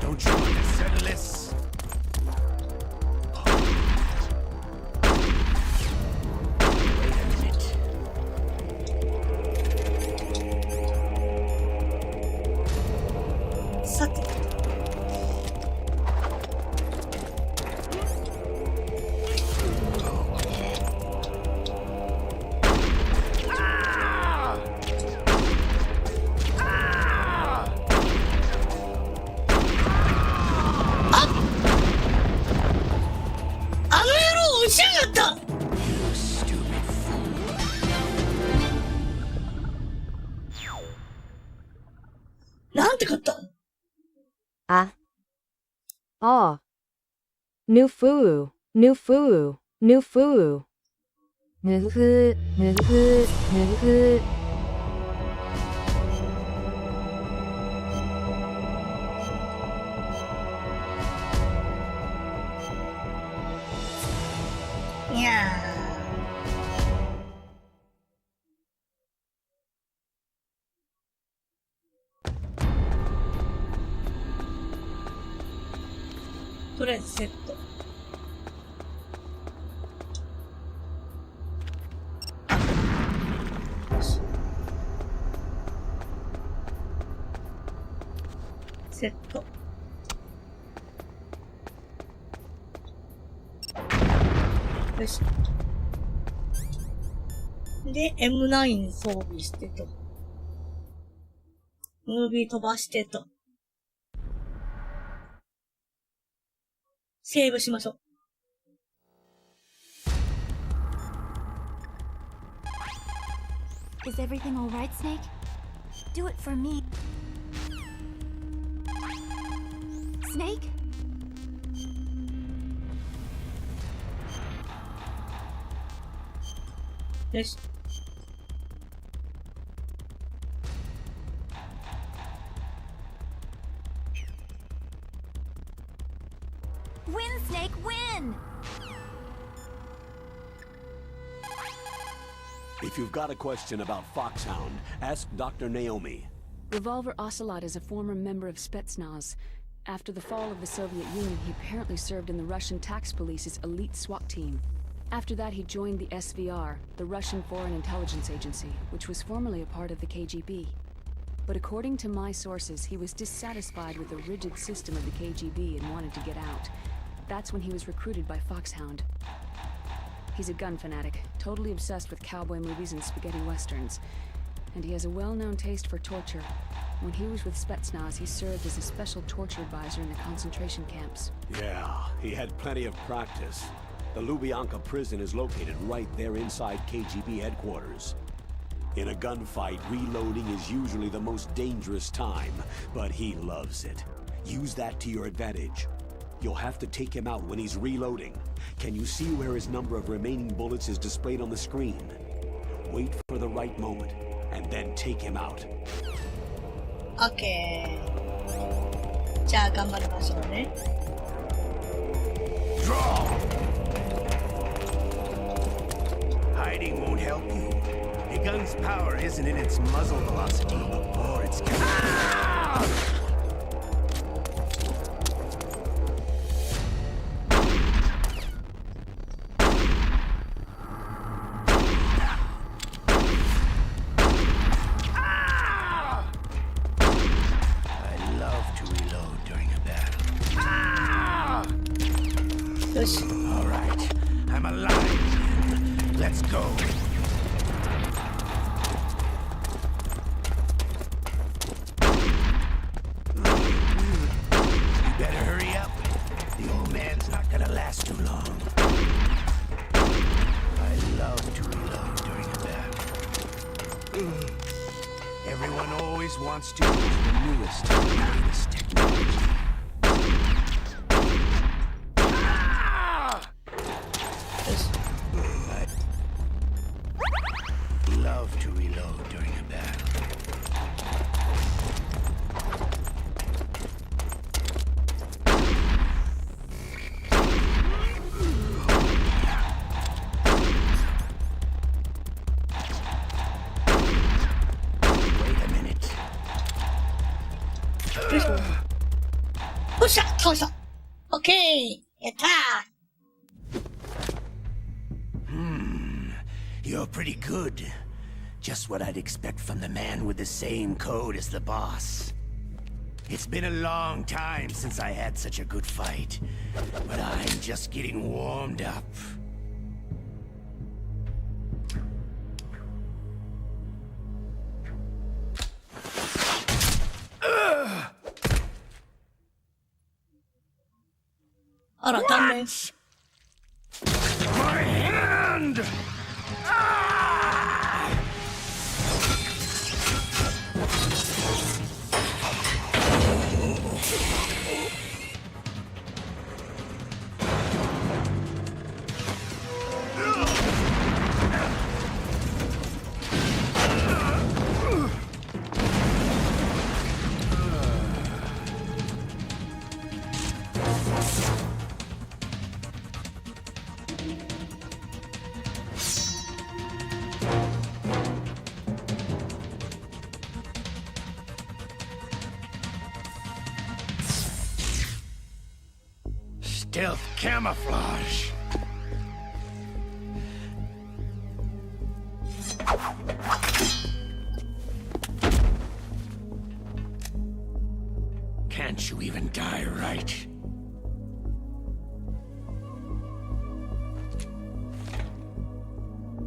Don't you want to settle this? Wait a minute. さて。あの野郎撃ちやがった。 You stupid fool. なんて勝った。 Ah. Oh. New foo. New foo. New foo. ぬふぬふぬふ。いやー。とりあえずセット。よし。セット。よし。で、M9 装備してと。ムービー飛ばしてと。セーブしましょう。Is everything all right, Snake? Do it for me. Snake? Yes. Win, Snake, win! If you've got a question about Foxhound, ask Dr. Naomi. Revolver Ocelot is a former member of Spetsnaz. After the fall of the Soviet Union, he apparently served in the Russian tax police's elite SWAT team. After that, he joined the SVR, the Russian Foreign Intelligence Agency, which was formerly a part of the KGB. But according to my sources, he was dissatisfied with the rigid system of the KGB and wanted to get out. That's when he was recruited by Foxhound. He's a gun fanatic, totally obsessed with cowboy movies and spaghetti westerns. And he has a well-known taste for torture. When he was with Spetsnaz, he served as a special torture advisor in the concentration camps. Yeah, he had plenty of practice. The Lubyanka prison is located right there inside KGB headquarters. In a gunfight, reloading is usually the most dangerous time, but he loves it. Use that to your advantage. You'll have to take him out when he's reloading. Can you see where his number of remaining bullets is displayed on the screen? Wait for the right moment, and then take him out. OK。じゃあ頑張りましょうね。Hiding won't help you. A gun's power isn't in its muzzle velocity, or its... All right, I'm alive. Let's go. You better hurry up. The old man's not gonna last too long. I love to reload during a battle. Everyone always wants to use the newest, latest technology. Love to reload during a battle. Wait a minute. Push up, push up. Okay, attack. You're pretty good. Just what I'd expect from the man with the same code as the boss. It's been a long time since I had such a good fight, but I'm just getting warmed up. Alright, done. My hand! Stealth camouflage. Can't you even die right?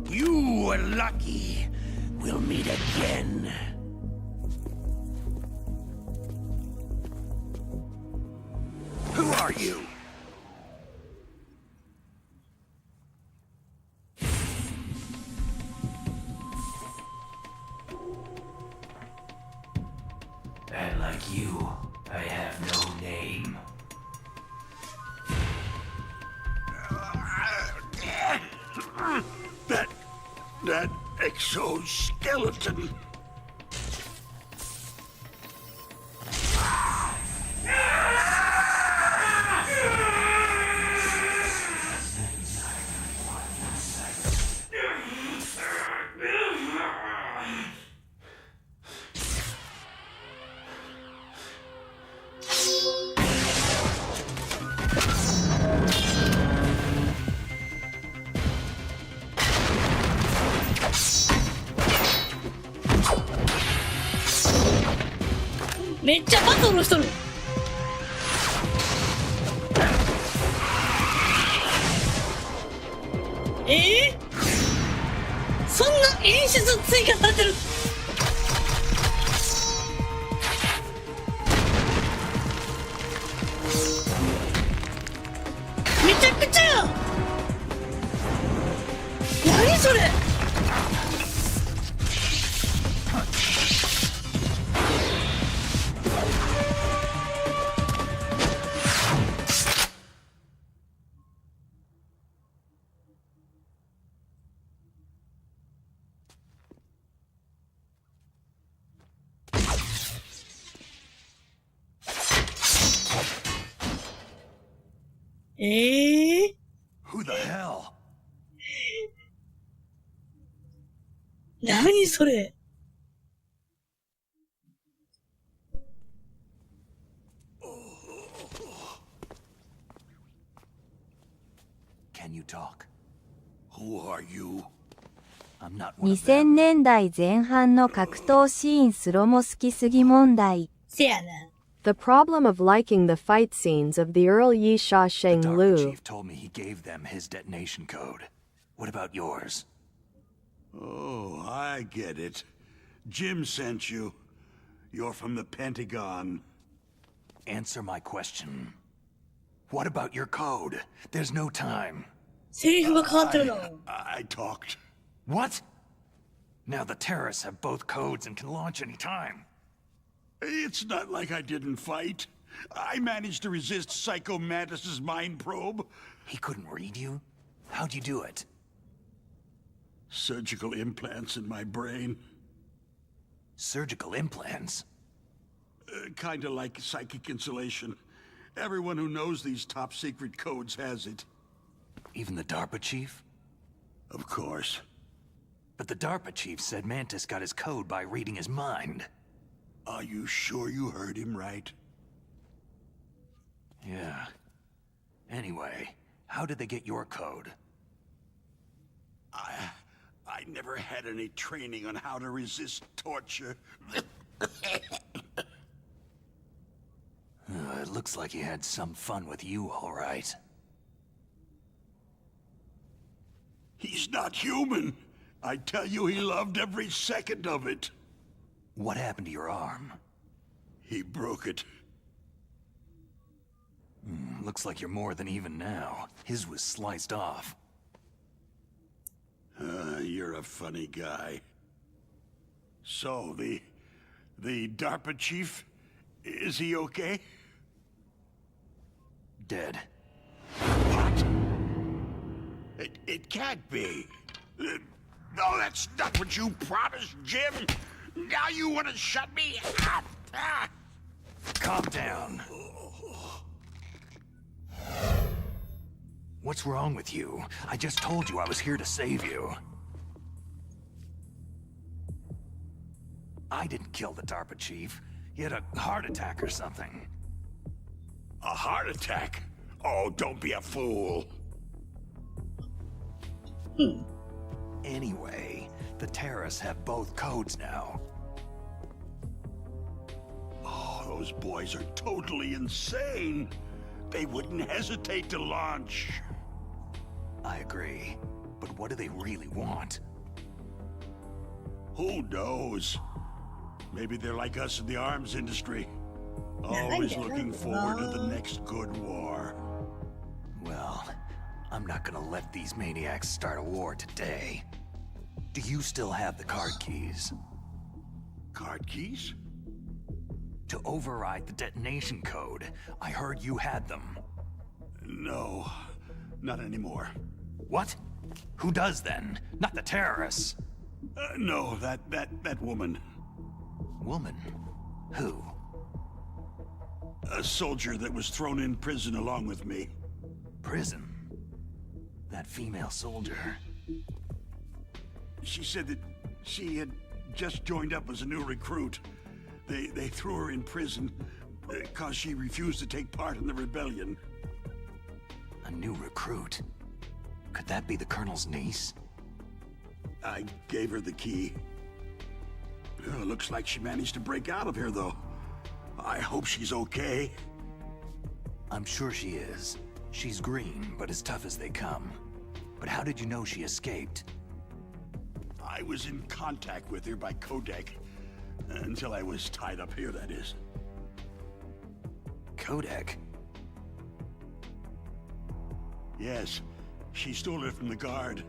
You were lucky. We'll meet again. Who are you? And like you, I have no name. That exoskeleton. そんな演出追加されてる。めちゃくちゃや。何それ。Who the hell? 何それ。Can you talk? Who are you? I'm not 2000年代前半の格闘シーンスロモ好きすぎ問題。せやな。The problem of liking the fight scenes of the early Yi Shasheng The Lu. chief told me he gave them his detonation code. What about yours? Oh, I get it. Jim sent you. You're from the Pentagon. Answer my question. What about your code? There's no time. セリフが変わってるの。I talked. What? Now the terrorists have both codes and can launch any time. It's not like I didn't fight. I managed to resist Psycho Mantis's mind probe. He couldn't read you? How'd you do it? Surgical implants in my brain. Surgical implants? Kinda like psychic insulation. Everyone who knows these top-secret codes has it. Even the DARPA chief? Of course. But the DARPA chief said Mantis got his code by reading his mind. Are you sure you heard him right? Yeah. Anyway, how did they get your code? I never had any training on how to resist torture. It looks like he had some fun with you, all right. He's not human. I tell you, he loved every second of it. What happened to your arm? He broke it. Looks like you're more than even now. His was sliced off. You're a funny guy. So, the DARPA chief, is he okay? Dead. What? It can't be. No, that's not what you promised, Jim. Now you want to shut me up? Calm down. What's wrong with you? I just told you I was here to save you. I didn't kill the DARPA chief. He had a heart attack or something. A heart attack? Oh, don't be a fool. Anyway, the terrorists have both codes now. Oh, those boys are totally insane. They wouldn't hesitate to launch. I agree. But what do they really want? Who knows? Maybe they're like us in the arms industry. Always looking forward to the next good war. Well, I'm not gonna let these maniacs start a war today. Do you still have the card keys? Card keys? To override the detonation code. I heard you had them. No, not anymore. What? Who does then? Not the terrorists. No, that woman. Woman? Who? A soldier that was thrown in prison along with me. Prison? That female soldier. She said that she had just joined up as a new recruit. They threw her in prison because she refused to take part in the rebellion. A new recruit? Could that be the Colonel's niece? I gave her the key. Looks like she managed to break out of here, though. I hope she's okay. I'm sure she is. She's green, but as tough as they come. But how did you know she escaped? I was in contact with her by codec. Until I was tied up here, that is. Codec? Yes. She stole it from the guard.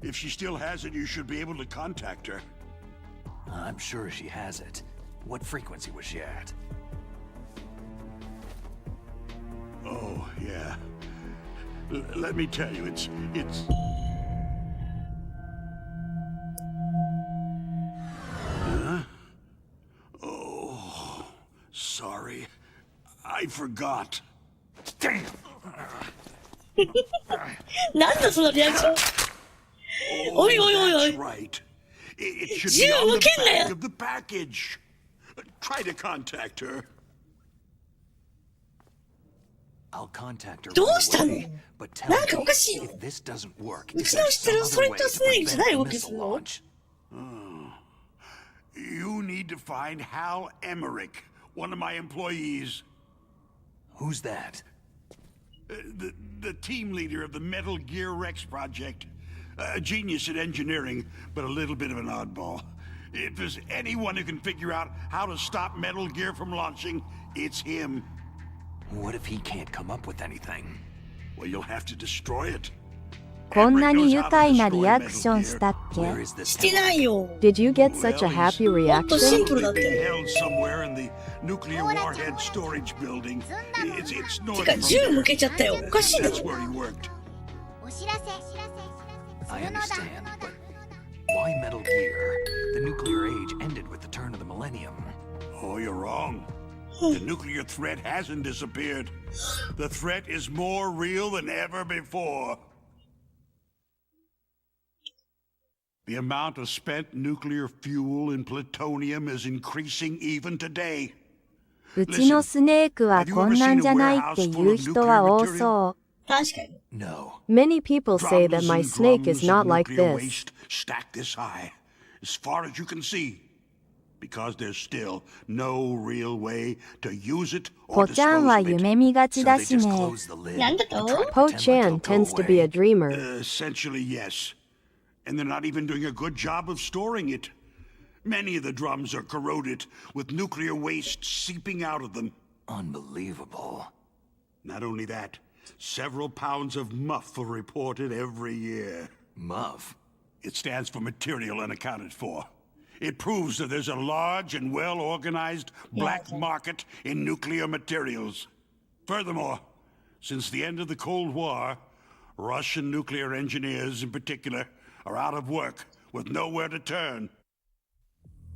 If she still has it, you should be able to contact her. I'm sure she has it. What frequency was she at? Oh, yeah. Let me tell you, it's... Huh? Oh, sorry. I forgot. Damn! なんだそのリアクション。おいおいおいおい。銃向けんなよ。Try to contact her. I'll contact her どうしたの？なんかおかしいよ。 if this doesn't work. うちの知ってるソリッドスネークじゃない動きするの？ You need to find Hal Emmerich, one of my employees. Who's that? The team leader of the Metal Gear Rex project. A genius at engineering, but a little bit of an oddball. If there's anyone who can figure out how to stop Metal Gear from launching, it's him. What if he can't come up with anything? Well, you'll have to destroy it. こんなに愉快なリアクションしたっけ？してないよ。 Did you get such a happy もっとシン reaction? プルだって。 Held somewhere in the nuclear warhead storage building. It's て north か from 銃向けちゃったよ。おかしいだ That's ろ。 where he worked. お知らせ I understand, but why Metal Gear? The nuclear age ended with the turn of the millennium. Oh, you're wrong. The nuclear threat hasn't disappeared. The threat is more real than ever before. The amount of spent nuclear fuel and plutonium is increasing even today. うちのスネークはこんなんじゃないっていう人は多そう。確かに。 No. Many people say that my snake is not like nuclear this. waste stacked this high, as far as you can see, because there's still no real way to use it ポ or ちゃんは dispose of it. 夢見がち So だ they し just ね。 closed the lid なんだ and と？ tried to Po pretend like Chan they'll go tends to be a away. dreamer. Essentially, yes. And they're not even doing a good job of storing it. Many of the drums are corroded, with nuclear waste seeping out of them. Unbelievable. Not only that, several pounds of MUF are reported every year. MUF? It stands for material unaccounted for. It proves that there's a large and well-organized black market in nuclear materials. Furthermore, since the end of the Cold War, Russian nuclear engineers in particular are out of work with nowhere to turn.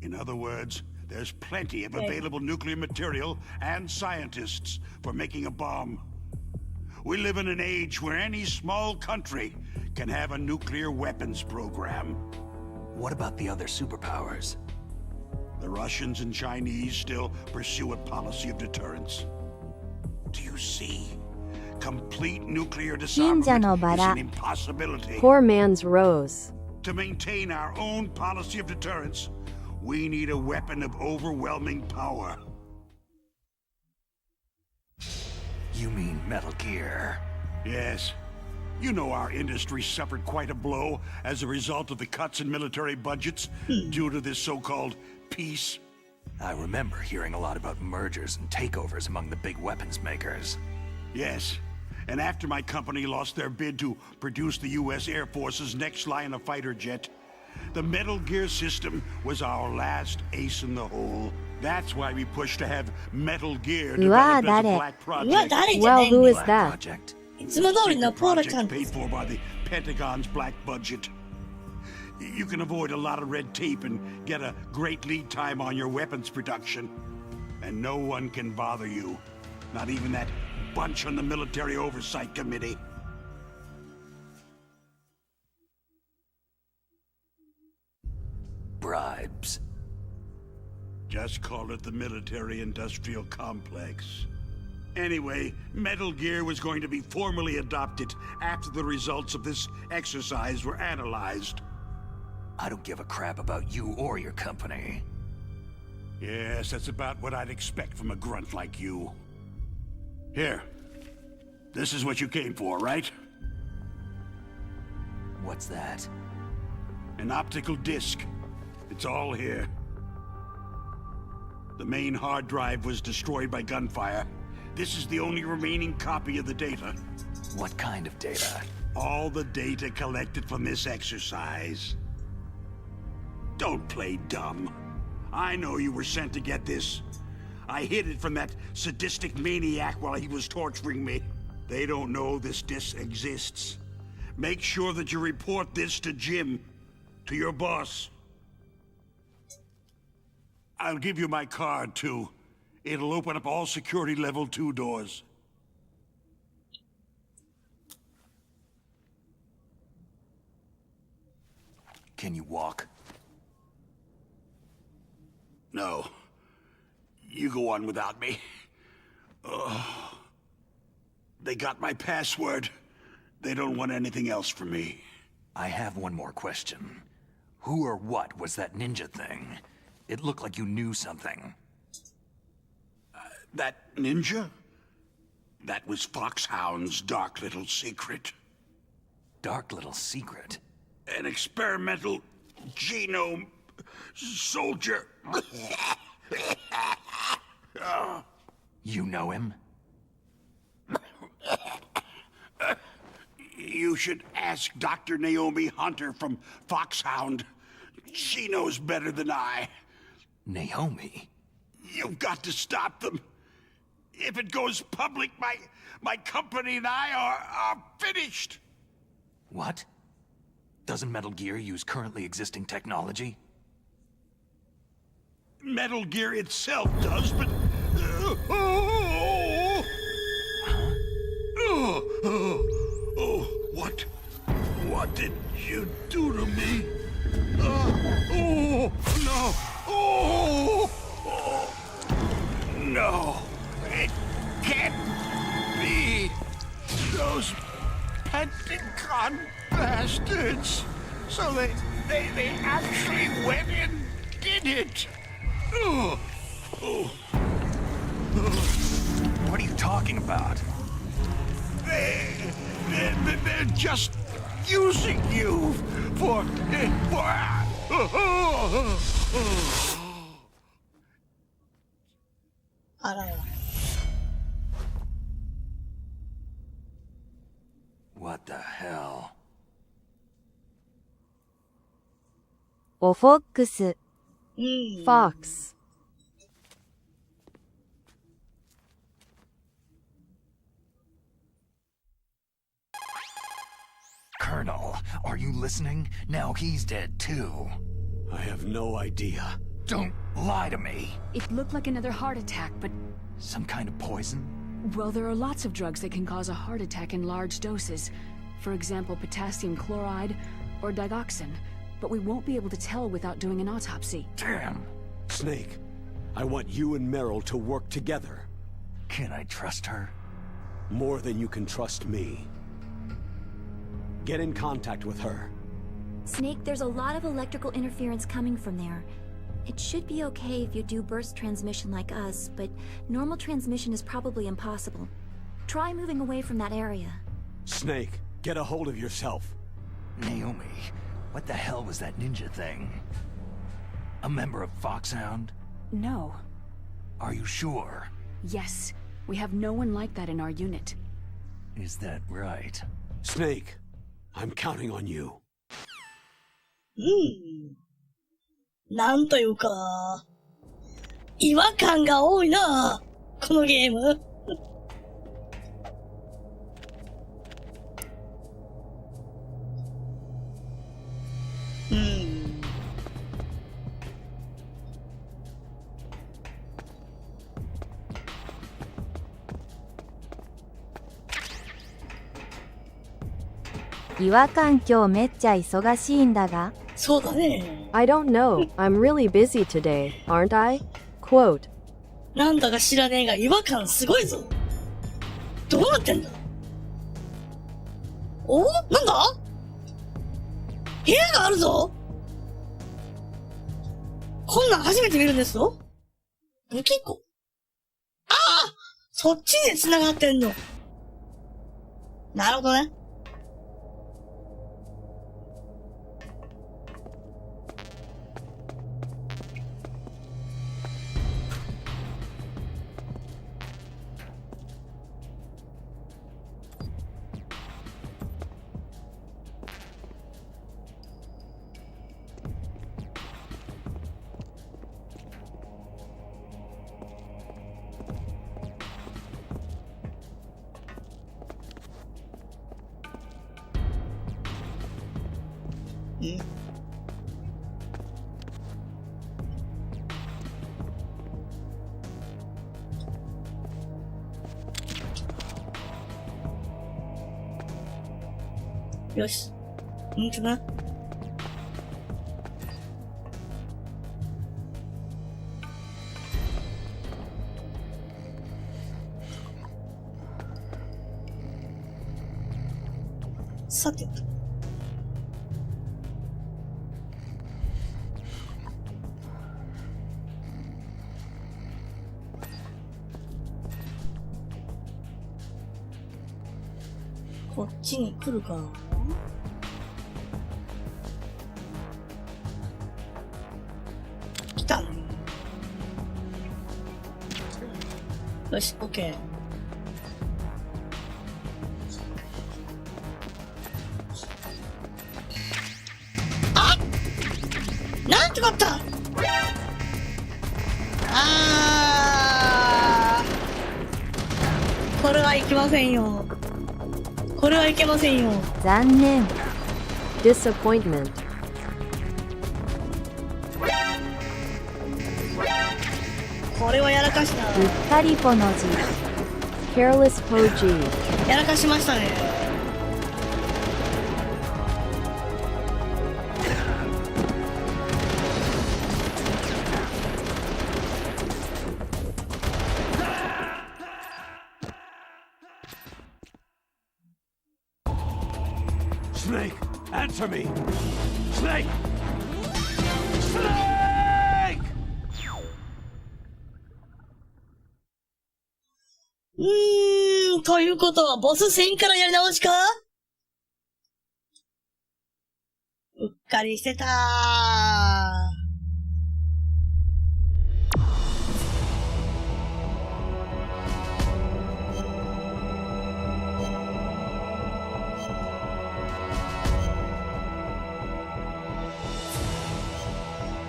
In other words, there's plenty of available nuclear material and scientists for making a bomb. We live in an age where any small country can have a nuclear weapons program. What about the other superpowers? The Russians and Chinese still pursue a policy of deterrence. Do you see? Complete nuclear 信者の disarmament バ is ラ an impossibility. Poor man's Rose. To maintain our own policy of deterrence, we need a weapon of overwhelming power. You mean Metal Gear? Yes. You know our industry suffered quite a blow as a result of the cuts in military budgets due to this so-called peace. I remember hearing a lot about mergers and takeovers among the big weapons makers. Yes. And after my company lost their bid to produce the U.S. Air Force's next line of fighter jet, the Metal Gear system was our last ace in the hole. That's why we pushed to have Metal Gear うわ developed as a 誰？ black うわ project. 誰じゃね Well, えん who だ is よ。 that? Project? いつも通りのポーラちゃん Project paid for by the Pentagon's black budget. You can avoid a lot of red tape and get a great lead time on your weapons production. And no one can bother you. Not even that bunch on the Military Oversight Committee. Bribes. Just call it the military-industrial complex. Anyway, Metal Gear was going to be formally adopted after the results of this exercise were analyzed. I don't give a crap about you or your company. Yes, that's about what I'd expect from a grunt like you. Here. This is what you came for, right? What's that? An optical disc. It's all here. The main hard drive was destroyed by gunfire. This is the only remaining copy of the data. What kind of data? All the data collected from this exercise. Don't play dumb. I know you were sent to get this. I hid it from that sadistic maniac while he was torturing me. They don't know this disc exists. Make sure that you report this to Jim, to your boss. I'll give you my card, too. It'll open up all security level 2 doors. Can you walk? No. You go on without me. They got my password. They don't want anything else from me. I have one more question. Who or what was that ninja thing? It looked like you knew something. That ninja? That was Foxhound's dark little secret. Dark little secret? An experimental genome soldier. You know him? You should ask Dr. Naomi Hunter from Foxhound. She knows better than I. Naomi? You've got to stop them. If it goes public, my company and I are finished. What? Doesn't Metal Gear use currently existing technology? Metal Gear itself does, but... What did you do to me? No. It can't be. Those Pentagon bastards. So they actually went and did it. What are you talking about? They're just using you for... What the hell? オフォックス。Fox. Colonel, are you listening? Now he's dead too. I have no idea. Don't lie to me. It looked like another heart attack, but... Some kind of poison? Well, there are lots of drugs that can cause a heart attack in large doses. For example, potassium chloride or digoxin. But we won't be able to tell without doing an autopsy. Damn. Snake, I want you and Meryl to work together. Can I trust her? More than you can trust me. Get in contact with her. Snake, there's a lot of electrical interference coming from there. It should be okay if you do burst transmission like us, but normal transmission is probably impossible. Try moving away from that area. Snake, get a hold of yourself. Naomi, what the hell was that ninja thing? A member of Foxhound? No. Are you sure? Yes. We have no one like that in our unit. Is that right? Snake, I'm counting on you. なんというか、違和感が多いな、このゲーム。違和感今日めっちゃ忙しいんだが。そうだね。I don't know. I'm really busy today, aren't I? Quote. なんだか知らねえが違和感すごいぞ。どうなってんだ？お？なんだ？部屋があるぞ。こんなん初めて見るんですぞ。武器庫。ああ！そっちで繋がってんの。なるほどね。よし。んとな。さてと。こっちに来るかな。来たね。よし、オッケー。あ！なんてこった！これはいけませんよ。これはいけませんよ。残念。Disappointment. これはやらかした。うっかりぽの字。Careless Poji. やらかしましたね。Snake, answer me! Snake! Snake! ということはボス戦からやり直しか？うっかりしてたー。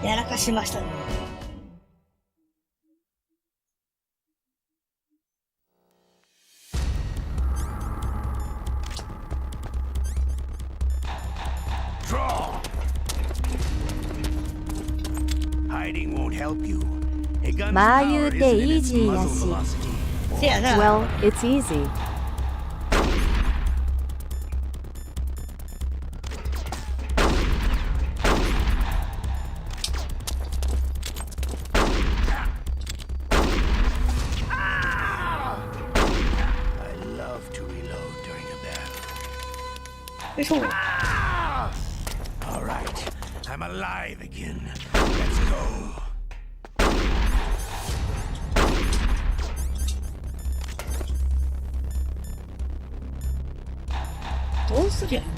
やらかしましたね。まあ言うてイージーやし。せやな。Well, it's easy. All right, I'm alive again. Let's go. どうすりゃいいの？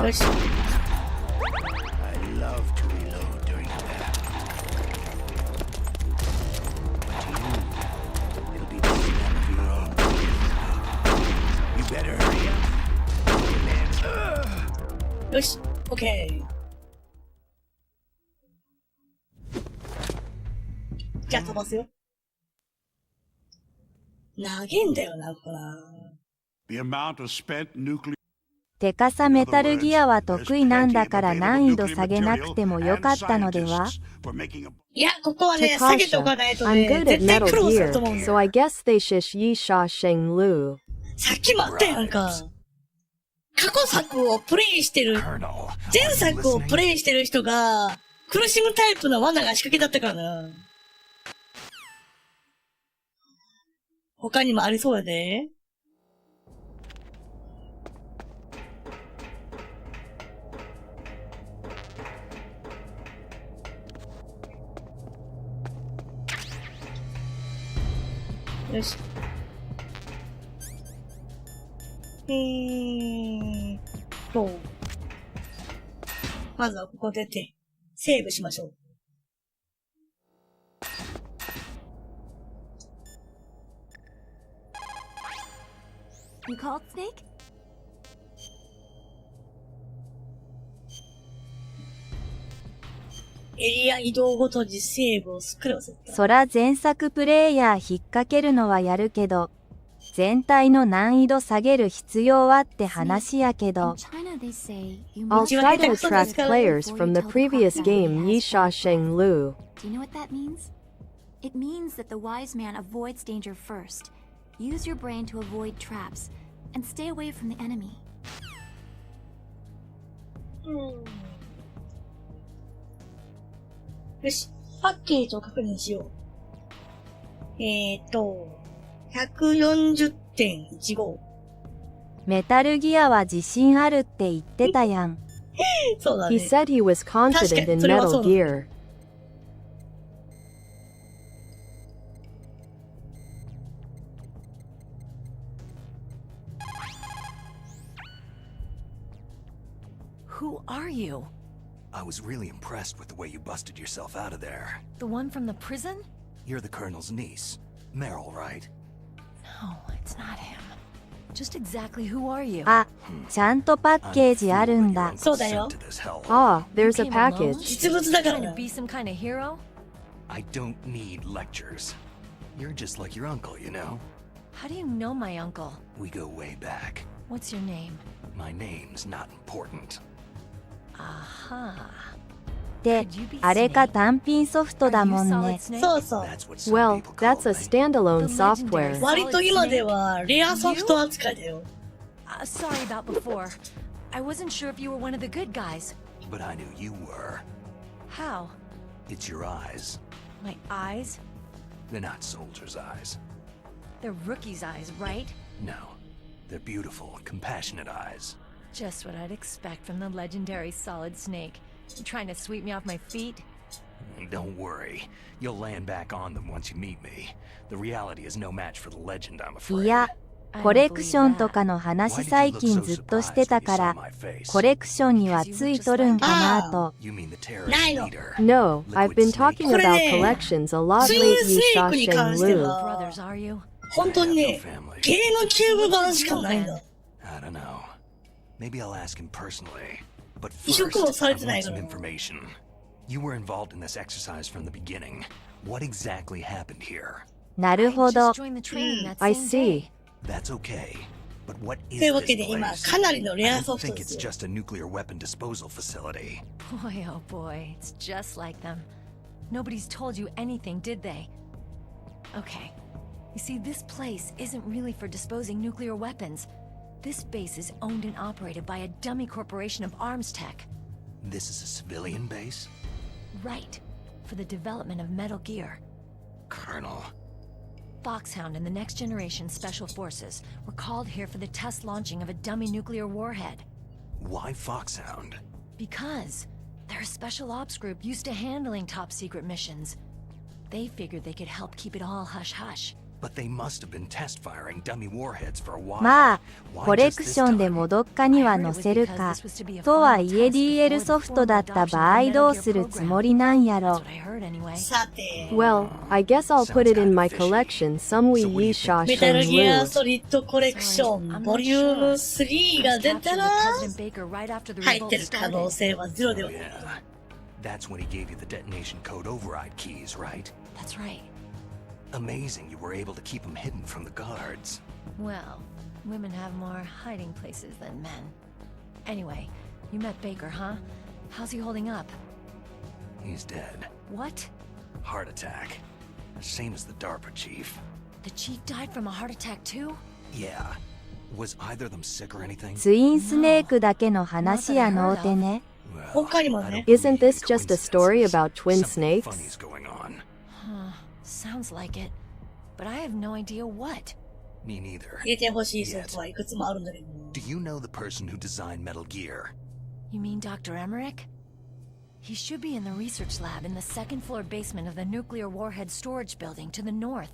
よし。よし、オッケー。じゃあ飛ばすよ。投げんだよな、ほら。The amount of spent nuclear てかさメタルギアは得意なんだから難易度下げなくてもよかったのでは？いや、ここはね、下げておかないと I'm ね、 good at 絶対 Metal 苦労する Gear, と思うんだ so よ。I guess they shish yi sha sheng lu. さっきもあったやんか。過去作をプレイしてる、前作をプレイしてる人が、苦しむタイプの罠が仕掛けだったからな。他にもありそうやで。よし。まずはここ出て、セーブしましょう。You called, Snake? エリア移動ごとにセーブを作るわせ。そら前作プレイヤー引っ掛けるのはやるけど、全体の難易度下げる必要はって話やけど。I'll try to attract players from the previous game Yisha Sheng Lu. Do you know what that means? It means that the wise man avoids danger first. Use your brain to avoid traps, and stay away from the enemy. よし、パッケージを確認しよう。140.15。メタルギアは自信あるって言ってたやん。そうだね。He said he was confident in Metal Gear. Who are you? I was really impressed with the way you busted yourself out of there. The one from the prison? You're the Colonel's niece. Meryl, right? No, it's not him. Just exactly who are you? あ、ちゃんとパッケージあるんだ。そうだよ。Ah, there's a package. 実物だからな。Trying to be some kind of hero? I don't need lectures. You're just like your uncle, you know? How do you know my uncle? We go way back. What's your name? My name's not important. Aha. で、あれか単品ソフトだもんね。そうそう。Well, that's a standalone software. 割と今ではレアソフト扱いだよ。Sorry about before. I wasn't sure if you were one of the good guys. But I knew you were. How? It's your eyes. My eyes? They're not soldiers' eyes. They're rookies' eyes, right? No. They're beautiful, compassionate eyes. Just what I'd expect from the legendary Solid Snake. You trying to sweep me off my feet? Don't worry. You'll land back on them once you meet me. The reality is no match for the legend, I'm afraid. いや、コレクションとかの話最近ずっとしてたから、コレクションにはついとるんかなと。ないの。No, I've been talking about collections a lot lately, Shasheng Lu. Brothers, are you? 本当にね、ゲームキューブ版しかないんだ。I don't know. Maybe I'll ask him personally. But 移植も first, され I てない want か some ら。 information. You were involved in this exercise from the beginning. What exactly happened here? なるほど。 Joined the training that I same see. That's okay. But what is というわ this けで今 place? かなりのレ I アソ don't フト think で it's すよ。 just a nuclear weapon disposal facility. Boy, oh boy, it's just like them. Nobody's told you anything, did they? Okay. You see, this place isn't really for disposing nuclear weapons. This base is owned and operated by a dummy corporation of arms tech. This is a civilian base? Right. For the development of Metal Gear. Colonel. Foxhound and the Next Generation Special Forces were called here for the test launching of a dummy nuclear warhead. Why Foxhound? Because they're a special ops group used to handling top-secret missions. They figured they could help keep it all hush-hush. But they must have been test firing dummy warheads for a while. まあ、 Why コレ just ク this ションで time? もどっかには載せるか。とはいえ DL ソフトだった場合どうするつもりなんやろ。さて、 Well, I guess I'll put it in my collection some we Yisha メタル Sheng ギア Lu. ソリッドコレクションボリューム3が出たら入ってる可能性はゼロではない。 That's when he gave you the detonation code override keys, right? That's right. Amazing you were able to keep them hidden from the guards. Well, women have more hiding places than men. Anyway, you met Baker, huh? How's he holding up? He's dead. What? Heart attack. Same as the DARPA chief. The chief died from a heart attack too? Yeah. Was either of them sick or anything? ツインスネークだけの話やのうてね。 他にもね。 Isn't this just a story about twin snakes? Funny's going on. Sounds like it. But I have no idea what. Me neither. 入れてほしいソフトはいくつもあるんだけど。 Do you know the person who designed Metal Gear? You mean Dr. Emmerich? He should be in the research lab in the second floor basement of the nuclear warhead storage building to the north.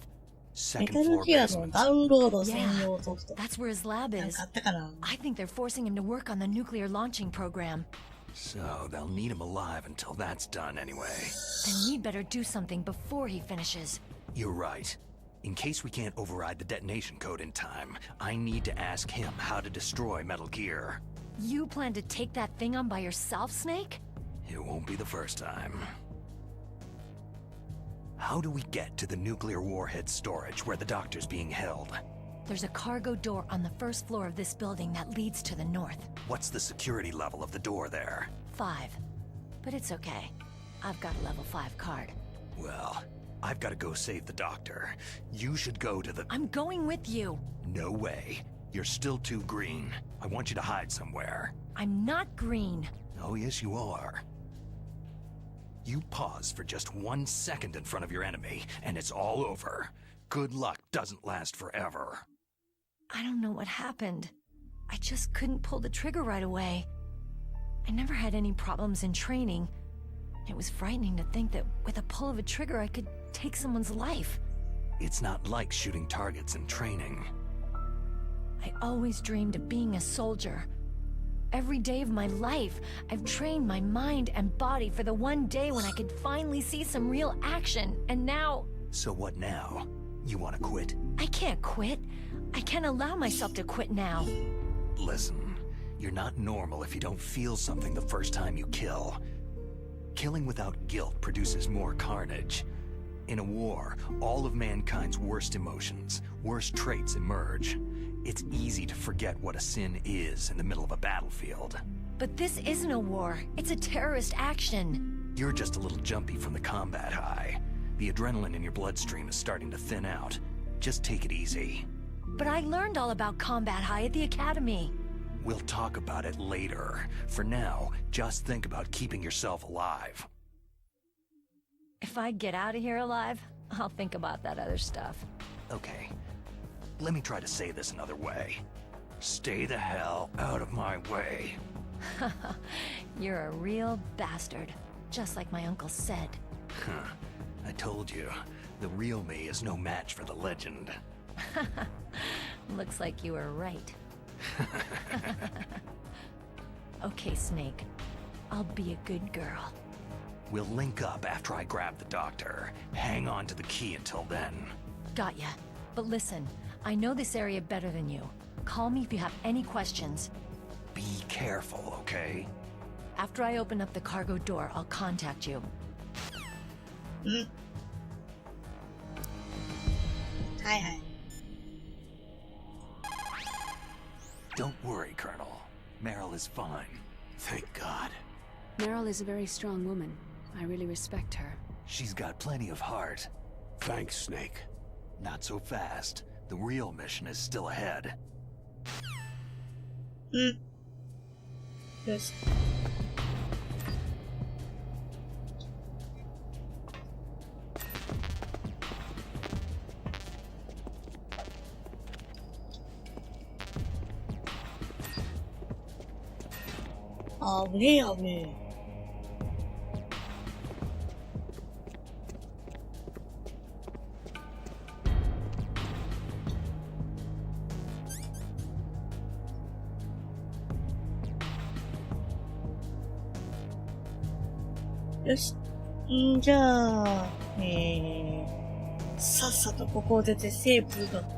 メ Second タル floor ギアの basement. ダウンロード専用ソフト。 That's where his lab なん is. かあったかな。 I think they're forcing him to work on the nuclear launching program. So they'll need him alive until that's done anyway. Then we'd better do something before he finishes. You're right. In case we can't override the detonation code in time, I need to ask him how to destroy Metal Gear. You plan to take that thing on by yourself, Snake? It won't be the first time. How do we get to the nuclear warhead storage where the doctor's being held? There's a cargo door on the first floor of this building that leads to the north. What's the security level of the door there? 5. But it's okay. I've got a level 5 card. Well, I've got to go save the doctor. You should go to the... I'm going with you! No way. You're still too green. I want you to hide somewhere. I'm not green. Oh, yes, you are. You pause for just 1 second in front of your enemy, and it's all over. Good luck doesn't last forever. I don't know what happened. I just couldn't pull the trigger right away. I never had any problems in training. It was frightening to think that with a pull of a trigger I could take someone's life. It's not like shooting targets in training. I always dreamed of being a soldier. Every day of my life, I've trained my mind and body for the one day when I could finally see some real action, and now... So what now? You want to quit? I can't quit. I can't allow myself to quit now. Listen, you're not normal if you don't feel something the first time you kill. Killing without guilt produces more carnage. In a war, all of mankind's worst emotions, worst traits emerge. It's easy to forget what a sin is in the middle of a battlefield. But this isn't a war. It's a terrorist action. You're just a little jumpy from the combat high. The adrenaline in your bloodstream is starting to thin out. Just take it easy. But I learned all about combat high at the academy. We'll talk about it later. For now, just think about keeping yourself alive. If I get out of here alive, I'll think about that other stuff. Okay. Let me try to say this another way. Stay the hell out of my way. You're a real bastard. Just like my uncle said. Huh. I told you, the real me is no match for the legend. Looks like you were right. Okay, Snake. I'll be a good girl. We'll link up after I grab the doctor. Hang on to the key until then. Got ya. But listen, I know this area better than you. Call me if you have any questions. Be careful, okay? After I open up the cargo door, I'll contact you. Hi. Don't worry, Colonel. Meryl is fine. Thank God. Meryl is a very strong woman. I really respect her. She's got plenty of heart. Thanks, Snake. Not so fast. The real mission is still ahead. Yes.危ねえ。よし。じゃあ、さっさとここを出てセーブが。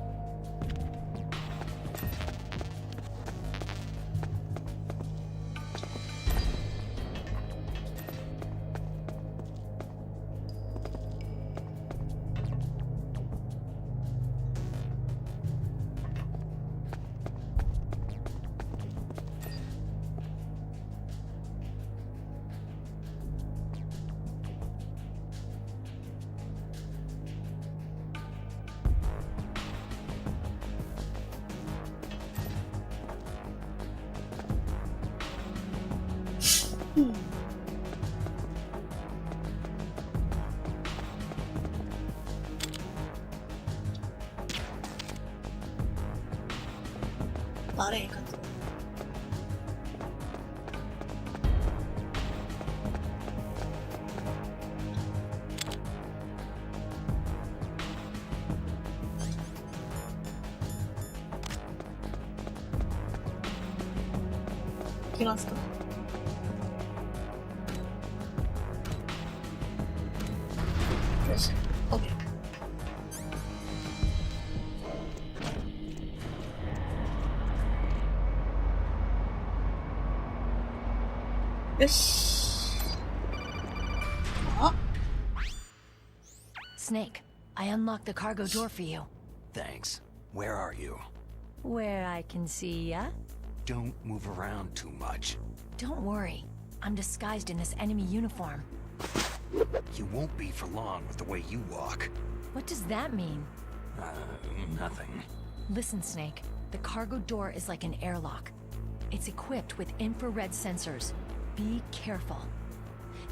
バレエ活動。いきますか。よし、OK。よし。あ、Snake, I unlocked the cargo door for you. Thanks. Where are you? Where I can see ya. Don't move around too much. Don't worry. I'm disguised in this enemy uniform. You won't be for long with the way you walk. What does that mean? Nothing. Listen, Snake. The cargo door is like an airlock. It's equipped with infrared sensors. Be careful.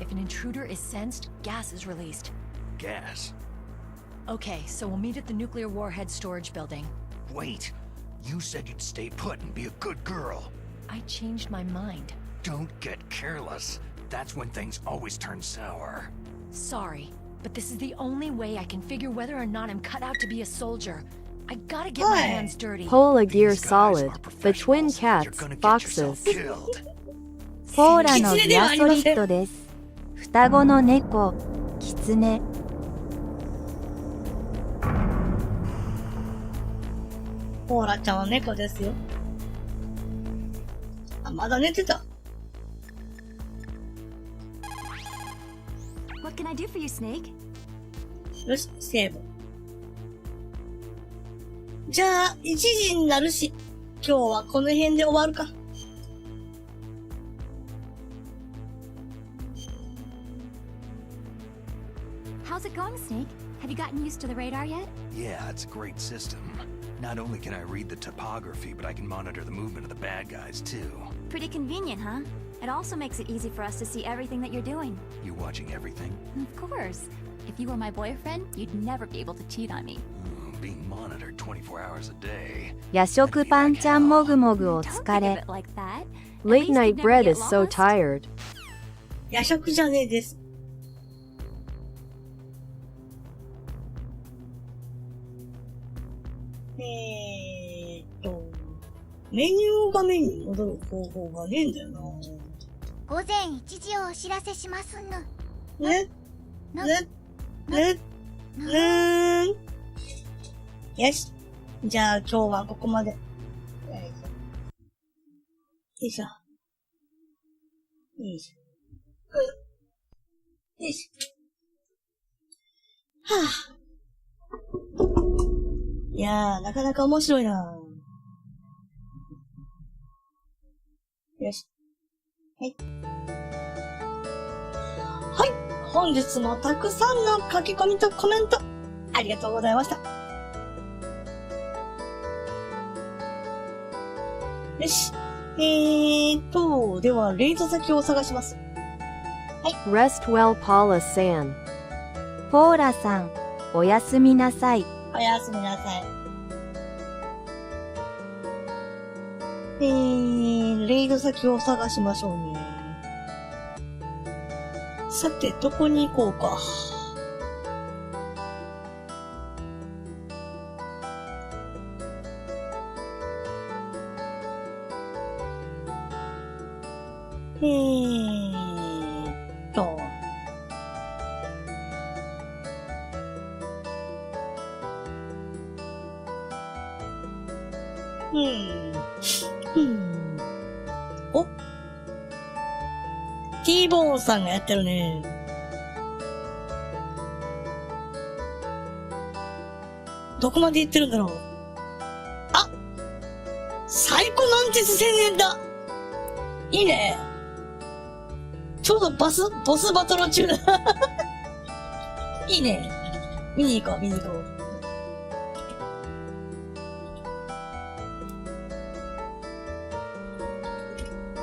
If an intruder is sensed, gas is released. Gas? Okay, so we'll meet at the nuclear warhead storage building. Wait. You said you'd stay put and be a good girl. I changed my mind. Don't get careless. That's when things always turn sour. Sorry, but this is the only way I can figure whether or not I'm cut out to be a soldier. I gotta get my hands dirty. Pola Gear Solid, the twin cats, foxes. ポーラのギアソリッドです。双子の猫、キツネ。ポーラちゃんは猫ですよ。あ、まだ寝てた。What can I do for you, Snake? よし、セーブ。じゃあ、1時になるし、今日はこの辺で終わるか。How's it going, Snake? Have you gotten used to the radar yet? Yeah, it's a great system. Not only can I read the topography, but I can monitor the movement of the bad guys, too. Pretty convenient, huh? It also makes it easy for us to see everything that you're doing. You watching everything? Of course. If you were my boyfriend, you'd never be able to cheat on me. Being monitored 24 hours a day. 夜食パンちゃんもぐもぐお疲れ。Late night bread is so tired. 夜食じゃねえです。メニュー画面に戻る方法がねえんだよな。午前1時をお知らせしますぬ。よし。じゃあ今日はここまで。よいしょ。よいしょ。よいしょ。はぁ。いやー、なかなか面白いな。よし。はい。はい。本日もたくさんの書き込みとコメント、ありがとうございました。よし。では、レイド先を探します。はい。Rest well, Paula San. ポーラさん、おやすみなさい。おやすみなさい。レイド先を探しましょうね。さて、どこに行こうか。お？ T ボーンさんがやってるね。どこまで行ってるんだろう。あ！サイコマンティス宣言だ！いいね。ちょうどボスバトル中だ。いいね。見に行こう、見に行こ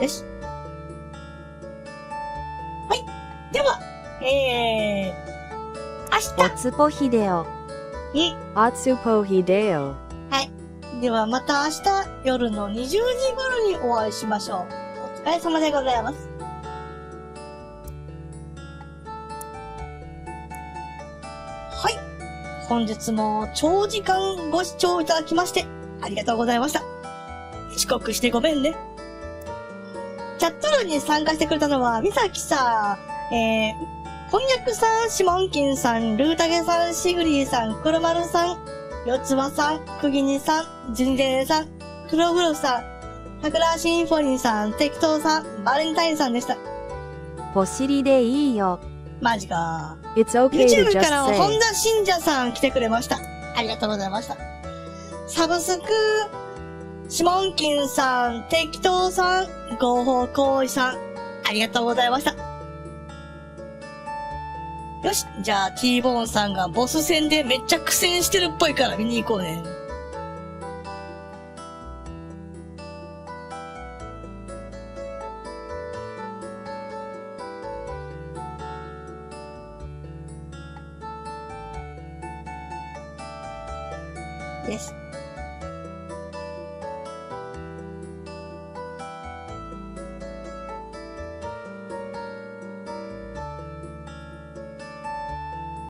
う。よし。はい。では、明日。おつぽひでお。おつぽひでお。はい。ではまた明日夜の20時頃にお会いしましょう。お疲れ様でございます。はい。本日も長時間ご視聴いただきましてありがとうございました。遅刻してごめんね。チャット欄に参加してくれたのは、みさきさん、こんにゃくさん、しもんきんさん、ルータゲさん、しぐりーさん、黒丸さん、よつばさん、くぎにさん、じんでねさん、クログロフさん、さくらシンフォニーさん、てきとうさん、バレンタインさんでした。ポシリでいいよ。マジか。It's okay to YouTube just からは say. 本田信者さん来てくれました。ありがとうございました。サブスク、シモンキンさん、適当さん、合法行為さん、ありがとうございました。よし、じゃあ T ボーンさんがボス戦でめっちゃ苦戦してるっぽいから見に行こうね。です。